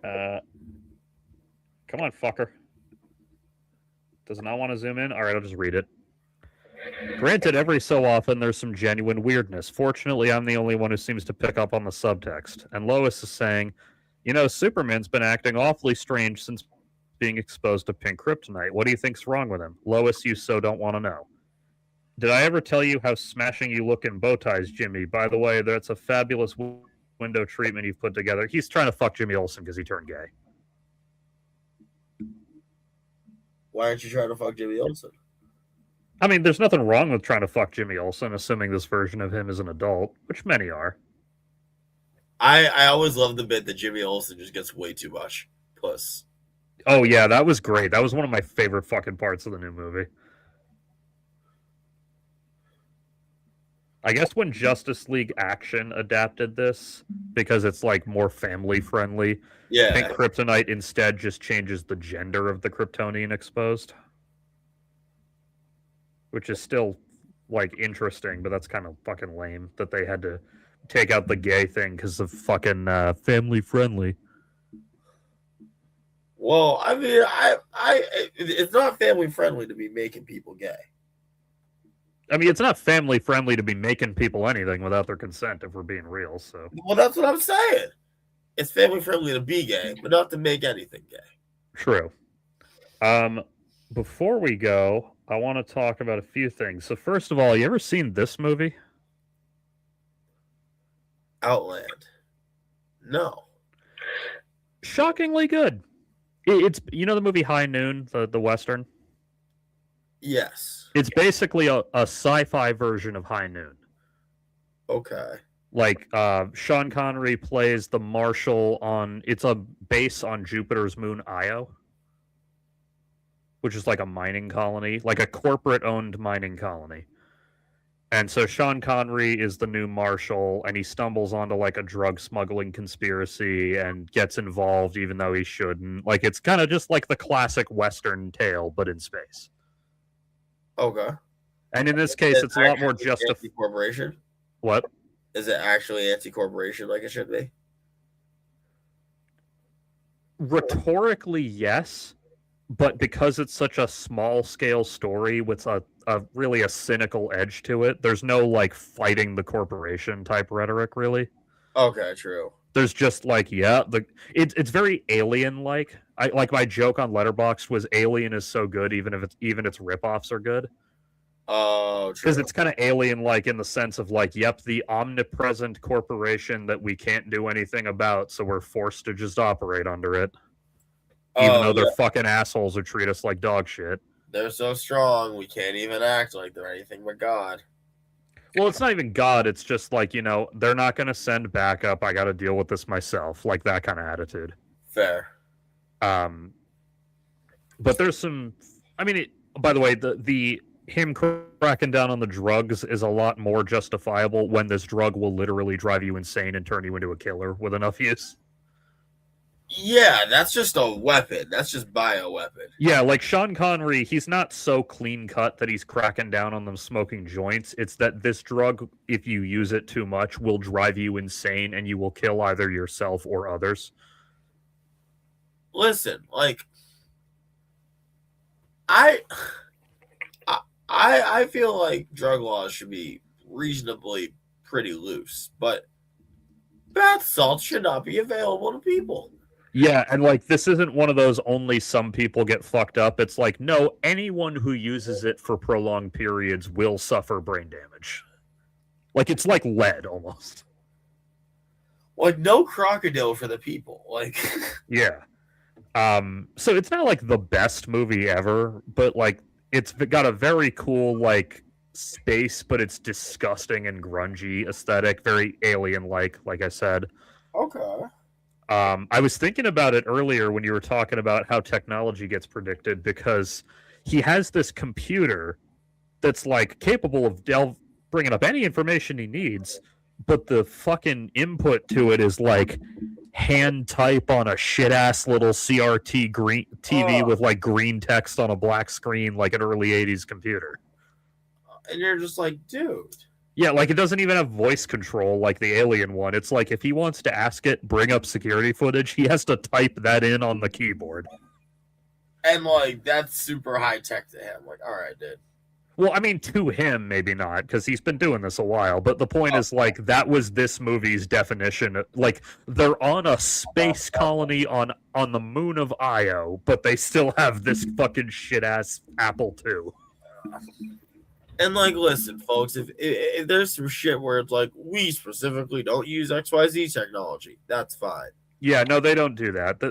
Uh, come on, fucker. Does it not want to zoom in? All right, I'll just read it. Granted, every so often there's some genuine weirdness. Fortunately, I'm the only one who seems to pick up on the subtext. And Lois is saying, you know, Superman's been acting awfully strange since being exposed to pink kryptonite. What do you think's wrong with him? Lois, you so don't want to know. Did I ever tell you how smashing you look in bow ties, Jimmy? By the way, that's a fabulous window treatment you've put together. He's trying to fuck Jimmy Olsen because he turned gay. Why aren't you trying to fuck Jimmy Olsen? I mean, there's nothing wrong with trying to fuck Jimmy Olsen, assuming this version of him is an adult, which many are. I always love the bit that Jimmy Olsen just gets way too much puss. Oh yeah, that was great. That was one of my favorite fucking parts of the new movie. I guess when Justice League Action adapted this, because it's like more family friendly, Yeah. Pink Kryptonite instead just changes the gender of the Kryptonian exposed. Which is still like interesting, but that's kind of fucking lame that they had to take out the gay thing because of fucking family friendly. Well, I mean, it's not family friendly to be making people gay. I mean, it's not family friendly to be making people anything without their consent, if we're being real. So, Well, that's what I'm saying. It's family friendly to be gay, but not to make anything gay. true. Before we go, I want to talk about a few things. So, first of all, you ever seen this movie? Outland. No. Shockingly good. It's you know the movie High Noon, the western. Yes. It's basically a sci-fi version of High Noon. Okay. Like Sean Connery plays the marshal on it's a base on Jupiter's moon Io, which is like a mining colony, like a corporate owned mining colony. And so Sean Connery is the new marshal and he stumbles onto like a drug smuggling conspiracy and gets involved even though he shouldn't. Like it's kind of just like the classic western tale but in space. Okay. And in this case it's a lot more justified. Corporation. What? Is it actually anti-corporation like it should be? Rhetorically, yes, but because it's such a small scale story with a really a cynical edge to it, there's no like fighting the corporation type rhetoric really. Okay, true. There's just like it's very alien like. I like my joke on Letterboxd was Alien is so good even if even its ripoffs are good. Oh, true. Because it's kind of alien like in the sense of like, yep, the omnipresent corporation that we can't do anything about, so we're forced to just operate under it. Even though they're fucking assholes who treat us like dog shit. They're so strong, we can't even act like they're anything but God. Well, it's not even God. It's just like, you know, they're not going to send backup. I got to deal with this myself. Like that kind of attitude. Fair. But there's some, I mean, by the way, the him cracking down on the drugs is a lot more justifiable when this drug will literally drive you insane and turn you into a killer with enough use. Yeah, that's just a weapon. That's just bioweapon. Yeah, like Sean Connery, he's not so clean cut that he's cracking down on them smoking joints. It's that this drug, if you use it too much, will drive you insane and you will kill either yourself or others. Listen, like I I feel like drug laws should be reasonably pretty loose, but bath salts should not be available to people. Yeah, and like this isn't one of those only some people get fucked up. It's like, no, anyone who uses it for prolonged periods will suffer brain damage. Like it's like lead almost. Like no crocodile for the people. Like Yeah. So it's not like the best movie ever, but like it's got a very cool like space, but it's disgusting and grungy aesthetic, very alien like I said. okay. I was thinking about it earlier when you were talking about how technology gets predicted because he has this computer that's like capable of bringing up any information he needs, but the fucking input to it is like hand type on a shit ass little CRT green TV with like green text on a black screen, like an early 80s computer. And you're just like, dude. Yeah, like it doesn't even have voice control like the Alien one. It's like if he wants to ask it, bring up security footage, he has to type that in on the keyboard. And like that's super high tech to him. Like, all right, dude. Well, I mean, to him, maybe not, because he's been doing this a while. But the point is, like, that was this movie's definition. Like, they're on a space colony on the moon of Io, but they still have this fucking shit ass Apple II. And like, listen, folks, if there's some shit where it's like we specifically don't use XYZ technology, that's fine. Yeah, no, they don't do that.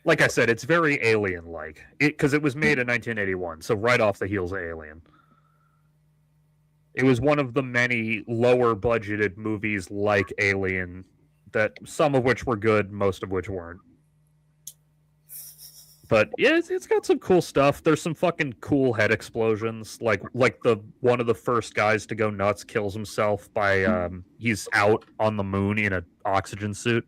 Like I said, it's very Alien-like because it was made in 1981, so right off the heels of Alien. It was one of the many lower-budgeted movies like Alien, that some of which were good, most of which weren't. But yeah, it's got some cool stuff. There's some fucking cool head explosions, like the one of the first guys to go nuts kills himself by he's out on the moon in an oxygen suit.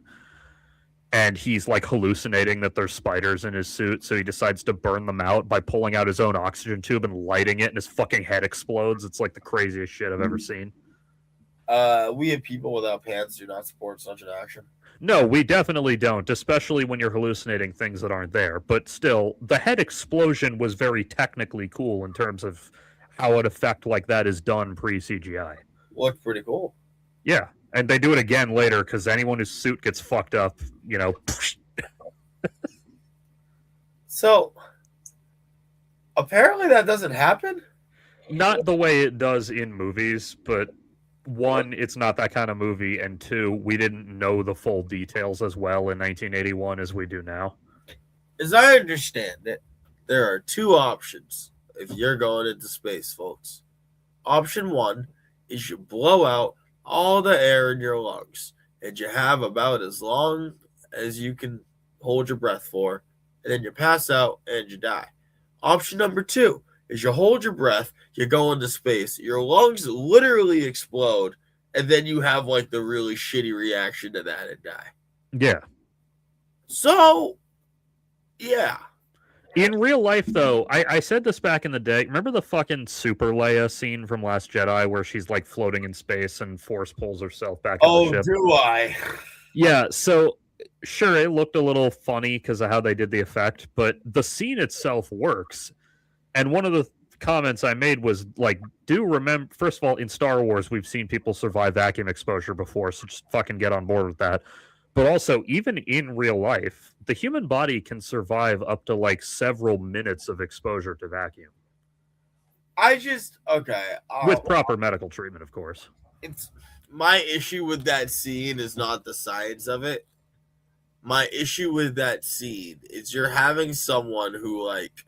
And he's like hallucinating that there's spiders in his suit, so he decides to burn them out by pulling out his own oxygen tube and lighting it, and his fucking head explodes. It's like the craziest shit I've ever seen. We have people without pants do not support such an action. No, we definitely don't, especially when you're hallucinating things that aren't there. But still, the head explosion was very technically cool in terms of how an effect like that is done pre-CGI. Looked pretty cool. Yeah. And they do it again later because anyone whose suit gets fucked up, you know. So, apparently that doesn't happen? Not the way it does in movies, but one, it's not that kind of movie, and two, we didn't know the full details as well in 1981 as we do now. As I understand it, there are two options if you're going into space, folks. Option one is you blow out all the air in your lungs, and you have about as long as you can hold your breath for, and then you pass out and you die. Option number two is you hold your breath, you go into space, your lungs literally explode, and then you have like the really shitty reaction to that and die. Yeah. So, yeah. In real life, though, I said this back in the day. Remember the fucking Super Leia scene from Last Jedi where she's like floating in space and force pulls herself back in the ship? Oh, do I? Yeah, so sure, it looked a little funny because of how they did the effect, but the scene itself works. And one of the comments I made was like, do remember, first of all, in Star Wars, we've seen people survive vacuum exposure before, so just fucking get on board with that. But also, even in real life, the human body can survive up to like several minutes of exposure to vacuum. Okay. With proper medical treatment, of course. It's my issue with that scene is not the science of it. My issue with that scene is you're having someone who like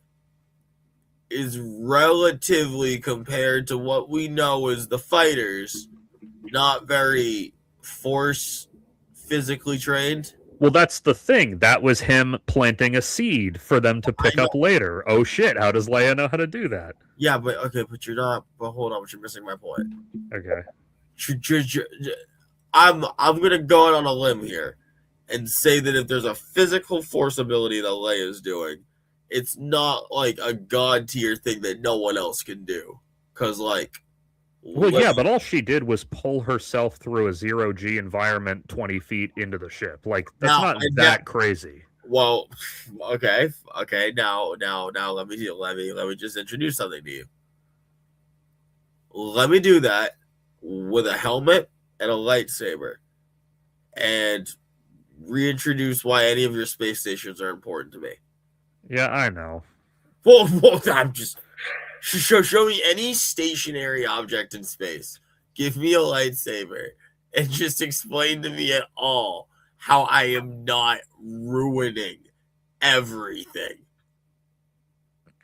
is relatively compared to what we know as the fighters, not very physically trained. Well, that's the thing. That was him planting a seed for them to pick I know. up later. Oh shit! How does Leia know how to do that? Yeah, but okay, but you're not. But hold on, but you're missing my point. Okay. I'm gonna go out on a limb here and say that if there's a physical force ability that Leia is doing, it's not like a god tier thing that no one else can do. Cause like, Well, yeah, but all she did was pull herself through a zero G environment 20 feet into the ship. Like, that's now, not that crazy. Well, okay. Now, let me just introduce something to you. Let me do that with a helmet and a lightsaber, and reintroduce why any of your space stations are important to me. Yeah, I know. Well, I'm just show me any stationary object in space. Give me a lightsaber, and just explain to me at all how I am not ruining everything.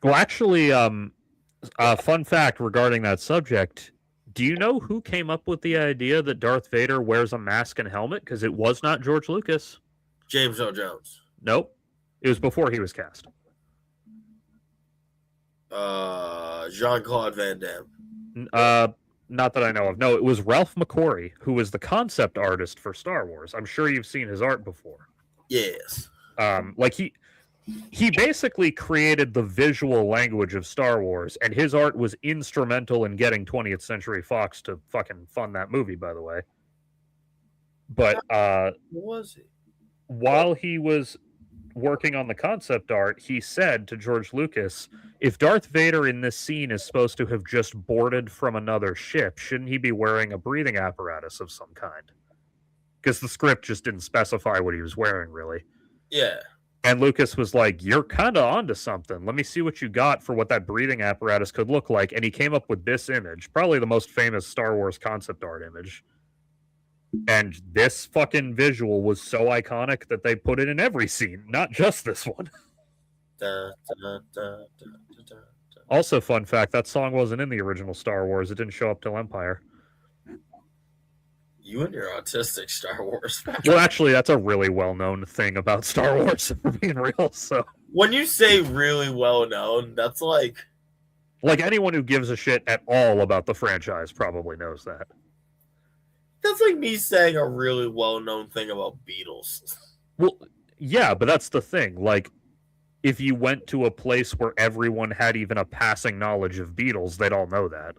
Well, actually, fun fact regarding that subject. Do you know who came up with the idea that Darth Vader wears a mask and helmet? Because it was not George Lucas. James Earl Jones. Nope. It was before he was cast. Jean-Claude Van Damme. Not that I know of. No, it was Ralph McQuarrie, who was the concept artist for Star Wars. I'm sure you've seen his art before. Yes. Like he basically created the visual language of Star Wars, and his art was instrumental in getting 20th Century Fox to fucking fund that movie, by the way. But what was he? While he was working on the concept art, he said to George Lucas, if Darth Vader in this scene is supposed to have just boarded from another ship, shouldn't he be wearing a breathing apparatus of some kind? Because the script just didn't specify what he was wearing, really. Yeah. And Lucas was like, you're kind of onto something. Let me see what you got for what that breathing apparatus could look like. And he came up with this image, probably the most famous Star Wars concept art image. And this fucking visual was so iconic that they put it in every scene, not just this one. Also, fun fact, that song wasn't in the original Star Wars. It didn't show up till Empire. You and your autistic Star Wars. Well, actually, that's a really well-known thing about Star Wars, if we're being real. So when you say really well-known, that's like anyone who gives a shit at all about the franchise probably knows that. That's like me saying a really well-known thing about Beatles. Well, yeah, but that's the thing. Like, if you went to a place where everyone had even a passing knowledge of Beatles, they'd all know that.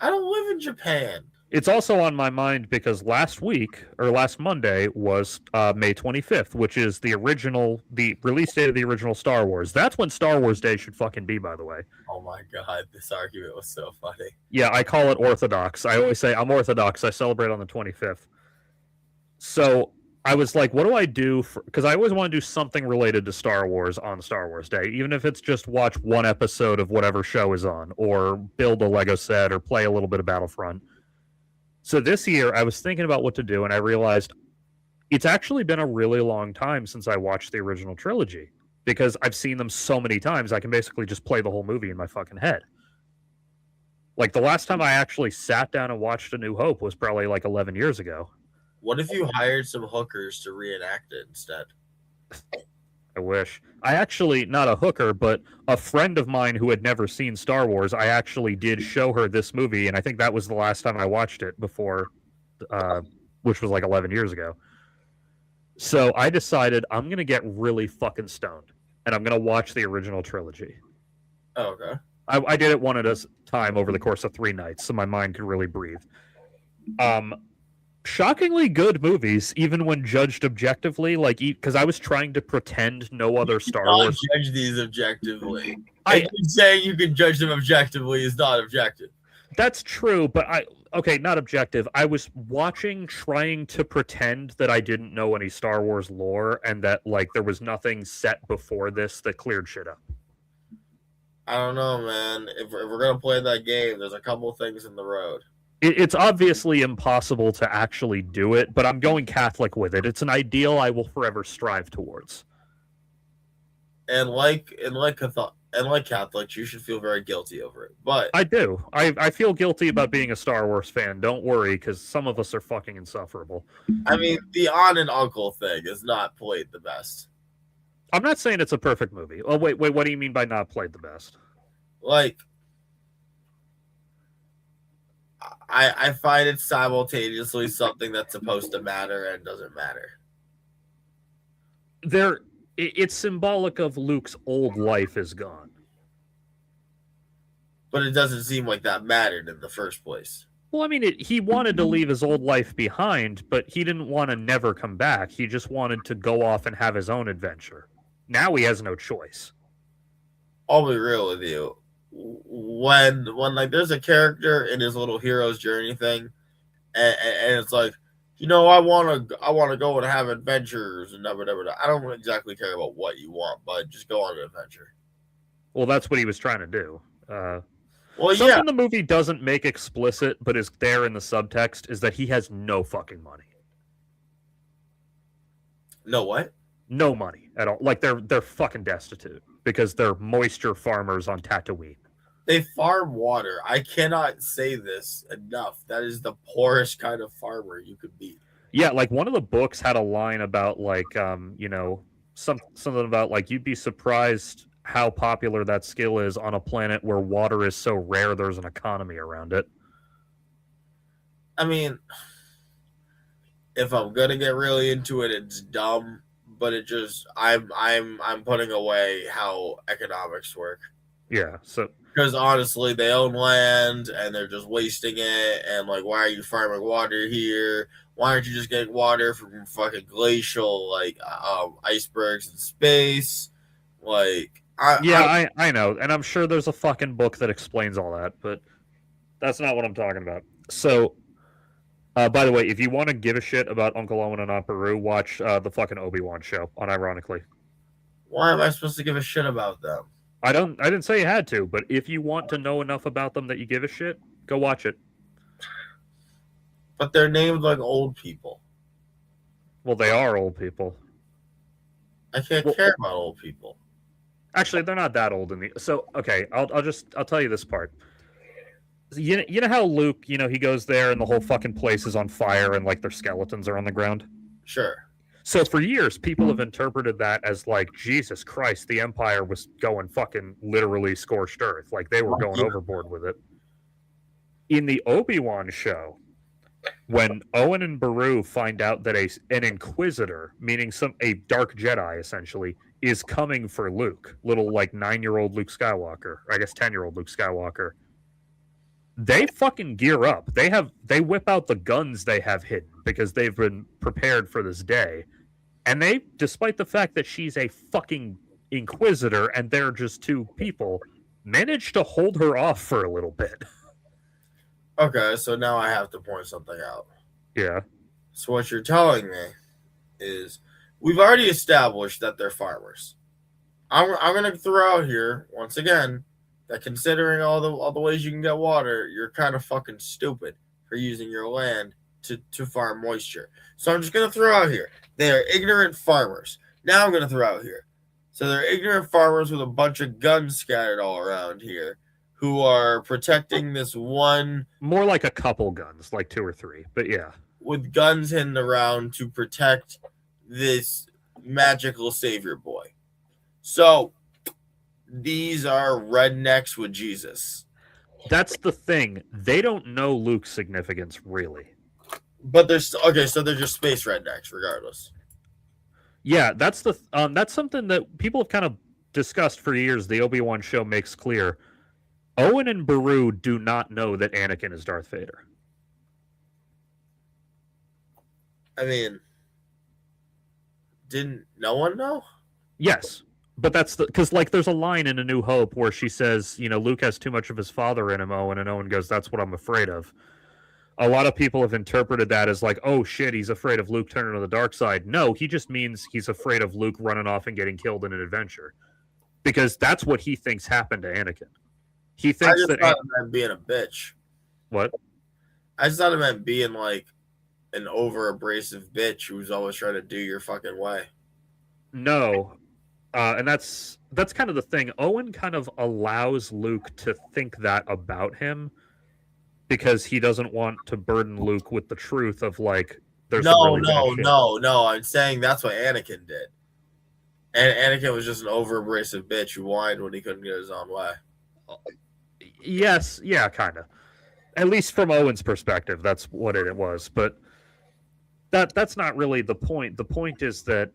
I don't live in Japan. It's also on my mind because last Monday was May 25th, which is the release date of the original Star Wars. That's when Star Wars Day should fucking be, by the way. Oh my god, this argument was so funny. Yeah, I call it Orthodox. I always say I'm Orthodox. I celebrate on the 25th. So I was like, what do I do? Because I always want to do something related to Star Wars on Star Wars Day, even if it's just watch one episode of whatever show is on, or build a Lego set, or play a little bit of Battlefront. So this year, I was thinking about what to do, and I realized it's actually been a really long time since I watched the original trilogy, because I've seen them so many times, I can basically just play the whole movie in my fucking head. Like, the last time I actually sat down and watched A New Hope was probably like 11 years ago. What if you hired some hookers to reenact it instead? I wish. I actually, not a hooker, but a friend of mine who had never seen Star Wars, I actually did show her this movie, and I think that was the last time I watched it before, which was like 11 years ago. So I decided I'm going to get really fucking stoned, and I'm going to watch the original trilogy. Oh, okay. I did it one at a time over the course of 3 nights, so my mind could really breathe. Shockingly good movies, even when judged objectively. Like, because I was trying to pretend no other Star Wars. Judge these objectively. Saying you can judge them objectively is not objective. That's true, but not objective. I was watching, trying to pretend that I didn't know any Star Wars lore, and that like there was nothing set before this that cleared shit up. I don't know, man. If we're gonna play that game, there's a couple things in the road. It's obviously impossible to actually do it, but I'm going Catholic with it. It's an ideal I will forever strive towards. And like And like Catholics, you should feel very guilty over it. But I do. I feel guilty about being a Star Wars fan. Don't worry, because some of us are fucking insufferable. I mean, the aunt and uncle thing is not played the best. I'm not saying it's a perfect movie. Oh, wait. What do you mean by not played the best? Like, I find it simultaneously something that's supposed to matter and doesn't matter. It's symbolic of Luke's old life is gone. But it doesn't seem like that mattered in the first place. Well, I mean, he wanted to leave his old life behind, but he didn't want to never come back. He just wanted to go off and have his own adventure. Now he has no choice. I'll be real with you. When like there's a character in his little hero's journey thing, and it's like, I want to go and have adventures and never. I don't exactly care about what you want, but just go on an adventure. Well, that's what he was trying to do. Well, something the movie doesn't make explicit, but is there in the subtext, is that he has no fucking money. No what? No money at all. Like they're fucking destitute because they're moisture farmers on Tatooine. They farm water. I cannot say this enough. That is the poorest kind of farmer you could be. Yeah, like one of the books had a line about like something about like you'd be surprised how popular that skill is on a planet where water is so rare there's an economy around it. I mean, if I'm gonna get really into it, it's dumb, but it just I'm putting away how economics work. Yeah, so because honestly, they own land and they're just wasting it. And like, why are you farming water here? Why aren't you just getting water from fucking glacial icebergs in space? Like, I know, and I'm sure there's a fucking book that explains all that, but that's not what I'm talking about. So, by the way, if you want to give a shit about Uncle Owen and Aunt Beru, watch the fucking Obi-Wan show. Unironically, why am I supposed to give a shit about them? I didn't say you had to, but if you want to know enough about them that you give a shit, go watch it. But they're named like old people. Well, they are old people. I can't care about old people. Actually, they're not that old in the. So okay, I'll tell you this part. You know how Luke, he goes there and the whole fucking place is on fire and like their skeletons are on the ground. Sure. So for years, people have interpreted that as like, Jesus Christ, the Empire was going fucking literally scorched earth. Like they were going overboard with it. In the Obi-Wan show, when Owen and Beru find out that an Inquisitor, meaning a dark Jedi essentially, is coming for Luke, little like 9-year-old Luke Skywalker, or I guess 10-year-old Luke Skywalker, they fucking gear up. They whip out the guns they have hidden because they've been prepared for this day. And they, despite the fact that she's a fucking Inquisitor and they're just two people, managed to hold her off for a little bit. Okay, so now I have to point something out. Yeah. So what you're telling me is we've already established that they're farmers. I'm going to throw out here once again that considering all the ways you can get water, you're kind of fucking stupid for using your land to farm moisture. So I'm just going to throw out here they are ignorant farmers. Now I'm going to throw out here. So they're ignorant farmers with a bunch of guns scattered all around here who are protecting this one. More like a couple guns, like 2 or 3, but yeah. With guns hidden around to protect this magical savior boy. So these are rednecks with Jesus. That's the thing. They don't know Luke's significance, really. But they're okay, so they're just space rednecks, regardless. Yeah, that's something that people have kind of discussed for years. The Obi-Wan show makes clear. Owen and Beru do not know that Anakin is Darth Vader. I mean, didn't no one know? Yes, but that's because like there's a line in A New Hope where she says, Luke has too much of his father in him, Owen, and Owen goes, "That's what I'm afraid of." A lot of people have interpreted that as like, oh shit, he's afraid of Luke turning to the dark side. No, he just means he's afraid of Luke running off and getting killed in an adventure. Because that's what he thinks happened to Anakin. He thinks I just thought it meant being a bitch. What? I just thought it meant being like an over abrasive bitch who's always trying to do your fucking way. No. And that's kind of the thing. Owen kind of allows Luke to think that about him because he doesn't want to burden Luke with the truth of like there's some No, really bad no, shit. no, no. I'm saying that's what Anakin did. And Anakin was just an over abrasive bitch who whined when he couldn't get his own way. Yes, yeah, kind of. At least from Owen's perspective, that's what it was. But that's not really the point. The point is that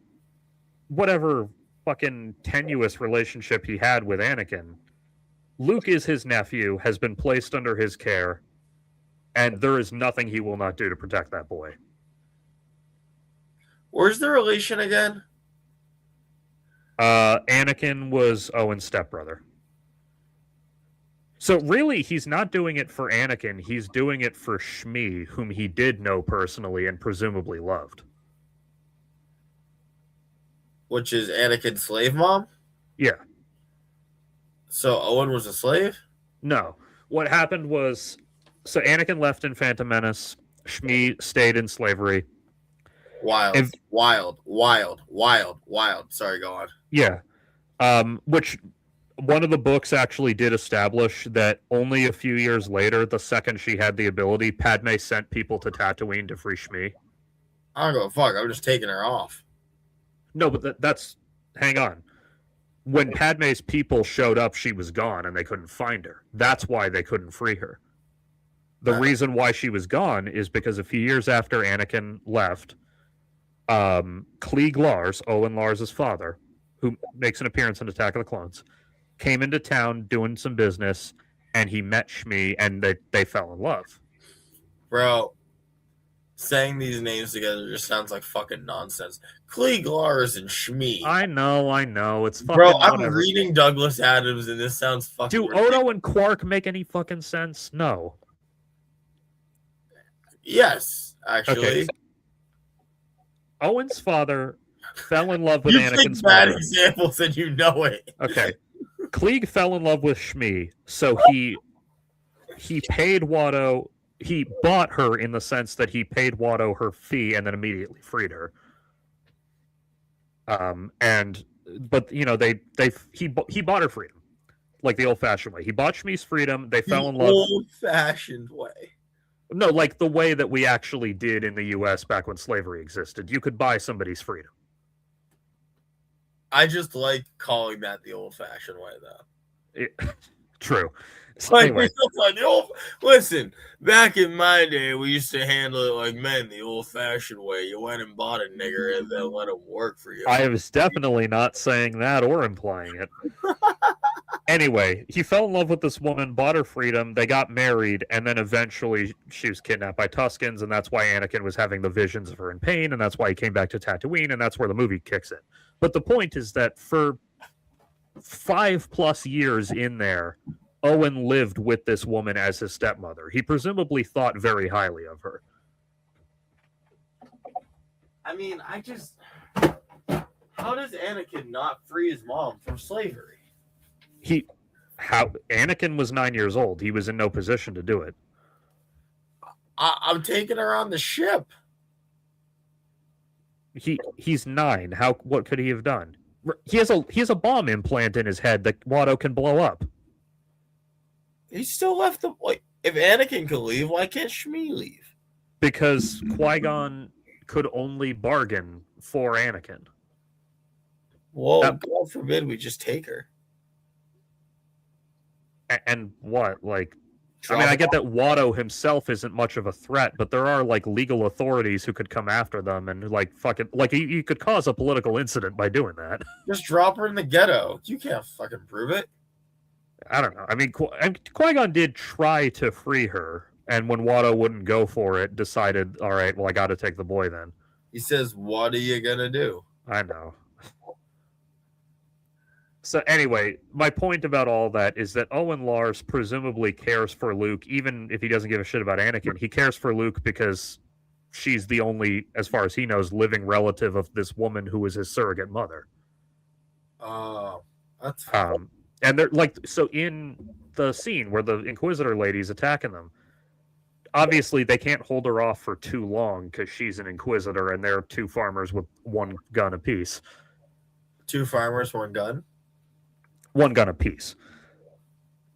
whatever fucking tenuous relationship he had with Anakin, Luke is his nephew, has been placed under his care, and there is nothing he will not do to protect that boy. Where's the relation again? Anakin was Owen's stepbrother. So really, he's not doing it for Anakin. He's doing it for Shmi, whom he did know personally and presumably loved. Which is Anakin's slave mom? Yeah. So Owen was a slave? No. What happened was, so Anakin left in Phantom Menace. Shmi stayed in slavery. Wild. Sorry, go on. Yeah. Which one of the books actually did establish that only a few years later, the second she had the ability, Padme sent people to Tatooine to free Shmi. I don't go fuck. I'm just taking her off. No, but that's hang on. When Padme's people showed up, she was gone and they couldn't find her. That's why they couldn't free her. The reason why she was gone is because a few years after Anakin left, Klieg Lars, Owen Lars' father, who makes an appearance in Attack of the Clones, came into town doing some business, and he met Shmi, and they fell in love. Bro, saying these names together just sounds like fucking nonsense. Klieg Lars and Shmi. I know. It's fucking Bro, I'm whatever. reading Douglas Adams, and this sounds fucking Do ridiculous. Odo and Quark make any fucking sense? No. Yes, actually. Okay. Owen's father fell in love with you Anakin's pick bad mother. examples and you know it. Okay. Klieg fell in love with Shmi, so he paid Watto. He bought her in the sense that he paid Watto her fee and then immediately freed her. But you know he bought her freedom, like the old-fashioned way. He bought Shmi's freedom. They fell in love. Old-fashioned way. No, like the way that we actually did in the U.S. back when slavery existed. You could buy somebody's freedom. I just like calling that the old-fashioned way, though. True. So Like, anyway. Listen, back in my day, we used to handle it like men, the old-fashioned way. You went and bought a nigger and then let him work for you. I was definitely not saying that or implying it. Anyway, he fell in love with this woman, bought her freedom, they got married, and then eventually she was kidnapped by Tuskens, and that's why Anakin was having the visions of her in pain, and that's why he came back to Tatooine, and that's where the movie kicks in. But the point is that for 5+ years in there, Owen lived with this woman as his stepmother. He presumably thought very highly of her. I mean, how does Anakin not free his mom from slavery? Anakin was 9 years old. He was in no position to do it. I'm taking her on the ship. He's 9. What could he have done? He has a bomb implant in his head that Watto can blow up. He still left the if Anakin could leave, why can't Shmi leave? Because Qui-Gon could only bargain for Anakin. Well, God forbid we just take her. And what? Like, I mean, I get that Watto himself isn't much of a threat, but there are like legal authorities who could come after them and like fucking like you could cause a political incident by doing that. Just drop her in the ghetto. You can't fucking prove it. I don't know. I mean, Qui-Gon did try to free her, and when Watto wouldn't go for it, decided, all right, well, I got to take the boy then. He says, "What are you gonna do?" I know. So anyway, my point about all that is that Owen Lars presumably cares for Luke, even if he doesn't give a shit about Anakin. He cares for Luke because she's the only, as far as he knows, living relative of this woman who was his surrogate mother. Oh, that's and they're like, so in the scene where the Inquisitor lady's attacking them, obviously they can't hold her off for too long because she's an Inquisitor and they're two farmers with one gun apiece. 2 farmers, 1 gun. One gun apiece.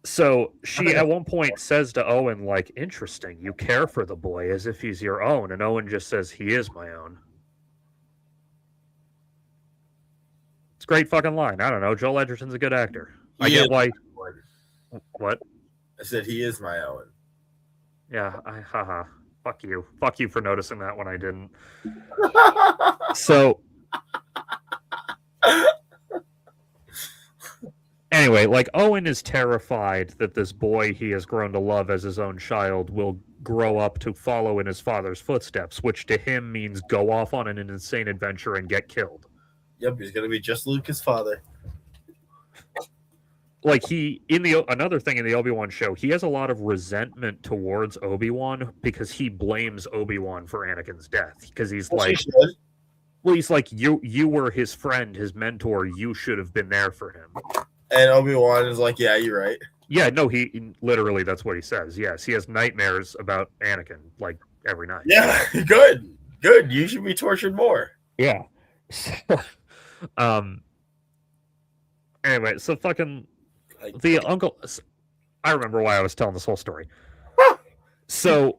So she think at one point says to Owen, like, interesting, you care for the boy as if he's your own. And Owen just says, he is my own. It's a great fucking line. I don't know. Joel Edgerton's a good actor. I get why. What? I said he is my own. Yeah, haha. Fuck you. Fuck you for noticing that when I didn't. So anyway, like, Owen is terrified that this boy he has grown to love as his own child will grow up to follow in his father's footsteps, which to him means go off on an insane adventure and get killed. Yep, he's gonna be just Luke's father. Like, another thing in the Obi-Wan show, he has a lot of resentment towards Obi-Wan because he blames Obi-Wan for Anakin's death. Because he's like, well, he's like, you were his friend, his mentor. You should have been there for him. And Obi-Wan is like, yeah, you're right. Yeah, no, he literally, that's what he says. Yes, he has nightmares about Anakin, like, every night. Yeah, good. You should be tortured more. Yeah. Anyway, so fucking the uncle. I remember why I was telling this whole story. So,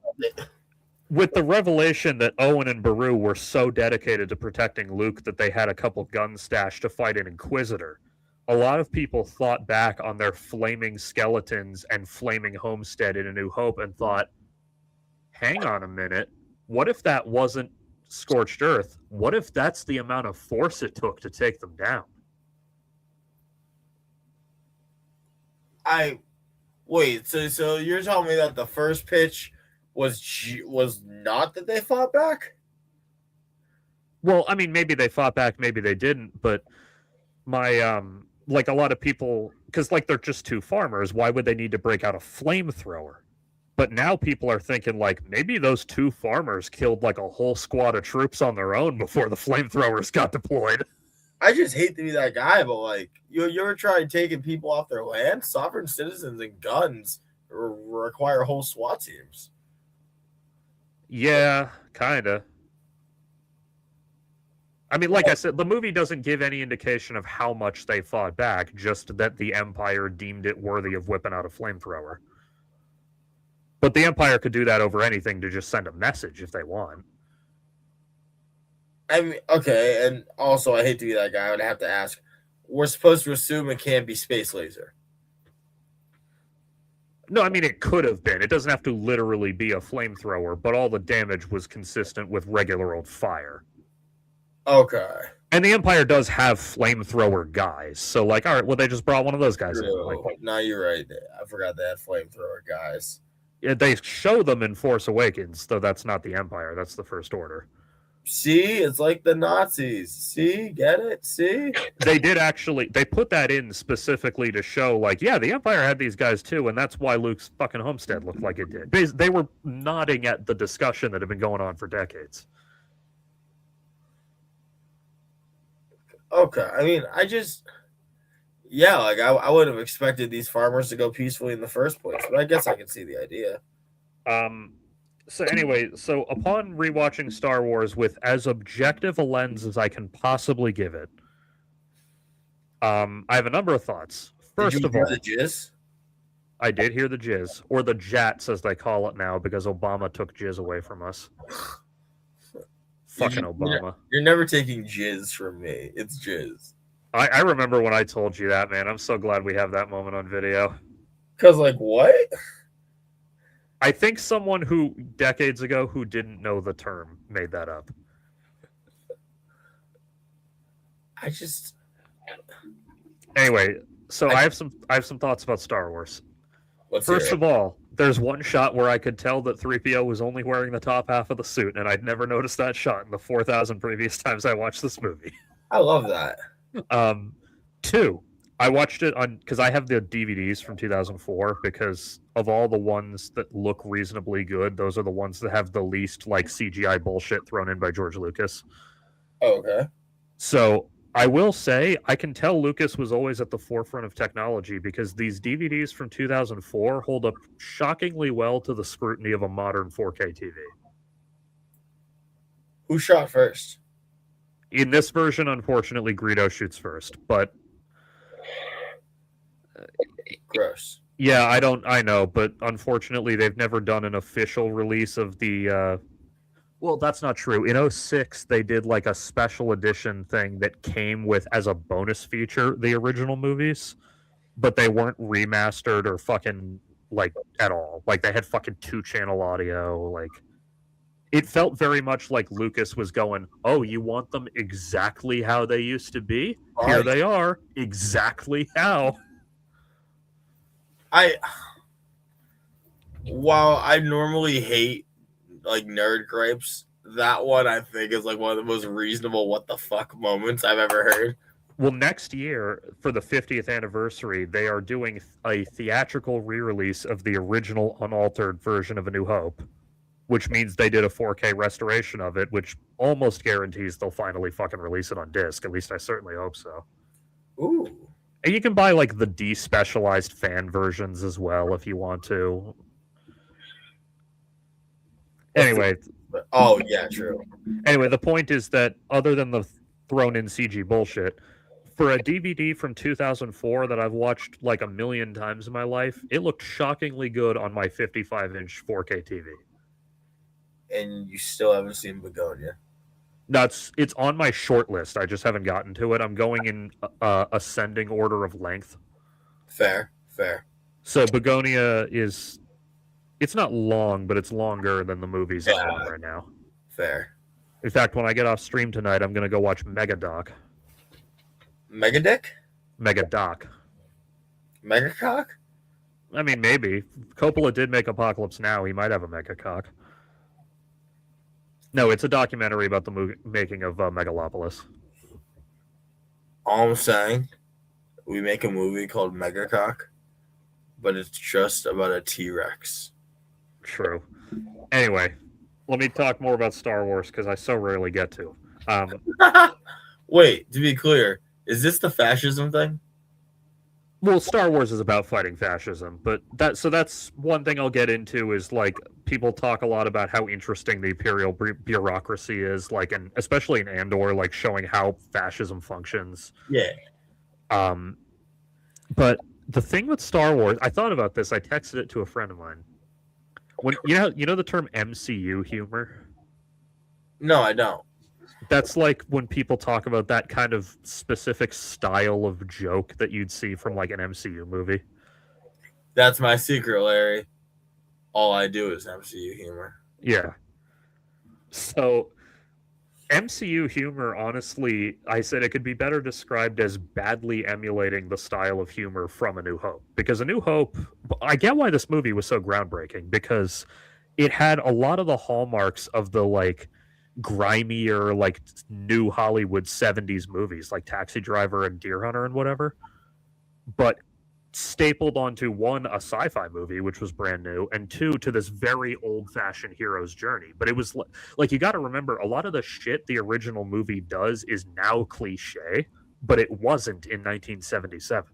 with the revelation that Owen and Beru were so dedicated to protecting Luke that they had a couple guns stashed to fight an Inquisitor, a lot of people thought back on their flaming skeletons and flaming homestead in A New Hope and thought, hang on a minute, what if that wasn't scorched earth? What if that's the amount of force it took to take them down? Wait, so you're telling me that the first pitch was not that they fought back? Well, I mean, maybe they fought back, maybe they didn't, but my like, a lot of people, because, like, they're just 2 farmers, why would they need to break out a flamethrower? But now people are thinking, like, maybe those 2 farmers killed, like, a whole squad of troops on their own before the flamethrowers got deployed. I just hate to be that guy, but, like, you ever tried taking people off their land? Sovereign citizens and guns require whole SWAT teams. Yeah, kind of. I mean, like I said, the movie doesn't give any indication of how much they fought back, just that the Empire deemed it worthy of whipping out a flamethrower. But the Empire could do that over anything to just send a message if they want. I mean, okay, and also I hate to be that guy. I would have to ask, we're supposed to assume it can't be space laser. No, I mean, it could have been. It doesn't have to literally be a flamethrower, but all the damage was consistent with regular old fire. Okay. And the Empire does have flamethrower guys, so, like, all right, well, they just brought one of those guys in. Like, no, you're right. I forgot they had flamethrower guys. Yeah, they show them in Force Awakens, though that's not the Empire. That's the First Order. See, it's like the Nazis. See, get it? See? They did actually, they put that in specifically to show, like, yeah, the Empire had these guys too, and that's why Luke's fucking homestead looked like it did. They were nodding at the discussion that had been going on for decades. Okay, I mean, like, I wouldn't have expected these farmers to go peacefully in the first place, but I guess I can see the idea. So anyway, so upon rewatching Star Wars with as objective a lens as I can possibly give it, I have a number of thoughts. First of all, the jizz? I did hear the jizz, or the jats as they call it now, because Obama took jizz away from us. Fucking Obama. You're never taking jizz from me. It's jizz. I remember when I told you that, man. I'm so glad we have that moment on video. Because, like, what? I think someone who, decades ago, who didn't know the term made that up. Anyway, so I have some thoughts about Star Wars. First of all, there's one shot where I could tell that 3PO was only wearing the top half of the suit, and I'd never noticed that shot in the 4,000 previous times I watched this movie. I love that. 2, I watched it on, because I have the DVDs from 2004, because of all the ones that look reasonably good, those are the ones that have the least, like, CGI bullshit thrown in by George Lucas. Okay. So I will say, I can tell Lucas was always at the forefront of technology, because these DVDs from 2004 hold up shockingly well to the scrutiny of a modern 4K TV. Who shot first? In this version, unfortunately, Greedo shoots first. But Gross. yeah, I know, but unfortunately, they've never done an official release of the. Well, that's not true. In '06, they did like a special edition thing that came with as a bonus feature the original movies, but they weren't remastered or fucking like at all. Like they had fucking 2-channel audio. Like it felt very much like Lucas was going, "Oh, you want them exactly how they used to be? Here Right. they are, exactly how." I while I normally hate like nerd gripes, that one I think is like one of the most reasonable what the fuck moments I've ever heard. Well, next year for the 50th anniversary, they are doing a theatrical re-release of the original unaltered version of A New Hope, which means they did a 4K restoration of it, which almost guarantees they'll finally fucking release it on disc. At least I certainly hope so. Ooh. And you can buy like the despecialized fan versions as well if you want to. Anyway, Oh yeah, true. anyway, the point is that other than the thrown in CG bullshit, for a DVD from 2004 that I've watched like a million times in my life, it looked shockingly good on my 55-inch 4K TV. And you still haven't seen Begonia. It's on my short list. I just haven't gotten to it. I'm going in ascending order of length. Fair, fair. So Begonia it's not long, but it's longer than the movies I'm on right now. Fair. In fact, when I get off stream tonight, I'm going to go watch Megadoc. Megadick? Megadoc. Megacock? I mean, maybe. Coppola did make Apocalypse Now. He might have a Megacock. No, it's a documentary about the making of Megalopolis. All I'm saying, we make a movie called Megacock, but it's just about a T-Rex. True. Anyway, let me talk more about Star Wars because I so rarely get to. Wait, to be clear, is this the fascism thing? Well, Star Wars is about fighting fascism, but that's one thing I'll get into is like people talk a lot about how interesting the imperial bureaucracy is, like, and especially in Andor, like showing how fascism functions. Yeah. But the thing with Star Wars, I thought about this. I texted it to a friend of mine. When you know the term MCU humor? No, I don't. That's like when people talk about that kind of specific style of joke that you'd see from like an MCU movie. That's my secret, Larry. All I do is MCU humor. Yeah. So MCU humor, honestly, I said it could be better described as badly emulating the style of humor from A New Hope. Because A New Hope, I get why this movie was so groundbreaking, because it had a lot of the hallmarks of the like grimier, like new Hollywood 70s movies, like Taxi Driver and Deer Hunter and whatever. But stapled onto one, a sci-fi movie, which was brand new, and two, to this very old-fashioned hero's journey. But it was like you got to remember, a lot of the shit the original movie does is now cliche, but it wasn't in 1977.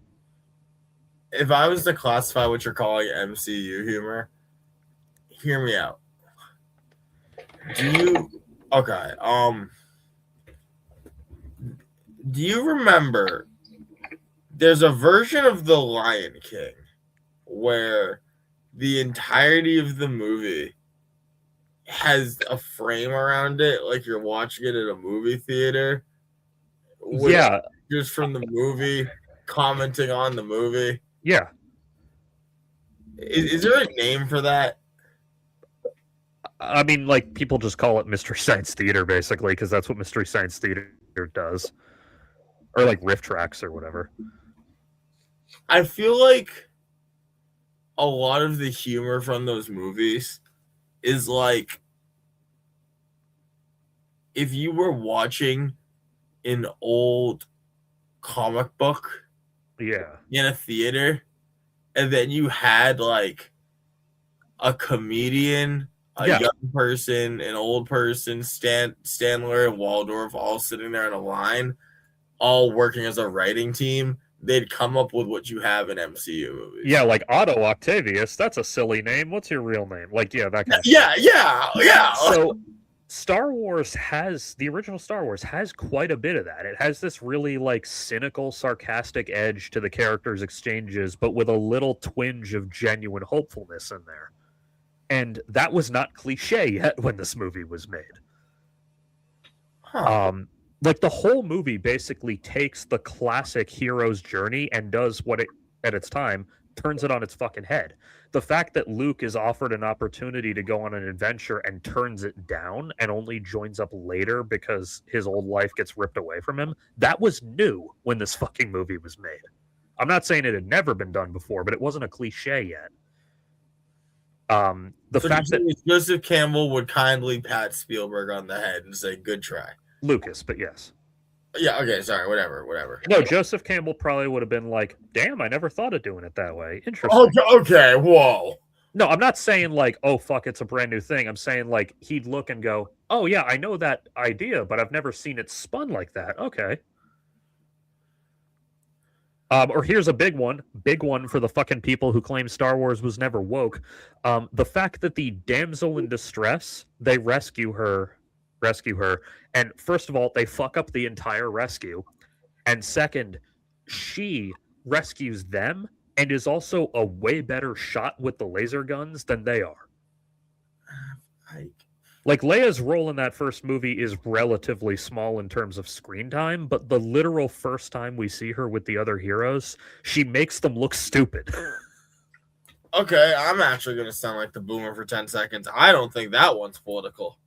If I was to classify what you're calling MCU humor, hear me out. Okay, do you remember there's a version of The Lion King where the entirety of the movie has a frame around it, like you're watching it at a movie theater? Yeah. Just from the movie, commenting on the movie. Yeah. Is there a name for that? I mean, like, people just call it Mystery Science Theater, basically, because that's what Mystery Science Theater does. Or, like, riff tracks or whatever. I feel like a lot of the humor from those movies is like if you were watching an old comic book in a theater and then you had like a comedian, young person, an old person, Stanler and Waldorf all sitting there in a line, all working as a writing team. They'd come up with what you have in MCU movies. Yeah, like Otto Octavius. That's a silly name. What's your real name? Like, yeah, that kind of yeah. So The original Star Wars has quite a bit of that. It has this really like cynical, sarcastic edge to the characters' exchanges, but with a little twinge of genuine hopefulness in there. And that was not cliche yet when this movie was made. Huh. Like the whole movie basically takes the classic hero's journey and does what it at its time turns it on its fucking head. The fact that Luke is offered an opportunity to go on an adventure and turns it down and only joins up later because his old life gets ripped away from him, that was new when this fucking movie was made. I'm not saying it had never been done before, but it wasn't a cliche yet. The So fact that Joseph Campbell would kindly pat Spielberg on the head and say, "Good try." Lucas, but yes. Yeah. Okay. Sorry. Whatever. No, Joseph Campbell probably would have been like, "Damn, I never thought of doing it that way. Interesting." Okay. Whoa. No, I'm not saying like, "Oh fuck, it's a brand new thing." I'm saying like he'd look and go, "Oh yeah, I know that idea, but I've never seen it spun like that." Okay. Or here's a big one for the fucking people who claim Star Wars was never woke. The fact that the damsel in distress, they rescue her, and first of all, they fuck up the entire rescue, and second, she rescues them and is also a way better shot with the laser guns than they are. Like Leia's role in that first movie is relatively small in terms of screen time, but the literal first time we see her with the other heroes, she makes them look stupid. Okay, I'm actually going to sound like the boomer for 10 seconds. I don't think that one's political.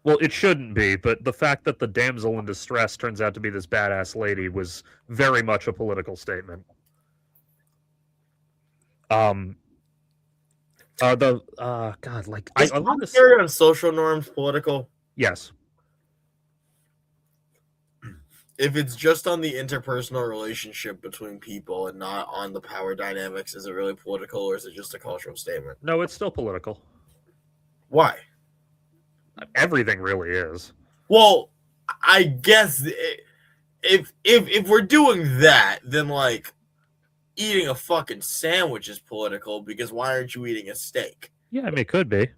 Well, it shouldn't be, but the fact that the damsel in distress turns out to be this badass lady was very much a political statement. God, like Is I love this. commentary on social norms political? Yes. If it's just on the interpersonal relationship between people and not on the power dynamics, is it really political or is it just a cultural statement? No, it's still political. Why? Everything really is. Well, I guess if we're doing that, then like eating a fucking sandwich is political because why aren't you eating a steak? Yeah, I mean, it could be.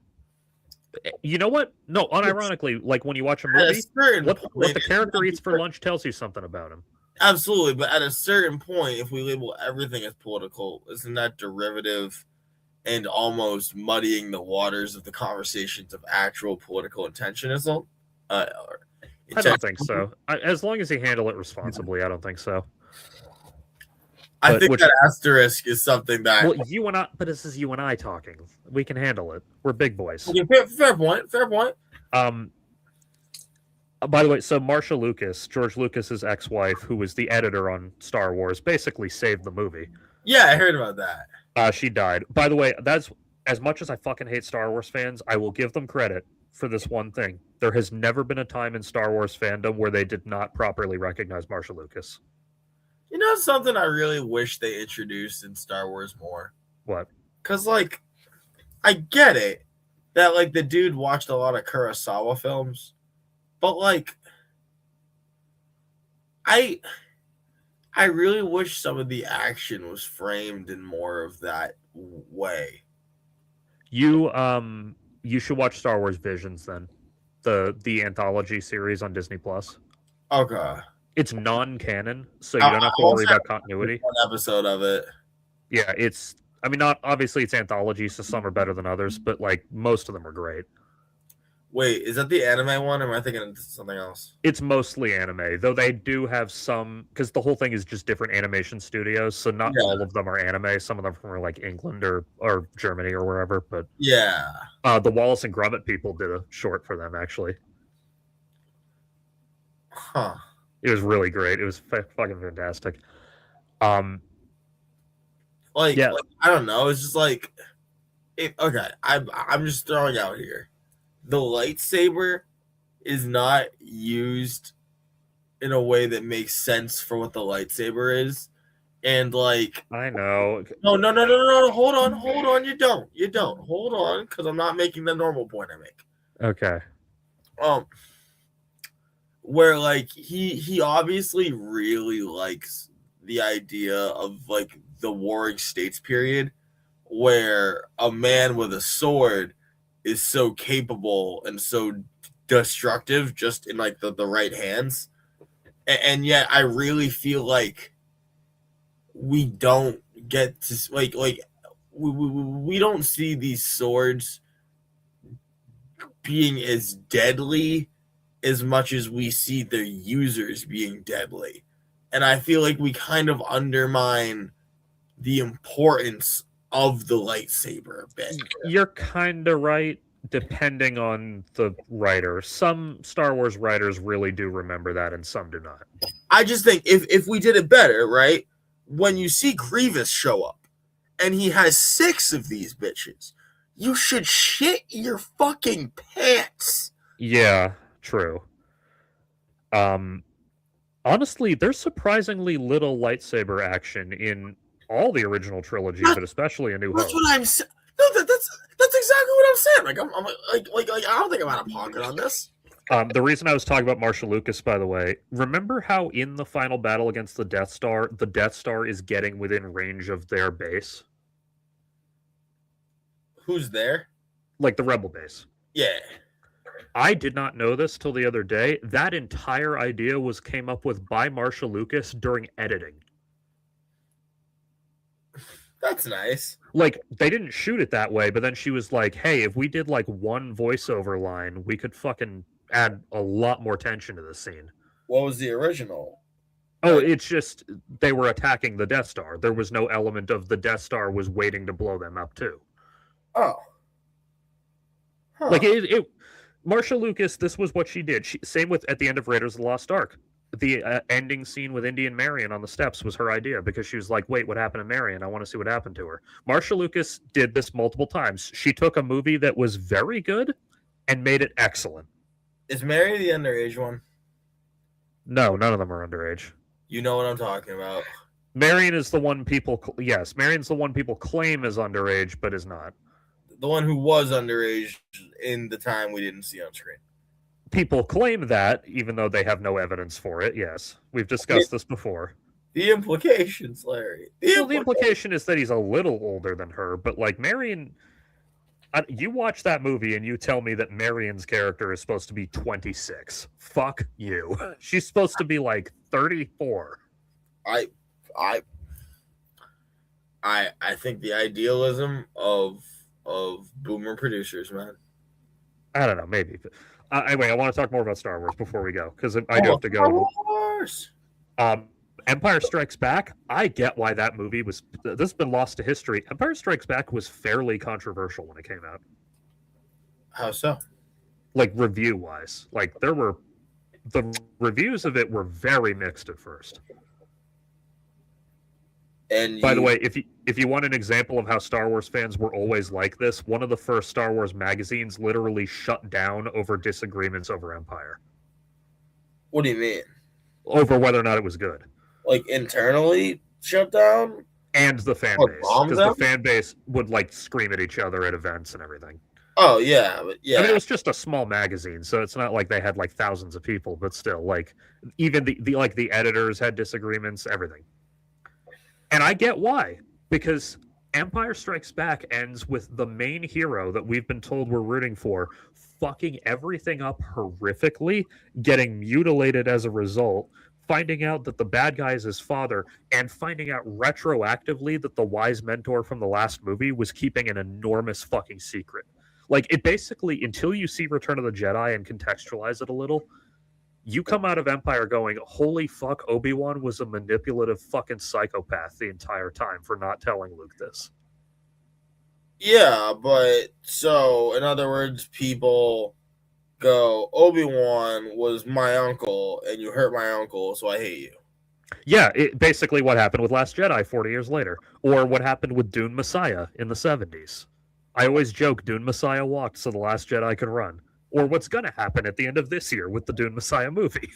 You know what? No, unironically, like when you watch a movie, what the character eats for lunch tells you something about him. Absolutely, but at a certain point, if we label everything as political, isn't that derivative and almost muddying the waters of the conversations of actual political intentionism? I don't think so. As long as you handle it responsibly, I don't think so. I think that asterisk is something that. Well, you and I, but this is you and I talking. We can handle it. We're big boys. Okay, fair point. By the way, so Marsha Lucas, George Lucas's ex-wife, who was the editor on Star Wars, basically saved the movie. Yeah, I heard about that. She died. By the way, that's as much as I fucking hate Star Wars fans, I will give them credit for this one thing. There has never been a time in Star Wars fandom where they did not properly recognize Marsha Lucas. You know something I really wish they introduced in Star Wars more? What? Because, like, I get it that, like, the dude watched a lot of Kurosawa films, but, like, I really wish some of the action was framed in more of that way. You should watch Star Wars Visions then, the anthology series on Disney Plus. Okay. It's non-canon, so you don't have to worry about continuity. One episode of it. Yeah, it's. I mean, not obviously it's anthology, so some are better than others, but like most of them are great. Wait, is that the anime one, or am I thinking of something else? It's mostly anime, though they do have some because the whole thing is just different animation studios, so not all of them are anime. Some of them are from like England or Germany or wherever. But yeah, the Wallace and Gromit people did a short for them actually. Huh. It was really great. It was fucking fantastic. Like, I don't know. It's just like, okay. I'm just throwing out here. The lightsaber is not used in a way that makes sense for what the lightsaber is, and like, I know. No. Hold on. You don't. Hold on, because I'm not making the normal point I make. Okay. Where like he obviously really likes the idea of like the Warring States period, where a man with a sword is so capable and so destructive just in like the right hands. And yet I really feel like we don't get to we don't see these swords being as deadly as much as we see their users being deadly. And I feel like we kind of undermine the importance of the lightsaber a bit. You're kind of right, depending on the writer. Some Star Wars writers really do remember that, and some do not. I just think if we did it better, right? When you see Grievous show up and he has 6 of these bitches, you should shit your fucking pants. Yeah, true. Honestly, there's surprisingly little lightsaber action in all the original trilogy, but especially in New Hope. That's what I'm saying. No, that's exactly what I'm saying. Like I'm like I don't think I'm out of pocket on this. The reason I was talking about Marshall Lucas, by the way, remember how in the final battle against the Death Star is getting within range of their base? Who's there? Like the Rebel base. Yeah. I did not know this till the other day. That entire idea was came up with by Marshall Lucas during editing. That's nice. Like, they didn't shoot it that way, but then she was like, hey, if we did like one voiceover line, we could fucking add a lot more tension to the scene. What was the original? Oh, it's just they were attacking the Death Star. There was no element of the Death Star was waiting to blow them up too. Oh. Huh. Like Marsha Lucas, this was what she did. Same with at the end of Raiders of the Lost Ark. The ending scene with Indy and Marion on the steps was her idea because she was like, wait, what happened to Marion? I want to see what happened to her. Marsha Lucas did this multiple times. She took a movie that was very good and made it excellent. Is Mary the underage one? No, none of them are underage. You know what I'm talking about. Marion is the one people... Yes, Marion's the one people claim is underage, but is not. The one who was underage in the time we didn't see on screen. People claim that, even though they have no evidence for it, yes. We've discussed this before. The implications, Larry. The implication is that he's a little older than her, but like Marion... You watch that movie and you tell me that Marion's character is supposed to be 26. Fuck you. She's supposed to be like 34. I think the idealism of boomer producers, man. I don't know, maybe. Anyway, I want to talk more about Star Wars before we go, because I do have to go. Star Wars. Empire Strikes Back, I get why that movie was... This has been lost to history. Empire Strikes Back was fairly controversial when it came out. How so? Like, review-wise. Like, the reviews of it were very mixed at first. And by the way, if you want an example of how Star Wars fans were always like this, one of the first Star Wars magazines literally shut down over disagreements over Empire. What do you mean? Over whether or not it was good. Like internally shut down? And the fan base. Because the fan base would like scream at each other at events and everything. Oh, yeah. But yeah. I mean, it was just a small magazine, so it's not like they had like thousands of people, but still, like, even the editors had disagreements, everything. And I get why. Because Empire Strikes Back ends with the main hero that we've been told we're rooting for fucking everything up horrifically, getting mutilated as a result, finding out that the bad guy is his father, and finding out retroactively that the wise mentor from the last movie was keeping an enormous fucking secret. Like, it basically, until you see Return of the Jedi and contextualize it a little, you come out of Empire going, holy fuck, Obi-Wan was a manipulative fucking psychopath the entire time for not telling Luke this. Yeah, but so, in other words, people go, Obi-Wan was my uncle, and you hurt my uncle, so I hate you. Yeah, basically what happened with Last Jedi 40 years later. Or what happened with Dune Messiah in the 70s. I always joke Dune Messiah walked so the Last Jedi could run. Or what's going to happen at the end of this year with the Dune Messiah movie.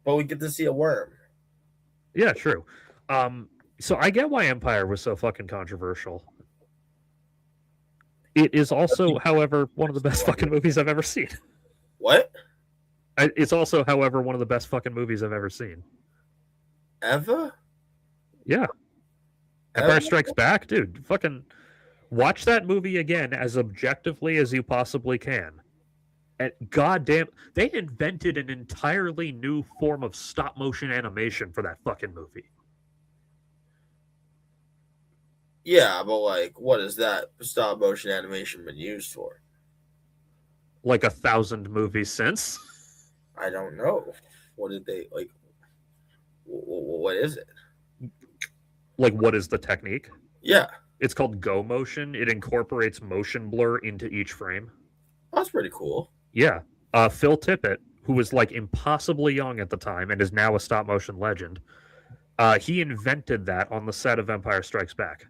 But we get to see a worm. Yeah, true. So I get why Empire was so fucking controversial. It is also, however, one of the best fucking movies I've ever seen. What? It's also, however, one of the best fucking movies I've ever seen. Ever? Yeah. Empire Strikes Back, dude. Fucking watch that movie again as objectively as you possibly can. And goddamn, they invented an entirely new form of stop motion animation for that fucking movie. Yeah, but like, what has that stop motion animation been used for? Like 1,000 movies since. I don't know. What did they like? What is it? Like, what is the technique? Yeah, It's called Go Motion. It incorporates motion blur into each frame. that's pretty cool. Yeah. Phil Tippett, who was like impossibly young at the time and is now a stop motion legend, he invented that on the set of Empire Strikes Back.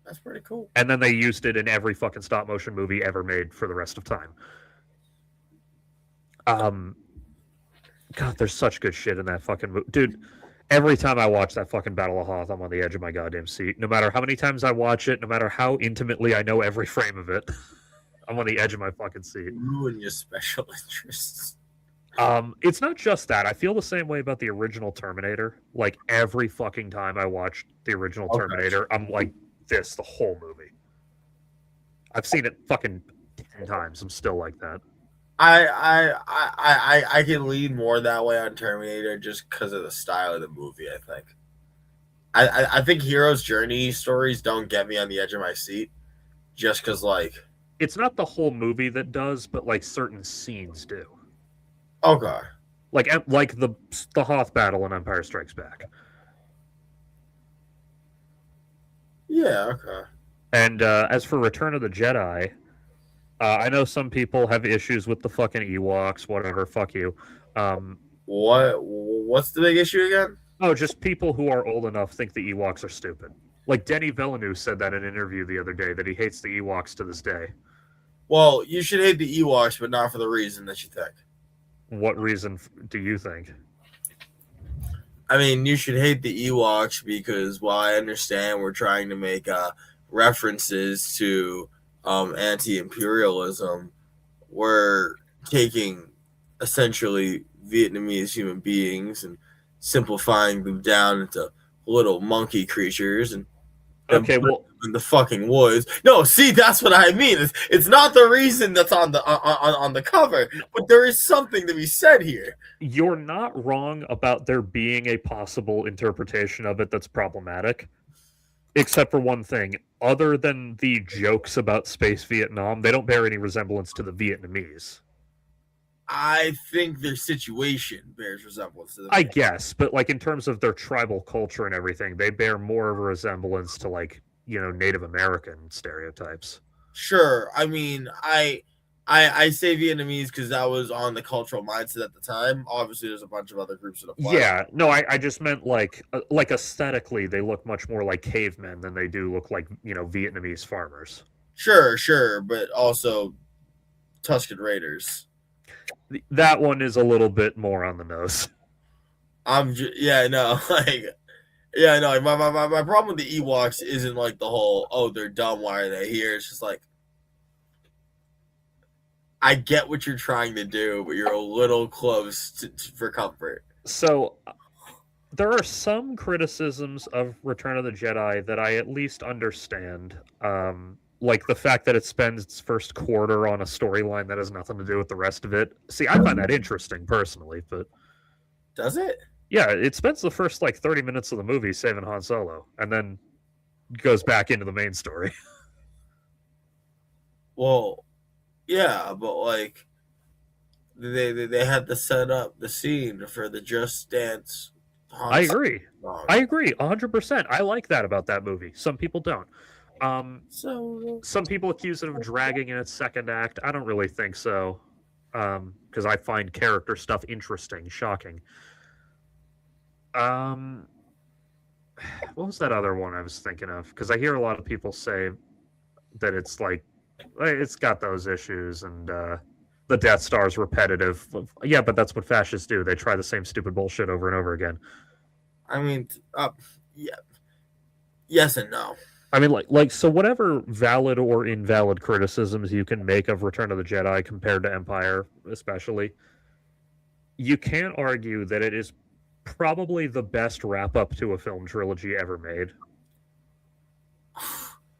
That's pretty cool. And then they used it in every fucking stop motion movie ever made for the rest of time. God, there's such good shit in that fucking movie. Dude, every time I watch that fucking Battle of Hoth, I'm on the edge of my goddamn seat. No matter how many times I watch it, no matter how intimately I know every frame of it, I'm on the edge of my fucking seat. Ruin your special interests. It's not just that. I feel the same way about the original Terminator. Like every fucking time I watch the original Terminator, I'm like this the whole movie. I've seen it fucking 10 times. I'm still like that. I can lean more that way on Terminator just because of the style of the movie. I think. I think hero's journey stories don't get me on the edge of my seat, just because like It's not the whole movie that does, but like certain scenes do. okay, Like the Hoth battle in Empire Strikes Back. yeah, okay. And as for Return of the Jedi, I know some people have issues with the fucking Ewoks. Whatever, fuck you. What's the big issue again? Oh, just people who are old enough think the Ewoks are stupid. Like Denny Villeneuve said that in an interview the other day that he hates the Ewoks to this day. Well, you should hate the Ewoks, but not for the reason that you think. What reason do you think? I mean, you should hate the Ewoks because while I understand we're trying to make references to anti-imperialism, we're taking essentially Vietnamese human beings and simplifying them down into little monkey creatures and Okay, well, in the fucking woods. No, see, that's what I mean. It's not the reason that's on the cover, but there is something to be said here. you're not wrong about there being a possible interpretation of it that's problematic, except for one thing. Other than the jokes about space Vietnam, they don't bear any resemblance to the Vietnamese. I think their situation bears resemblance to the I guess, but like in terms of their tribal culture and everything, they bear more of a resemblance to like, Native American stereotypes. Sure. I mean, I say Vietnamese because that was on the cultural mindset at the time. Obviously, there's a bunch of other groups that apply. Yeah, no, I just meant like aesthetically, they look much more like cavemen than they do look like Vietnamese farmers. Sure, but also Tusken Raiders. That one is a little bit more on the nose. Yeah, no, like, yeah, no, my problem with the Ewoks isn't like the whole, oh, they're dumb, why are they here? It's just like, I get what you're trying to do, but you're a little close for comfort. So there are some criticisms of Return of the Jedi that I at least understand. Like the fact that it spends its first quarter on a storyline that has nothing to do with the rest of it. See, I find that interesting personally, but does it? Yeah, it spends the first like 30 minutes of the movie saving Han Solo, and then goes back into the main story. Well, yeah, but like they had to set up the scene for the Just Dance. I agree. I agree 100%. I like that about that movie. Some people don't. Some people accuse it of dragging in its second act. I don't really think so, because I find character stuff interesting, shocking. What was that other one I was thinking of? Because I hear a lot of people say that it's like it's got those issues and the Death Star's repetitive. Yeah, but that's what fascists do. They try the same stupid bullshit over and over again. I mean, yeah, yes and no. I mean, so whatever valid or invalid criticisms you can make of Return of the Jedi compared to Empire, especially, you can't argue that it is probably the best wrap-up to a film trilogy ever made.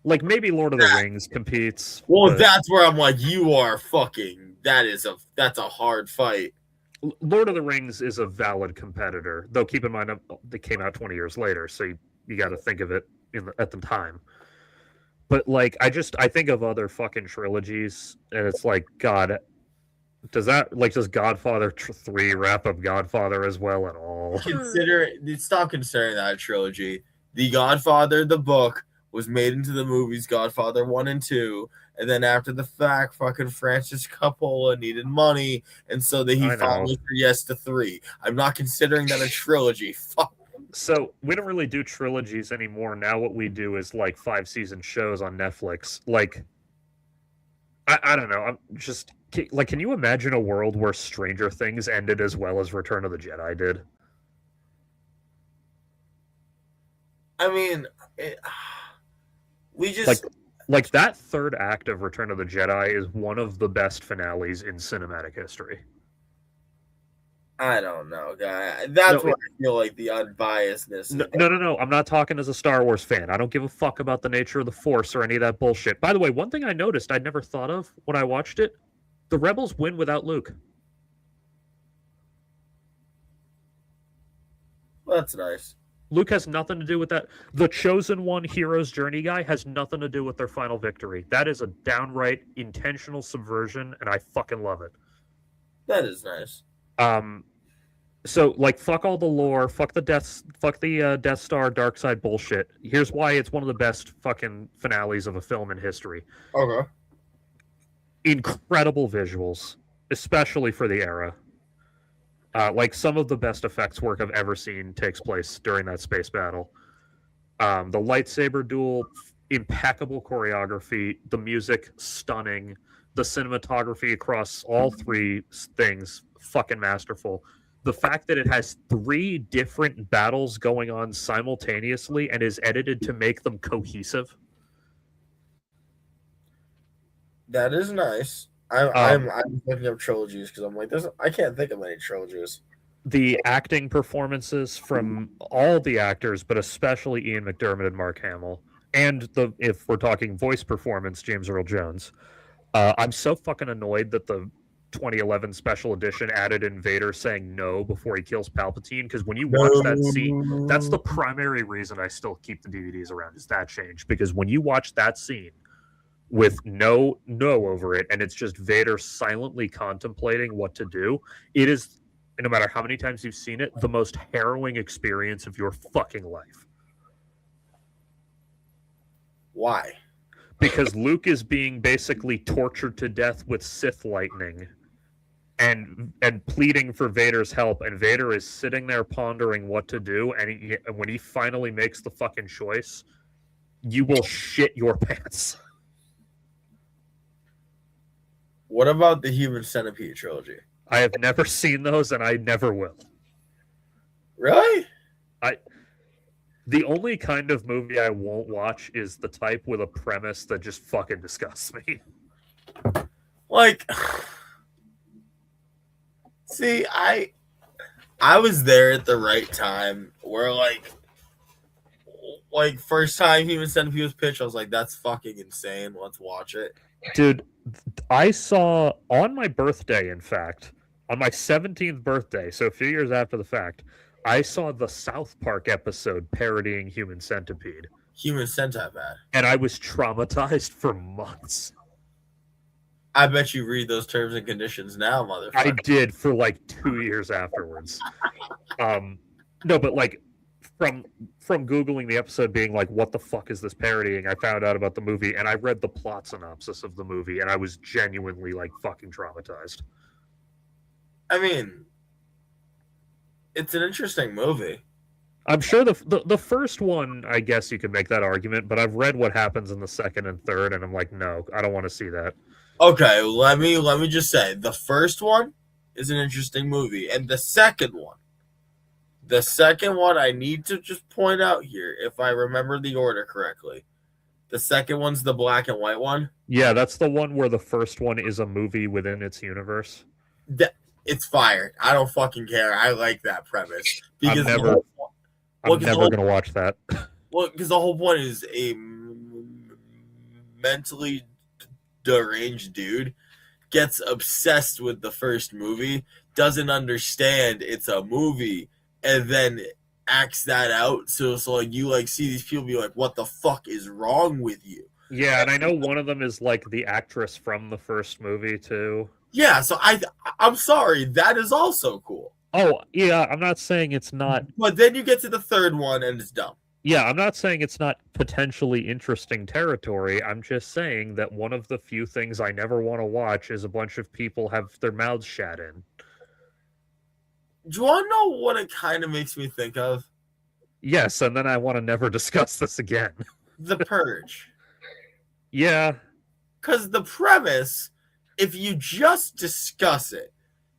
Like maybe Lord of the Rings competes. Well, but that's where I'm like, you are fucking. That's a hard fight. Lord of the Rings is a valid competitor, though. Keep in mind they came out 20 years later, so you got to think of it at the time. But like, I think of other fucking trilogies, and it's like, God, does Godfather 3 wrap up Godfather as well at all? Stop considering that a trilogy. The Godfather, the book, was made into the movies Godfather 1 and 2, and then after the fact, fucking Francis Coppola needed money, and so that he finally said yes to 3. I'm not considering that a trilogy. Fuck. So we don't really do trilogies anymore. Now what we do is like 5-season shows on Netflix. Like, I don't know. I'm just like, can you imagine a world where Stranger Things ended as well as Return of the Jedi did? I mean, we just like that third act of Return of the Jedi is one of the best finales in cinematic history. I don't know, guy. That's where I feel like the unbiasedness. No. I'm not talking as a Star Wars fan. I don't give a fuck about the nature of the Force or any of that bullshit. By the way, one thing I noticed I'd never thought of when I watched it: the Rebels win without Luke. Well, that's nice. Luke has nothing to do with that. The Chosen One hero's journey guy has nothing to do with their final victory. That is a downright intentional subversion, and I fucking love it. That is nice. So like, fuck all the lore, fuck the Death Star dark side bullshit. Here's why it's one of the best fucking finales of a film in history. Okay. Incredible visuals, especially for the era. Like, some of the best effects work I've ever seen takes place during that space battle. The lightsaber duel, impeccable choreography, the music, stunning, the cinematography across all three things, fucking masterful. The fact that it has 3 different battles going on simultaneously and is edited to make them cohesive. That is nice. I'm looking up trilogies because I'm like, I can't think of any trilogies. The acting performances from all the actors, but especially Ian McDiarmid and Mark Hamill, and if we're talking voice performance, James Earl Jones. I'm so fucking annoyed that the 2011 special edition added in Vader saying no before he kills Palpatine, because when you watch that scene, that's the primary reason I still keep the DVDs around, is that change. Because when you watch that scene with no over it, and it's just Vader silently contemplating what to do, it is, no matter how many times you've seen it, the most harrowing experience of your fucking life. Why? Because Luke is being basically tortured to death with Sith lightning and pleading for Vader's help, and Vader is sitting there pondering what to do, and when he finally makes the fucking choice, you will shit your pants. What about the Human Centipede trilogy? I have never seen those, and I never will. Really? The only kind of movie I won't watch is the type with a premise that just fucking disgusts me. Like, see, I was there at the right time where like first time Human Centipede was pitched, I was like, that's fucking insane. Let's watch it. Dude, I saw on my birthday, in fact, on my 17th birthday, so a few years after the fact, I saw the South Park episode parodying Human Centipede. Human Centipede. And I was traumatized for months. I bet you read those terms and conditions now, motherfucker. I did for like 2 years afterwards. No, but like from Googling the episode being like, what the fuck is this parodying? I found out about the movie, and I read the plot synopsis of the movie, and I was genuinely like fucking traumatized. I mean, it's an interesting movie. I'm sure the first one, I guess you could make that argument, but I've read what happens in the second and third, and I'm like, no, I don't want to see that. Okay, let me just say, the first one is an interesting movie, and the second one I need to just point out here, if I remember the order correctly, the second one's the black and white one. Yeah, that's the one where the first one is a movie within its universe. It's fire. I don't fucking care. I like that premise. Because I'm never going to watch that. Well, because the whole point is mentally deranged dude gets obsessed with the first movie, doesn't understand it's a movie, and then acts that out. So it's like you like see these people be like, "What the fuck is wrong with you?" Yeah, and I know one of them is like the actress from the first movie too. Yeah, so I'm sorry, that is also cool. Oh, yeah, I'm not saying it's not. But then you get to the third one and it's dumb. Yeah, I'm not saying it's not potentially interesting territory. I'm just saying that one of the few things I never want to watch is a bunch of people have their mouths shat in. Do you want to know what it kind of makes me think of? Yes, and then I want to never discuss this again. The Purge. Yeah. Because the premise, if you just discuss it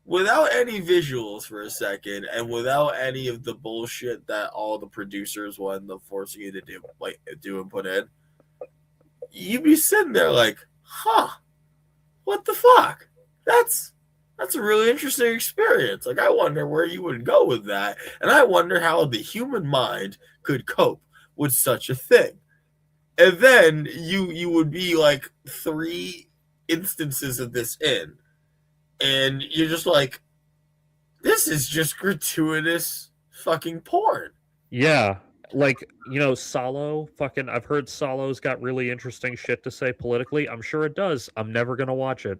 without any visuals for a second and without any of the bullshit that all the producers want them forcing you to do and put in, you'd be sitting there like, huh, what the fuck? That's a really interesting experience. Like, I wonder where you would go with that, and I wonder how the human mind could cope with such a thing. And then you would be like 3 instances of this in, and you're just like, this is just gratuitous fucking porn. Yeah. Like, Salo, fucking, I've heard Salo's got really interesting shit to say politically. I'm sure it does. I'm never going to watch it.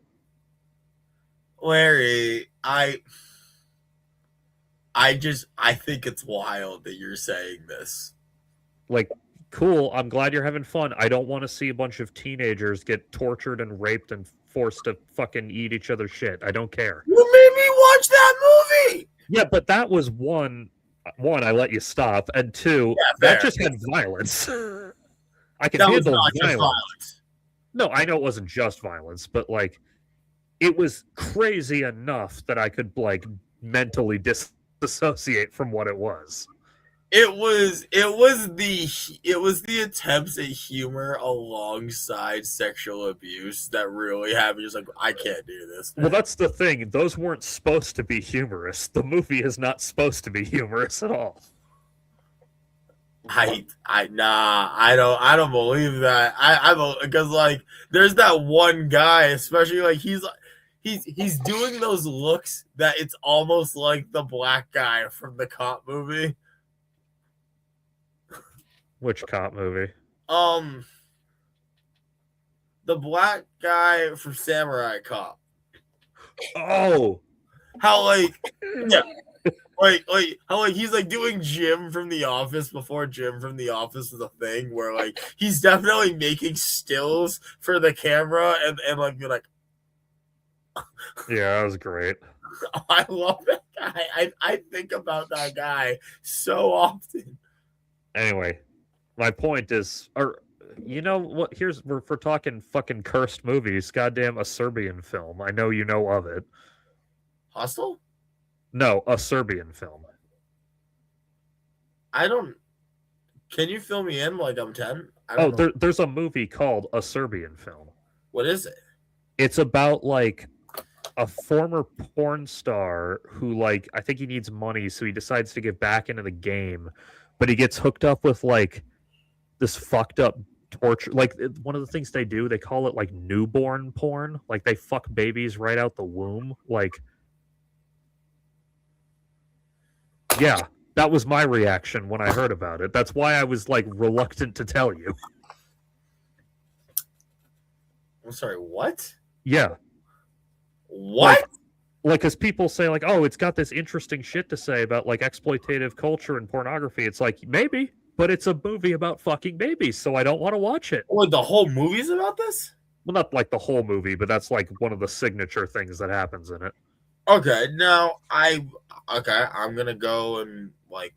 Larry, I think it's wild that you're saying this. Like, cool, I'm glad you're having fun. I don't want to see a bunch of teenagers get tortured and raped and forced to fucking eat each other's shit. I don't care. You made me watch that movie. Yeah, but that was one, I let you stop, and two, fair. that just had violence. I can That was handle not just violence. violence. No, I know it wasn't just violence, but like, it was crazy enough that I could like mentally disassociate from what it was. It was the attempts at humor alongside sexual abuse that really had me just like, I can't do this. Well, that's the thing. Those weren't supposed to be humorous. The movie is not supposed to be humorous at all. I don't believe that. Because like there's that one guy, especially like he's doing those looks that it's almost like the black guy from the cop movie. Which cop movie? The black guy from Samurai Cop. Oh, How like yeah. Like how like he's like doing Jim from The Office before Jim from The Office is a thing where like he's definitely making stills for the camera and like you're like yeah, that was great. I love that guy. I think about that guy so often. Anyway, my point is, or you know what? Here's we're talking fucking cursed movies. Goddamn, a Serbian film. I know you know of it. Hostel? No, a Serbian film. I don't. Can you fill me in like I'm 10? Oh, there's a movie called A Serbian Film. What is it? It's about like a former porn star who like I think he needs money, so he decides to get back into the game, but he gets hooked up with like this fucked up torture. Like one of the things they do, they call it like newborn porn. Like they fuck babies right out the womb. Like, yeah, that was my reaction when I heard about it. That's why I was like reluctant to tell you. I'm sorry, what? Yeah. What? Like, as people say, like, oh, it's got this interesting shit to say about like exploitative culture and pornography. It's like, maybe, but it's a movie about fucking babies, so I don't want to watch it. What, the whole movie's about this? Well, not like the whole movie, but that's like one of the signature things that happens in it. Okay, now I'm gonna go and like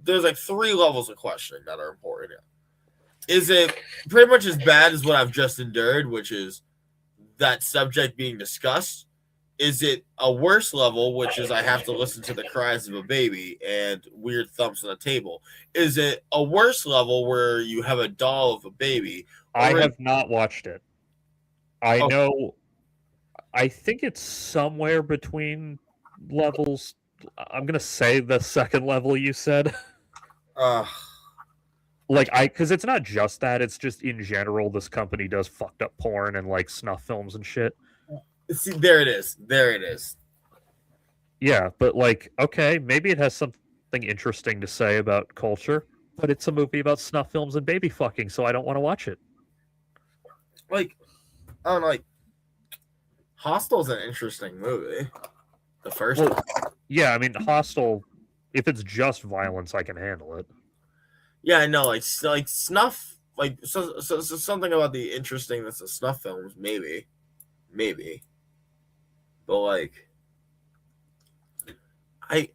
there's like 3 levels of questioning that are important here. Is it pretty much as bad as what I've just endured, which is that subject being discussed? Is it a worse level, which is I have to listen to the cries of a baby and weird thumps on the table? Is it a worse level where you have a doll of a baby? I have not watched it. I know. I think it's somewhere between levels. I'm gonna say the second level you said. Like because it's not just that, it's just in general this company does fucked up porn and like snuff films and shit. See, there it is. There it is. Yeah, but like, okay, maybe it has something interesting to say about culture, but it's a movie about snuff films and baby fucking, so I don't want to watch it. Like, I don't know, like, Hostel's an interesting movie. The first Well, one. yeah, I mean, Hostel, if it's just violence, I can handle it. Yeah, I know. Like snuff. Like so something about the interestingness of snuff films, maybe. But like, I,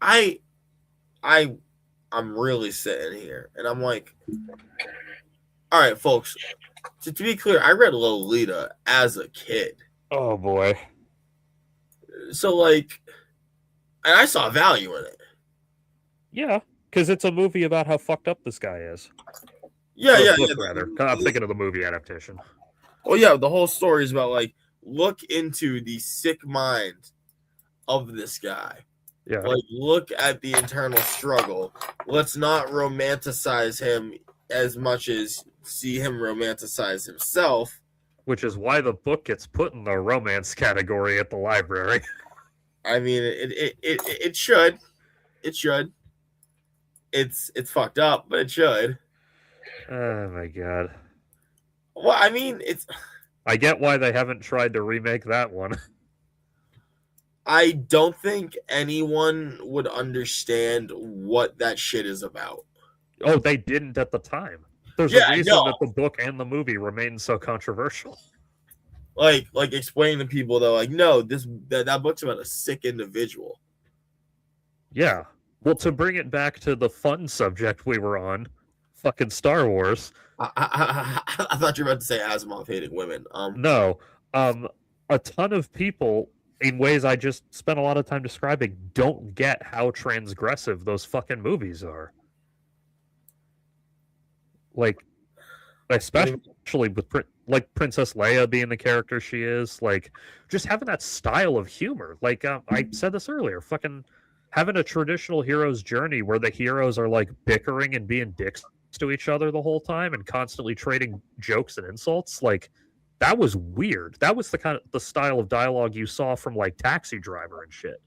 I, I, I'm really sitting here, and I'm like, all right, folks. To be clear, I read Lolita as a kid, Oh boy. so like, and I saw value in it. Yeah, because it's a movie about how fucked up this guy is. Yeah, Or a yeah, book, yeah. rather. I'm thinking of the movie adaptation. Well, yeah. The whole story is about like look into the sick mind of this guy. Yeah. Like, look at the internal struggle. Let's not romanticize him as much as see him romanticize himself. Which is why the book gets put in the romance category at the library. I mean, it should. It should. It's fucked up, but it should. Oh my god. Well, I mean, it's. I get why they haven't tried to remake that one. I don't think anyone would understand what that shit is about. Oh, they didn't at the time. There's Yeah, a I reason know. that the book and the movie remain so controversial. Like explaining to people though, like, no, that book's about a sick individual. Yeah. Well, to bring it back to the fun subject we were on, fucking Star Wars. I thought you were about to say Asimov hating women. No. Um, a ton of people, in ways I just spent a lot of time describing, don't get how transgressive those fucking movies are. Like, especially with like Princess Leia being the character she is, like just having that style of humor. Like I said this earlier, fucking having a traditional hero's journey where the heroes are like bickering and being dicks to each other the whole time and constantly trading jokes and insults. Like that was weird. That was the style of dialogue you saw from like Taxi Driver and shit.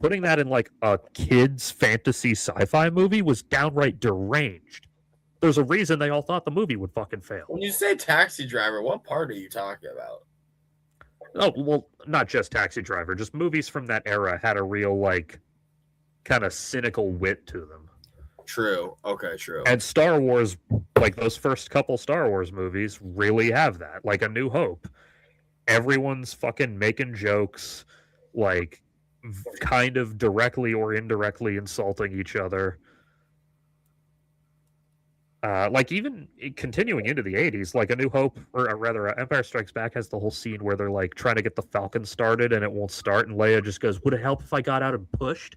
Putting that in like a kid's fantasy sci-fi movie was downright deranged. There's a reason they all thought the movie would fucking fail. When you say Taxi Driver, what part are you talking about? Oh, well, not just Taxi Driver, just movies from that era had a real, like, kind of cynical wit to them. True. Okay, true. And Star Wars, like those first couple Star Wars movies, really have that. Like A New Hope. Everyone's fucking making jokes, like, kind of directly or indirectly insulting each other. Like even continuing into the 80s, like A New Hope, or rather Empire Strikes Back has the whole scene where they're like trying to get the Falcon started and it won't start, and Leia just goes, "Would it help if I got out and pushed?"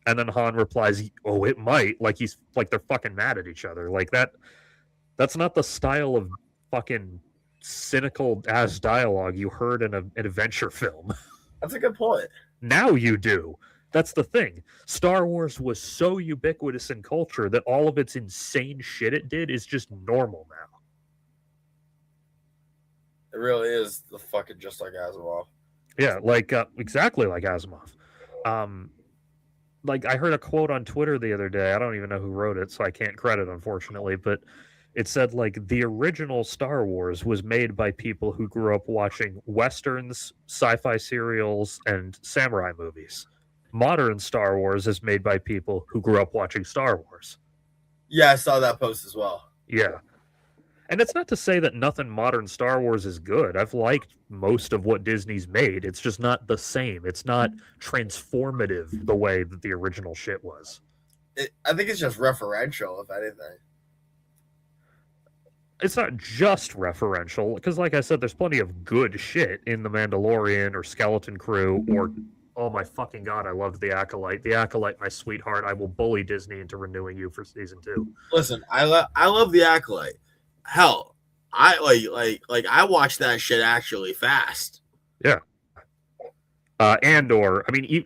And then Han replies, "Oh, it might." Like he's like they're fucking mad at each other. Like that's not the style of fucking cynical ass dialogue you heard in an adventure film. That's a good point. Now you do. That's the thing. Star Wars was so ubiquitous in culture that all of its insane shit it did is just normal now. It really is the fucking just like Asimov. Yeah, like exactly like Asimov. Like I heard a quote on Twitter the other day. I don't even know who wrote it, so I can't credit, unfortunately. But it said like the original Star Wars was made by people who grew up watching westerns, sci-fi serials, and samurai movies. Modern Star Wars is made by people who grew up watching Star Wars. Yeah, I saw that post as well. Yeah. And it's not to say that nothing modern Star Wars is good. I've liked most of what Disney's made. It's just not the same. It's not transformative the way that the original shit was. I think it's just referential, if anything. It's not just referential, because like I said, there's plenty of good shit in The Mandalorian or Skeleton Crew or oh my fucking god, I loved The Acolyte. The Acolyte, my sweetheart. I will bully Disney into renewing you for season 2. Listen, I love The Acolyte. Hell, I I watched that shit actually fast. Yeah. Andor. I mean,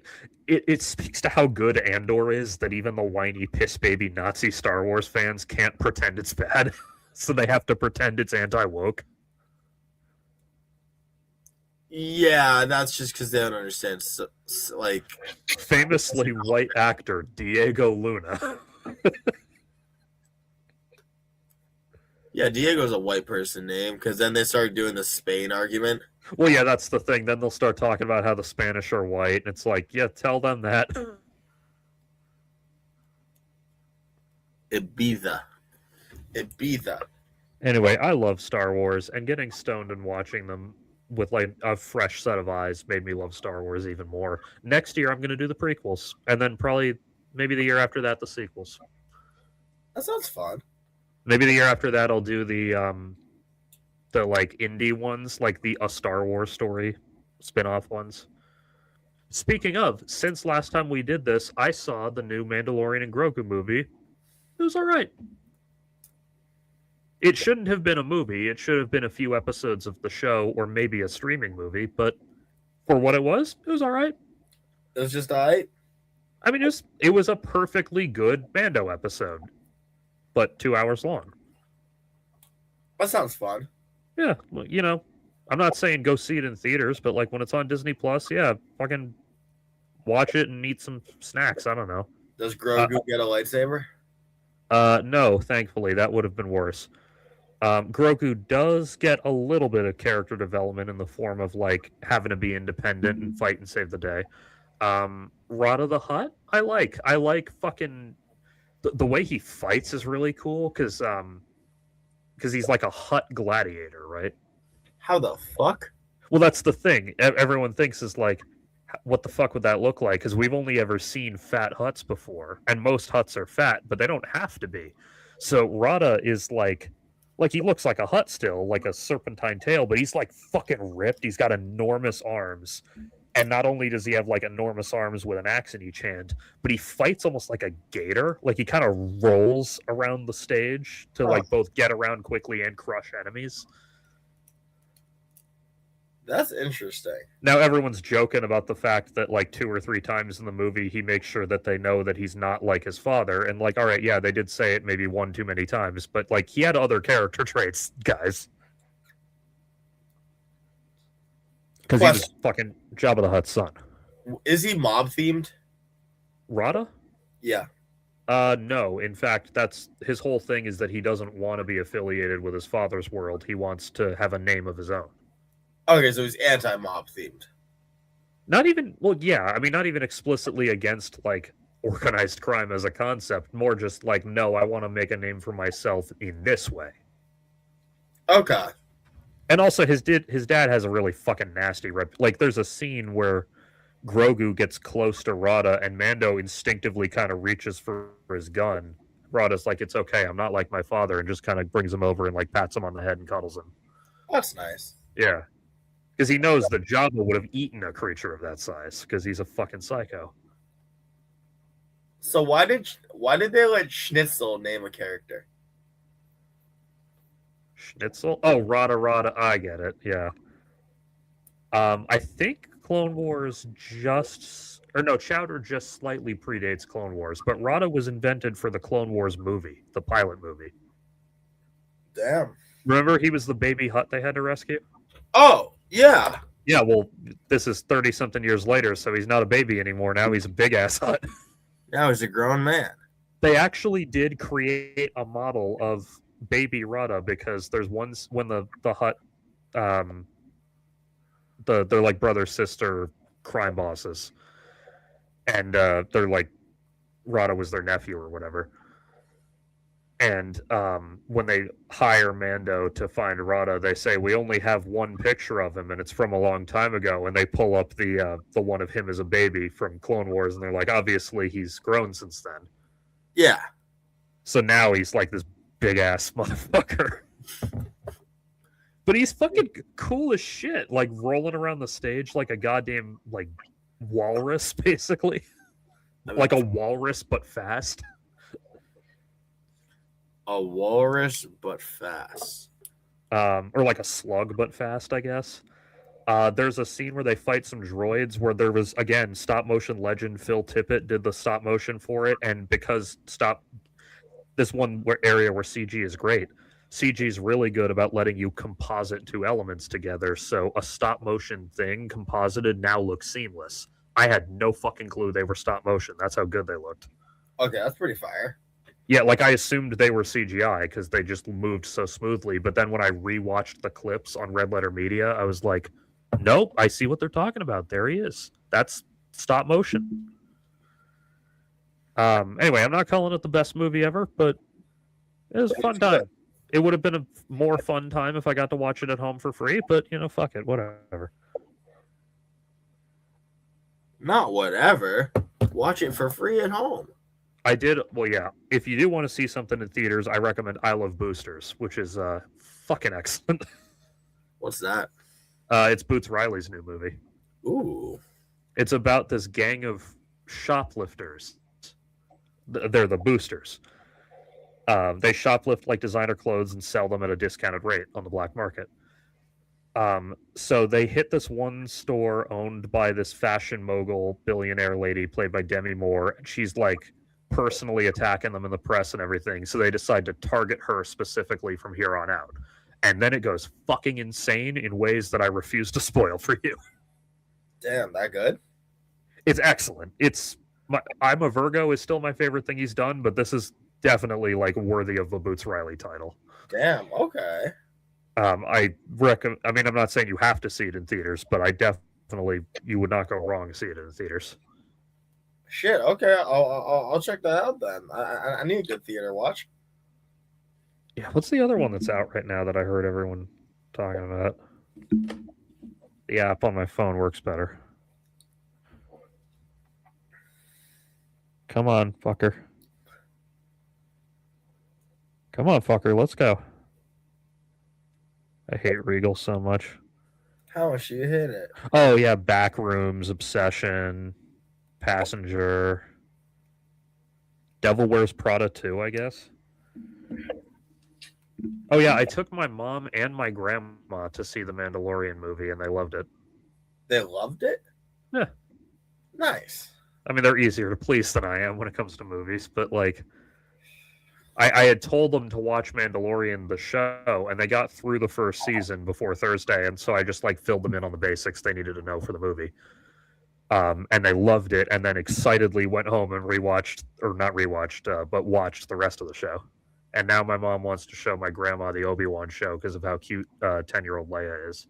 it speaks to how good Andor is that even the whiny piss baby Nazi Star Wars fans can't pretend it's bad, so they have to pretend it's anti-woke. Yeah, that's just because they don't understand. Like, Famously white actor Diego Luna. yeah, Diego's a white person name because then they started doing the Spain argument. Well, yeah, that's the thing. Then they'll start talking about how the Spanish are white, and it's like, yeah, tell them that. Ibiza. Ibiza. Anyway, I love Star Wars, and getting stoned and watching them with like a fresh set of eyes made me love Star Wars even more. Next year, I'm going to do the prequels, and then probably maybe the year after that, the sequels. That sounds fun. Maybe the year after that, I'll do the like indie ones, like the A Star Wars Story spin-off ones. Speaking of, since last time we did this, I saw the new Mandalorian and Grogu movie. It was all right. It shouldn't have been a movie. It should have been a few episodes of the show or maybe a streaming movie, but for what it was all right. It was just alright. I mean, it was a perfectly good Mando episode, but 2 hours long. That sounds fun. Yeah, you know, I'm not saying go see it in theaters, but like when it's on Disney Plus, yeah, fucking watch it and eat some snacks. I don't know. Does Grogu get a lightsaber? No, thankfully that would have been worse. Grogu does get a little bit of character development in the form of like having to be independent and fight and save the day. Rada the Hutt, I like. I like fucking the way he fights is really cool because he's like a Hutt gladiator, right? How the fuck? Well, that's the thing. Everyone thinks is like, what the fuck would that look like? Because we've only ever seen fat Hutts before, and most Hutts are fat, but they don't have to be. So Rada is like he looks like a Hutt still, like a serpentine tail, but he's like fucking ripped. He's got enormous arms, and not only does he have like enormous arms with an axe in each hand, but he fights almost like a gator. Like he kind of rolls around the stage to like both get around quickly and crush enemies. That's interesting. Now everyone's joking about the fact that like 2 or 3 times in the movie he makes sure that they know that he's not like his father, and like, all right, yeah, they did say it maybe one too many times, but like he had other character traits, guys. Because he was fucking Jabba the Hutt's son. Is he mob themed? Rada? Yeah. No. In fact, that's his whole thing is that he doesn't want to be affiliated with his father's world. He wants to have a name of his own. Okay, so he's anti-mob themed. Not even, well, yeah, I mean, not even explicitly against, like, organized crime as a concept. More just like, no, I want to make a name for myself in this way. Okay. And also, his dad has a really fucking nasty rep. Like, there's a scene where Grogu gets close to Rada, and Mando instinctively kind of reaches for his gun. Rada's like, it's okay, I'm not like my father, and just kind of brings him over and, like, pats him on the head and cuddles him. That's nice. Yeah. Because he knows that Jabba would have eaten a creature of that size, because he's a fucking psycho. So why did they let Schnitzel name a character? Schnitzel? Oh, Rada. I get it. Yeah. I think Clone Wars Chowder just slightly predates Clone Wars, but Rada was invented for the Clone Wars movie, the pilot movie. Damn. Remember, he was the baby Hutt they had to rescue? Oh, yeah. Yeah, well, this is 30-something years later, so he's not a baby anymore. Now he's a big-ass Hutt. Now he's a grown man. They actually did create a model of baby Rada because there's ones when the Hutt, they're like brother-sister crime bosses. And they're like, Rada was their nephew or whatever. And when they hire Mando to find Rada, they say, we only have one picture of him, and it's from a long time ago. And they pull up the one of him as a baby from Clone Wars, and they're like, obviously he's grown since then. Yeah. So now he's like this big-ass motherfucker. But he's fucking cool as shit, like rolling around the stage like a goddamn, like, walrus, basically. Like a walrus, but fast. A walrus, but fast. Or like a slug, but fast, I guess. There's a scene where they fight some droids where there was, again, stop motion legend Phil Tippett did the stop motion for it, and because this one area where CG is great, CG is really good about letting you composite two elements together, so a stop motion thing composited now looks seamless. I had no fucking clue they were stop motion. That's how good they looked. Okay, that's pretty fire. Yeah, like I assumed they were CGI because they just moved so smoothly. But then when I rewatched the clips on Red Letter Media, I was like, nope, I see what they're talking about. There he is. That's stop motion. Anyway, I'm not calling it the best movie ever, but it was a fun time. It would have been a more fun time if I got to watch it at home for free, but fuck it, whatever. Not whatever. Watch it for free at home. I did. Well, yeah. If you do want to see something in theaters, I recommend I Love Boosters, which is fucking excellent. What's that? It's Boots Riley's new movie. Ooh. It's about this gang of shoplifters. They're the boosters. They shoplift like designer clothes and sell them at a discounted rate on the black market. So they hit this one store owned by this fashion mogul billionaire lady played by Demi Moore. She's like personally attacking them in the press and everything. So they decide to target her specifically from here on out. And then it goes fucking insane in ways that I refuse to spoil for you. Damn, that good? It's excellent. I'm a Virgo is still my favorite thing he's done, but this is definitely like worthy of the Boots Riley title. Damn, okay. I recommend. I mean, I'm not saying you have to see it in theaters, but I definitely you would not go wrong to see it in the theaters. Shit, okay, I'll check that out then. I need a good theater watch. Yeah, what's the other one that's out right now that I heard everyone talking about? The app on my phone works better. Come on, fucker. Come on, fucker, let's go. I hate Regal so much. How much you hit it? Oh, yeah, Backrooms, Obsession, Passenger, Devil Wears Prada 2, I guess. Oh, yeah, I took my mom and my grandma to see the Mandalorian movie, and they loved it. They loved it? Yeah. Nice. I mean, they're easier to please than I am when it comes to movies, but, like, I had told them to watch Mandalorian, the show, and they got through the first season before Thursday, and so I just, like, filled them in on the basics they needed to know for the movie. And they loved it, and then excitedly went home and watched the rest of the show. And now my mom wants to show my grandma the Obi-Wan show because of how cute 10-year-old Leia is.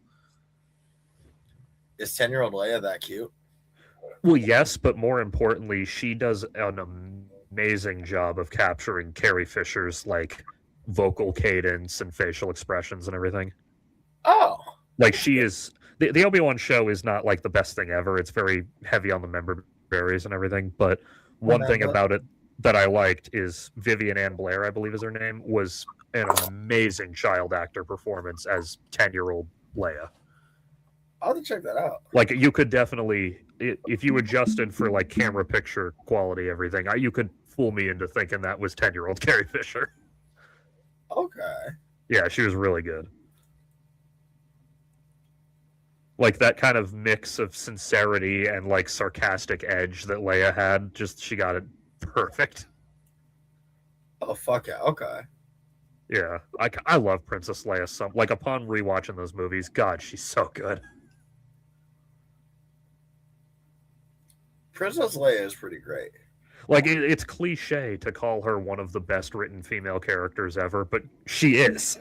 Is 10-year-old Leia that cute? Well, yes, but more importantly, she does an amazing job of capturing Carrie Fisher's, like, vocal cadence and facial expressions and everything. Oh. Like, she is... The Obi-Wan show is not, like, the best thing ever. It's very heavy on the member berries and everything, but one thing about it that I liked is Vivian Ann Blair, I believe is her name, was an amazing child actor performance as 10-year-old Leia. I'll have to check that out. Like, you could definitely, if you adjusted for, like, camera picture quality, everything, you could fool me into thinking that was 10-year-old Carrie Fisher. Okay. Yeah, she was really good. Like, that kind of mix of sincerity and, like, sarcastic edge that Leia had, she got it perfect. Oh, fuck yeah, okay. Yeah, I love Princess Leia. Like, upon rewatching those movies, God, she's so good. Princess Leia is pretty great. Like, it's cliche to call her one of the best written female characters ever, but she is.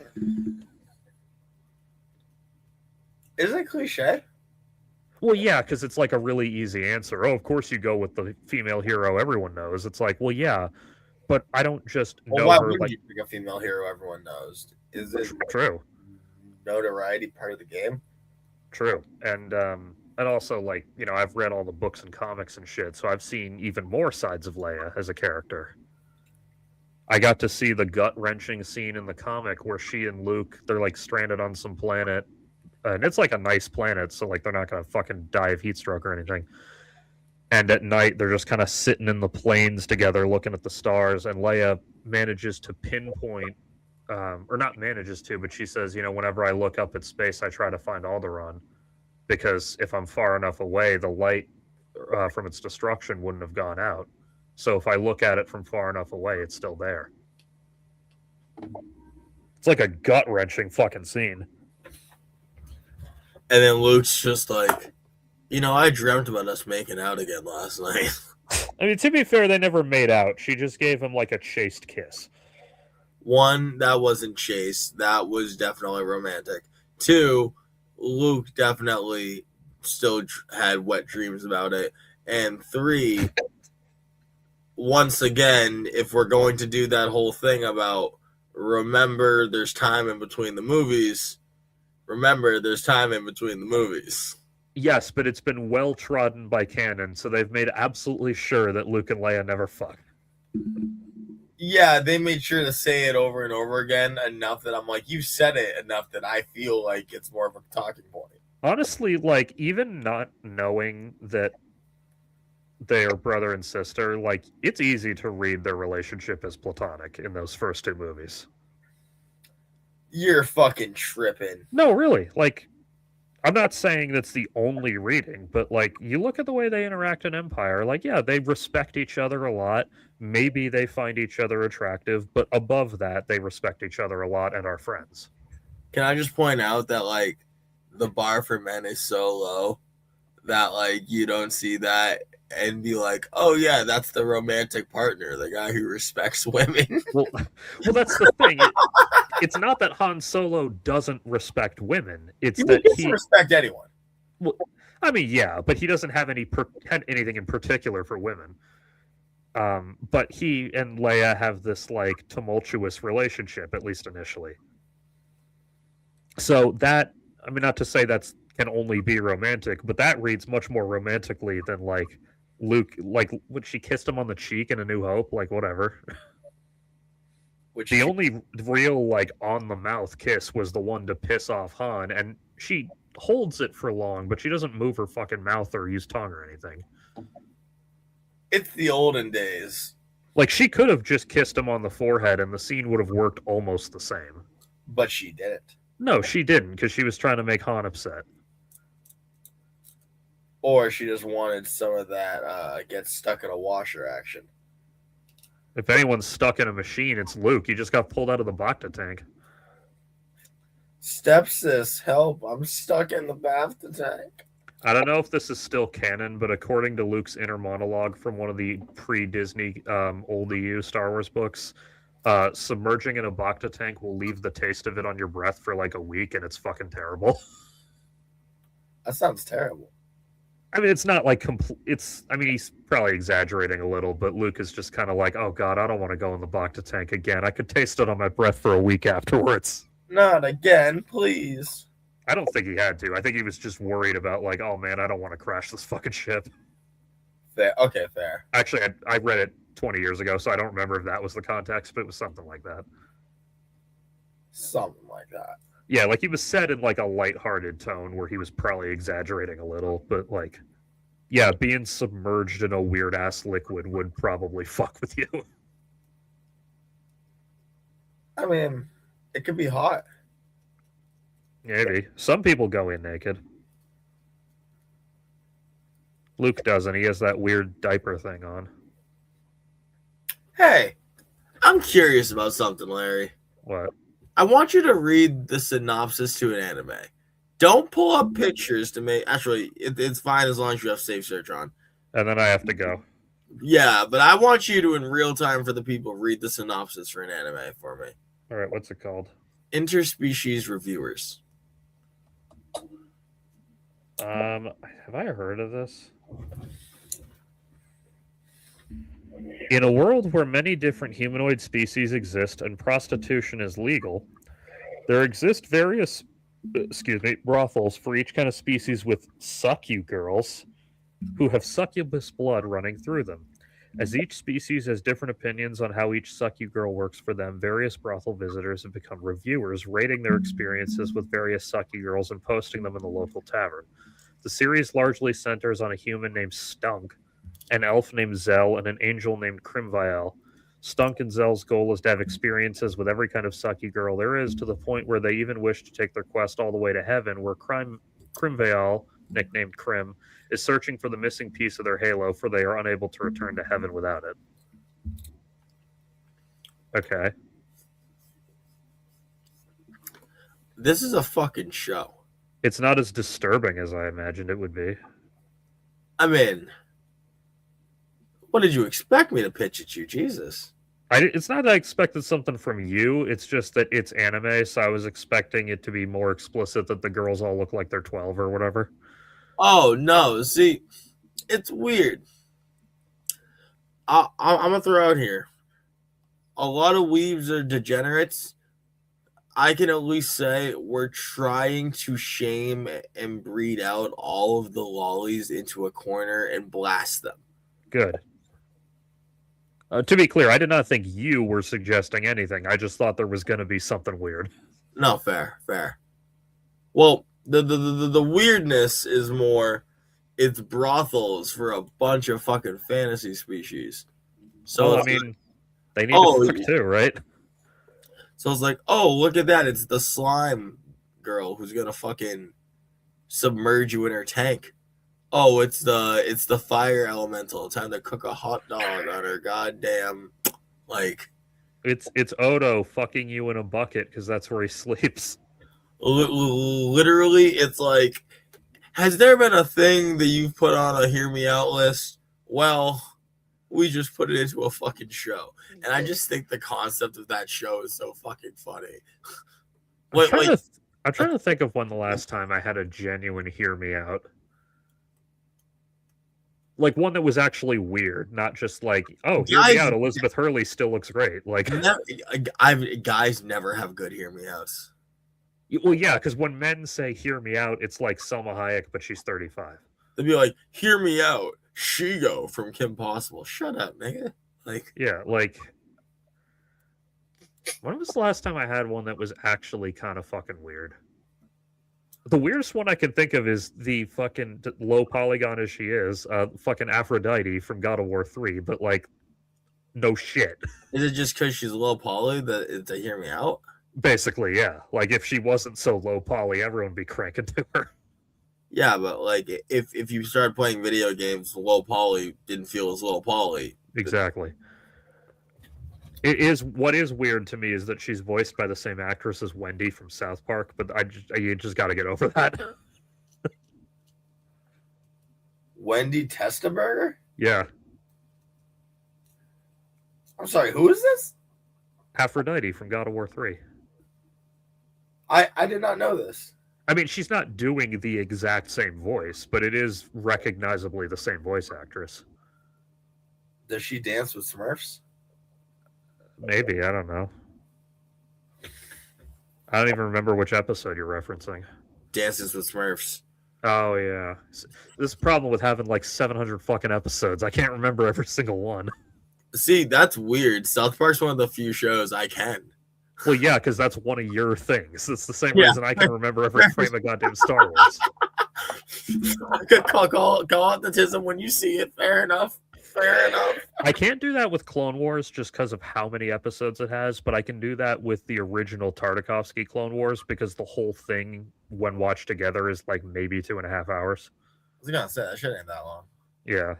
Is it cliche? Well, yeah, because it's like a really easy answer. Oh, of course you go with the female hero everyone knows. It's like, well, yeah, but I don't just know why her. Wouldn't like you pick a female hero everyone knows? Is it true? Notoriety part of the game? True, and also, like, I've read all the books and comics and shit, so I've seen even more sides of Leia as a character. I got to see the gut-wrenching scene in the comic where she and Luke, they're, like, stranded on some planet, and it's, like, a nice planet, so, like, they're not going to fucking die of heat stroke or anything. And at night, they're just kind of sitting in the plains together looking at the stars, and Leia manages to pinpoint, or not manages to, but she says, whenever I look up at space, I try to find Alderaan. because if I'm far enough away, the light from its destruction wouldn't have gone out. So if I look at it from far enough away, it's still there. It's like a gut wrenching fucking scene. And then Luke's just like, I dreamt about us making out again last night. I mean, to be fair, they never made out. She just gave him like a chaste kiss. One, that wasn't chaste. That was definitely romantic. Two, Luke definitely still had wet dreams about it. And three, once again, if we're going to do that whole thing about remember there's time in between the movies, remember there's time in between the movies. Yes, but it's been well trodden by canon, so they've made absolutely sure that Luke and Leia never fuck. Yeah, they made sure to say it over and over again enough that I'm like, you said it enough that I feel like it's more of a talking point. Honestly, like, even not knowing that they are brother and sister, like, it's easy to read their relationship as platonic in those first two movies. You're fucking tripping. No, really. Like, I'm not saying that's the only reading, but, like, you look at the way they interact in Empire, like, yeah, they respect each other a lot. Maybe they find each other attractive, but above that, they respect each other a lot and are friends. Can I just point out that, like, the bar for men is so low that, like, you don't see that and be like, oh, yeah, that's the romantic partner, the guy who respects women. Well, that's the thing. It's not that Han Solo doesn't respect women. It's that he doesn't respect anyone. Well, I mean, yeah, but he doesn't have anything in particular for women. But he and Leia have this like tumultuous relationship, at least initially. So that, I mean, not to say that's can only be romantic, but that reads much more romantically than like Luke, like when she kissed him on the cheek in A New Hope, like whatever. The only real like on the mouth kiss was the one to piss off Han, and she holds it for long, but she doesn't move her fucking mouth or use tongue or anything. It's the olden days. Like, she could have just kissed him on the forehead and the scene would have worked almost the same. But she didn't. No, she didn't, because she was trying to make Han upset. Or she just wanted some of that get stuck in a washer action. If anyone's stuck in a machine, it's Luke. He just got pulled out of the Bacta tank. Stepsis, help. I'm stuck in the Bacta tank. I don't know if this is still canon, but according to Luke's inner monologue from one of the pre-Disney old EU Star Wars books, submerging in a Bacta tank will leave the taste of it on your breath for like a week, and it's fucking terrible. That sounds terrible. I mean, it's not like it's. I mean, he's probably exaggerating a little, but Luke is just kind of like, "Oh God, I don't want to go in the Bacta tank again. I could taste it on my breath for a week afterwards." Not again, please. I don't think he had to. I think he was just worried about like, "Oh man, I don't want to crash this fucking ship." Fair. Okay, fair. Actually, I read it 20 years ago, so I don't remember if that was the context, but it was something like that. Something like that. Yeah, like he was said in like a lighthearted tone where he was probably exaggerating a little, but like, yeah, being submerged in a weird ass liquid would probably fuck with you. I mean, it could be hot. Maybe. Some people go in naked. Luke doesn't. He has that weird diaper thing on. Hey, I'm curious about something, Larry. What? I want you to read the synopsis to an anime. Don't pull up pictures to make. Actually, it's fine as long as you have safe search on. And then I have to go. Yeah, but I want you to, in real time for the people, read the synopsis for an anime for me. All right, what's it called? Interspecies Reviewers. Have I heard of this? In a world where many different humanoid species exist and prostitution is legal, there exist various, brothels for each kind of species with succu girls who have succubus blood running through them. As each species has different opinions on how each succu girl works for them, various brothel visitors have become reviewers, rating their experiences with various succu girls and posting them in the local tavern. The series largely centers on a human named Stunk, an elf named Zell, and an angel named Crimvial. Stunk and Zell's goal is to have experiences with every kind of sucky girl there is, to the point where they even wish to take their quest all the way to heaven, where Crimvial nicknamed Krim, is searching for the missing piece of their halo, for they are unable to return to heaven without it. Okay. This is a fucking show. It's not as disturbing as I imagined it would be. I mean, what did you expect me to pitch at you? Jesus. It's not that I expected something from you. It's just that it's anime, so I was expecting it to be more explicit that the girls all look like they're 12 or whatever. Oh, no. See, it's weird. I'm going to throw out here. A lot of weebs are degenerates. I can at least say we're trying to shame and breed out all of the lollies into a corner and blast them. Good. To be clear, I did not think you were suggesting anything. I just thought there was going to be something weird. No, fair. Well, the weirdness is more it's brothels for a bunch of fucking fantasy species. So I mean, they need to fuck too, right? So it's like, oh, look at that. It's the slime girl who's gonna fucking submerge you in her tank. Oh, it's the fire elemental. Time to cook a hot dog on her goddamn like. It's Odo fucking you in a bucket because that's where he sleeps. Literally, it's like, has there been a thing that you've put on a hear me out list? Well, we just put it into a fucking show. And I just think the concept of that show is so fucking funny. I'm trying to think of when the last time I had a genuine hear me out. Like one that was actually weird, not just like, oh, hear me out, Elizabeth Hurley still looks great. Like, guys never have good hear me outs. Well, yeah, because when men say hear me out, it's like Selma Hayek, but she's 35. They'd be like, hear me out, Shigo from Kim Possible. Shut up, nigga. Like, yeah, like, when was the last time I had one that was actually kind of fucking weird? The weirdest one I can think of is the fucking low polygon as she is, fucking Aphrodite from God of War 3, but like, no shit. Is it just because she's low poly that it's a hear me out? Basically, yeah. Like, if she wasn't so low poly, everyone would be cranking to her. Yeah, but like, if you started playing video games, low poly didn't feel as low poly. Exactly. What is weird to me is that she's voiced by the same actress as Wendy from South Park, but you just got to get over that. Wendy Testaburger? Yeah. I'm sorry, who is this? Aphrodite from God of War 3. I did not know this. I mean, she's not doing the exact same voice, but it is recognizably the same voice actress. Does she dance with Smurfs? Maybe, I don't know. I don't even remember which episode you're referencing. Dances with Smurfs. Oh, yeah. This problem with having like 700 fucking episodes. I can't remember every single one. See, that's weird. South Park's one of the few shows I can. Well, yeah, because that's one of your things. It's the same reason I can remember every frame of goddamn Star Wars. Call out the tism when you see it. Fair enough. I can't do that with Clone Wars just because of how many episodes it has, but I can do that with the original Tartakovsky Clone Wars because the whole thing, when watched together, is like maybe 2.5 hours. I was gonna say that shit ain't that long. Yeah.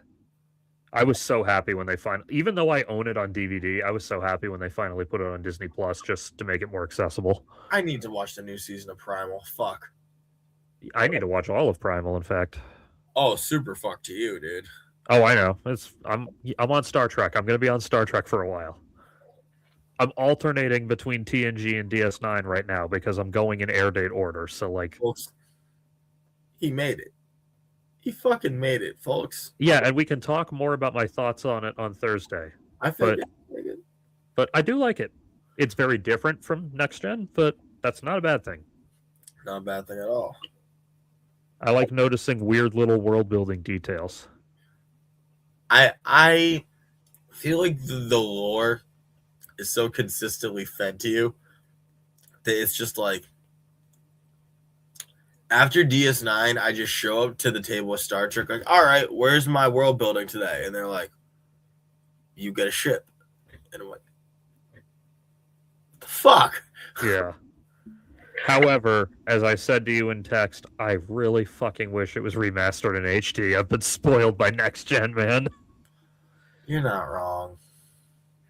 I was so happy when they even though I own it on DVD, I was so happy when they finally put it on Disney Plus just to make it more accessible. I need to watch the new season of Primal. Fuck. I need to watch all of Primal, in fact. Oh, super fuck to you, dude. Oh, I know. I'm on Star Trek. I'm going to be on Star Trek for a while. I'm alternating between TNG and DS9 right now because I'm going in air date order. So, like, folks, he made it. He fucking made it, folks. Yeah, and we can talk more about my thoughts on it on Thursday. I figured. But I do like it. It's very different from Next Gen, but that's not a bad thing. Not a bad thing at all. I like noticing weird little world building details. I feel like the lore is so consistently fed to you that it's just like after DS9, I just show up to the table with Star Trek like, all right, where's my world building today? And they're like, you get a ship. And I'm like, what the fuck? Yeah. However, as I said to you in text, I really fucking wish it was remastered in HD. I've been spoiled by next gen, man. You're not wrong.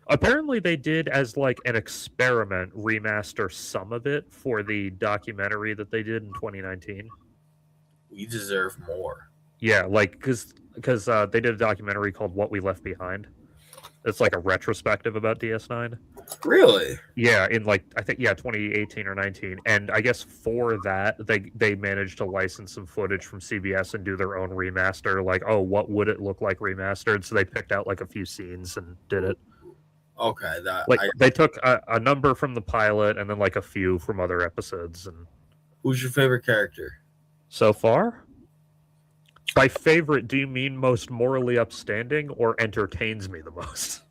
Apparently, they did as like an experiment remaster some of it for the documentary that they did in 2019. We deserve more. Yeah, like because they did a documentary called "What We Left Behind." It's like a retrospective about DS9. Really? Yeah, in like I think 2018 or 19, and I guess for that they managed to license some footage from CBS and do their own remaster. Like, oh, what would it look like remastered? So they picked out like a few scenes and did it. Okay, that Like I. they took a number from the pilot and then like a few from other episodes. And Who's your favorite character? so far, by favorite, do you mean most morally upstanding or entertains me the most?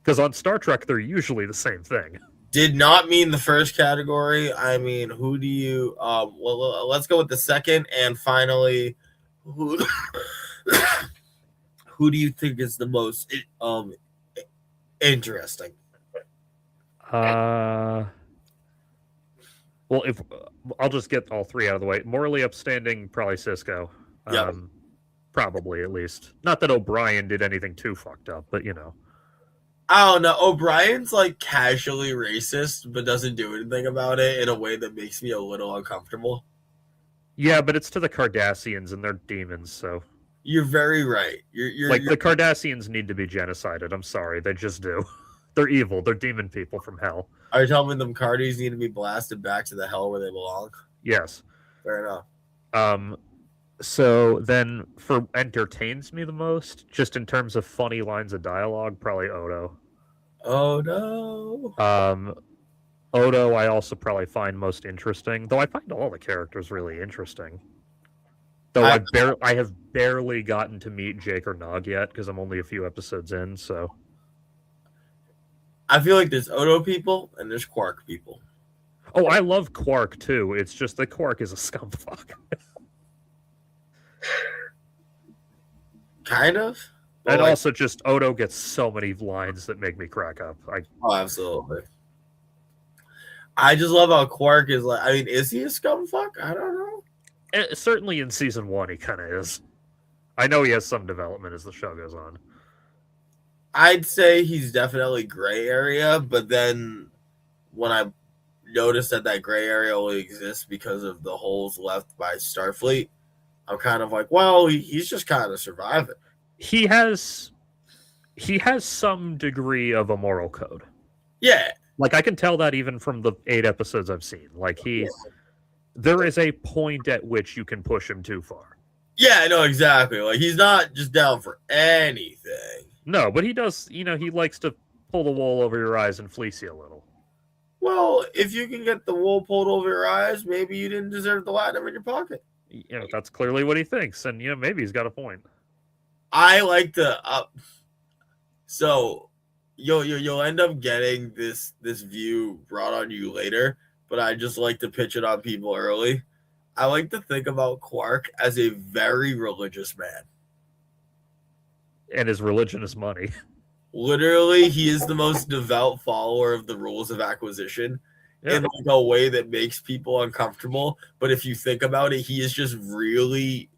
Because on Star Trek, they're usually the same thing. Did not mean the first category. I mean, who do you? Well, let's go with the second, and finally, who? Who do you think is the most interesting? Well, if I'll just get all three out of the way. Morally upstanding, probably Cisco. Yeah. Probably at least. Not that O'Brien did anything too fucked up, but you know. I don't know. O'Brien's like casually racist, but doesn't do anything about it in a way that makes me a little uncomfortable. Yeah, but it's to the Cardassians and they're demons, so You're very right. You're like the Cardassians need to be genocided. I'm sorry, they just do. They're evil. They're demon people from hell. Are you telling me them Cardis need to be blasted back to the hell where they belong? Yes. Fair enough. So then for entertains me the most, just in terms of funny lines of dialogue, probably Odo. Oh no. Odo I also probably find most interesting, though I find all the characters really interesting. Though I have barely gotten to meet Jake or Nog yet because I'm only a few episodes in, so I feel like there's Odo people and there's Quark people. Oh, I love Quark too. It's just that Quark is a scumfuck. Kind of. And like, also just Odo gets so many lines that make me crack up. Oh, absolutely. I just love how Quark is like, I mean, is he a scumfuck? I don't know. Certainly in season 1 he kind of is. I know he has some development as the show goes on. I'd say he's definitely gray area, but then when I noticed that gray area only exists because of the holes left by Starfleet, I'm kind of like, well, he's just kind of surviving. He has some degree of a moral code. Yeah. Like I can tell that even from the 8 episodes I've seen. Like there is a point at which you can push him too far. Yeah, I know exactly. Like he's not just down for anything. No, but he does, he likes to pull the wool over your eyes and fleece you a little. Well, if you can get the wool pulled over your eyes, maybe you didn't deserve the platinum in your pocket. That's clearly what he thinks, and maybe he's got a point. I like to so you'll end up getting this view brought on you later, but I just like to pitch it on people early. I like to think about Quark as a very religious man. And his religion is money. Literally, he is the most devout follower of the rules of acquisition in like a way that makes people uncomfortable. But if you think about it, he is just really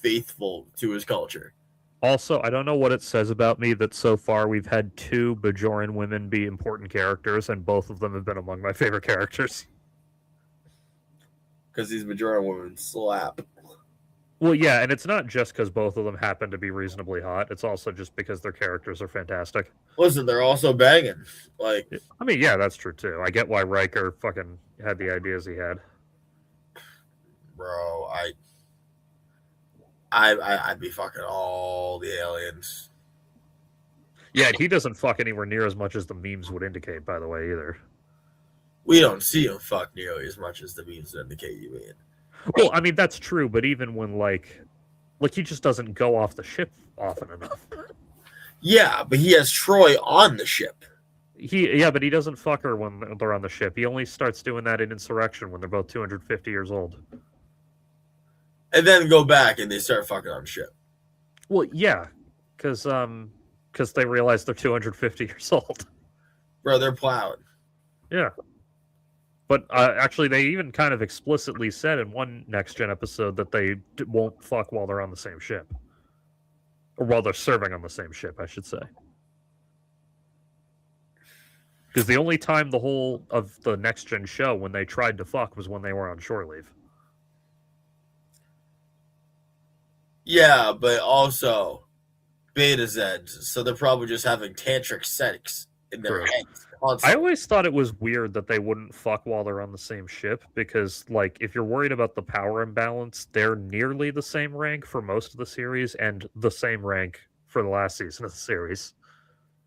faithful to his culture. Also, I don't know what it says about me that so far we've had 2 Bajoran women be important characters, and both of them have been among my favorite characters. Because these Bajoran women slap. Well, yeah, and it's not just because both of them happen to be reasonably hot. It's also just because their characters are fantastic. Listen, they're also banging. Like, I mean, yeah, that's true too. I get why Riker fucking had the ideas he had. Bro, I'd be fucking all the aliens. Yeah, he doesn't fuck anywhere near as much as the memes would indicate, by the way, either. We don't see him fuck nearly as much as the memes indicate you mean. Well, I mean, that's true, but even when, like he just doesn't go off the ship often enough. Yeah, but he has Troy on the ship. But he doesn't fuck her when they're on the ship. He only starts doing that in Insurrection when they're both 250 years old. And then go back and they start fucking on the ship. Well, yeah, because they realize they're 250 years old. Bro, they're plowing. Yeah. But actually, they even kind of explicitly said in one Next Gen episode that they won't fuck while they're on the same ship. Or while they're serving on the same ship, I should say. Because the only time the whole of the Next Gen show when they tried to fuck was when they were on shore leave. Yeah, but also beta Zeds, so they're probably just having tantric sex in their heads. I always thought it was weird that they wouldn't fuck while they're on the same ship because, like, if you're worried about the power imbalance, they're nearly the same rank for most of the series and the same rank for the last season of the series.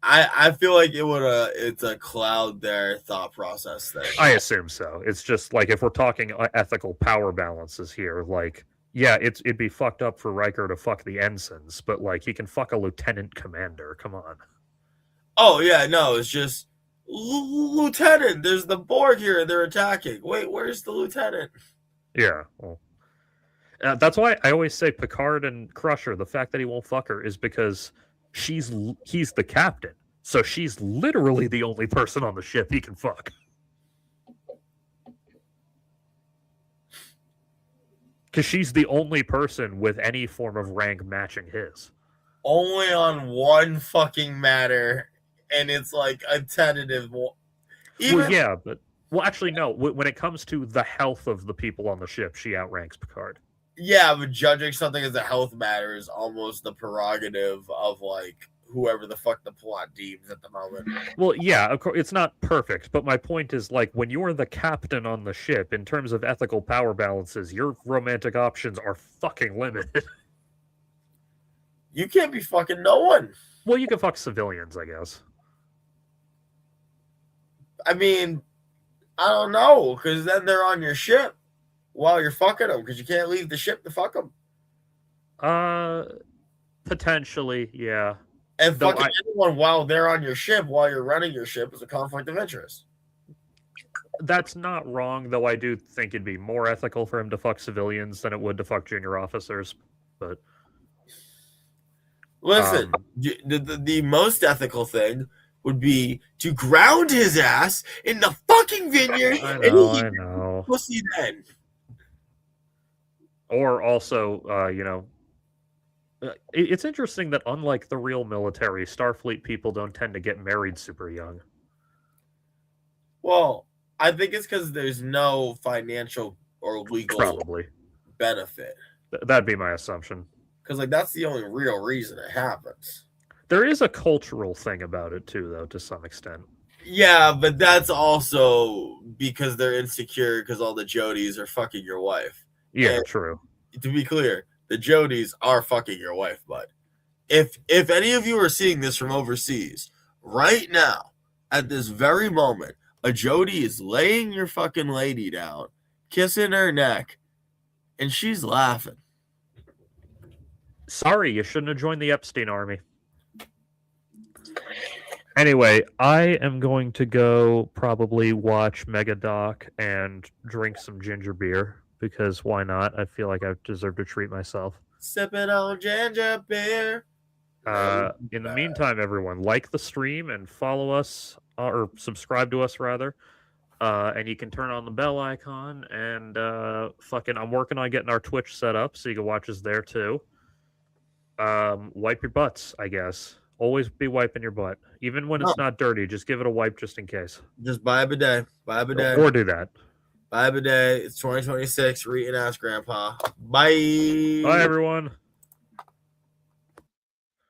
I feel like it's a cloud their thought process thing. I assume so. It's just like if we're talking ethical power balances here, like yeah, it'd be fucked up for Riker to fuck the ensigns, but like he can fuck a lieutenant commander. Come on. Oh yeah, no, it's just Lieutenant. There's the Borg here. They're attacking. Wait, where's the lieutenant? Yeah, well, that's why I always say Picard and Crusher. The fact that he won't fuck her is because he's the captain, so she's literally the only person on the ship he can fuck. Because she's the only person with any form of rank matching his. Only on one fucking matter, and it's like a tentative. Well, yeah, but actually, no. When it comes to the health of the people on the ship, she outranks Picard. Yeah, but judging something as a health matter is almost the prerogative of like whoever the fuck the plot deems at the moment. Well, yeah, of course, it's not perfect, but my point is, like, when you're the captain on the ship, in terms of ethical power balances, your romantic options are fucking limited. You can't be fucking no one. Well, you can fuck civilians, I guess. I mean, I don't know, because then they're on your ship while you're fucking them, because you can't leave the ship to fuck them. Potentially, yeah. And fucking anyone while they're on your ship, while you're running your ship, is a conflict of interest. That's not wrong, though I do think it'd be more ethical for him to fuck civilians than it would to fuck junior officers. But listen, the most ethical thing would be to ground his ass in the fucking vineyard I know. Pussy then. Or also, it's interesting that unlike the real military, Starfleet people don't tend to get married super young. Well, I think it's because there's no financial or legal benefit. That'd be my assumption. Because like that's the only real reason it happens. There is a cultural thing about it too, though, to some extent. Yeah, but that's also because they're insecure because all the Jodies are fucking your wife. Yeah, and true. To be clear, the Jodies are fucking your wife, bud. If any of you are seeing this from overseas, right now, at this very moment, a Jodie is laying your fucking lady down, kissing her neck, and she's laughing. Sorry, you shouldn't have joined the Epstein army. Anyway, I am going to go probably watch Megadoc and drink some ginger beer, because why not? I feel like I deserve to treat myself. Sipping on ginger beer. In the meantime, everyone, like the stream and follow us, or subscribe to us, rather. And you can turn on the bell icon, and I'm working on getting our Twitch set up so you can watch us there too. Wipe your butts, I guess. Always be wiping your butt. Even when it's not dirty, just give it a wipe just in case. Just buy a bidet. Buy a bidet. Or do that. Buy a bidet. It's 2026. We're eating ass, Grandpa. Bye. Bye, everyone.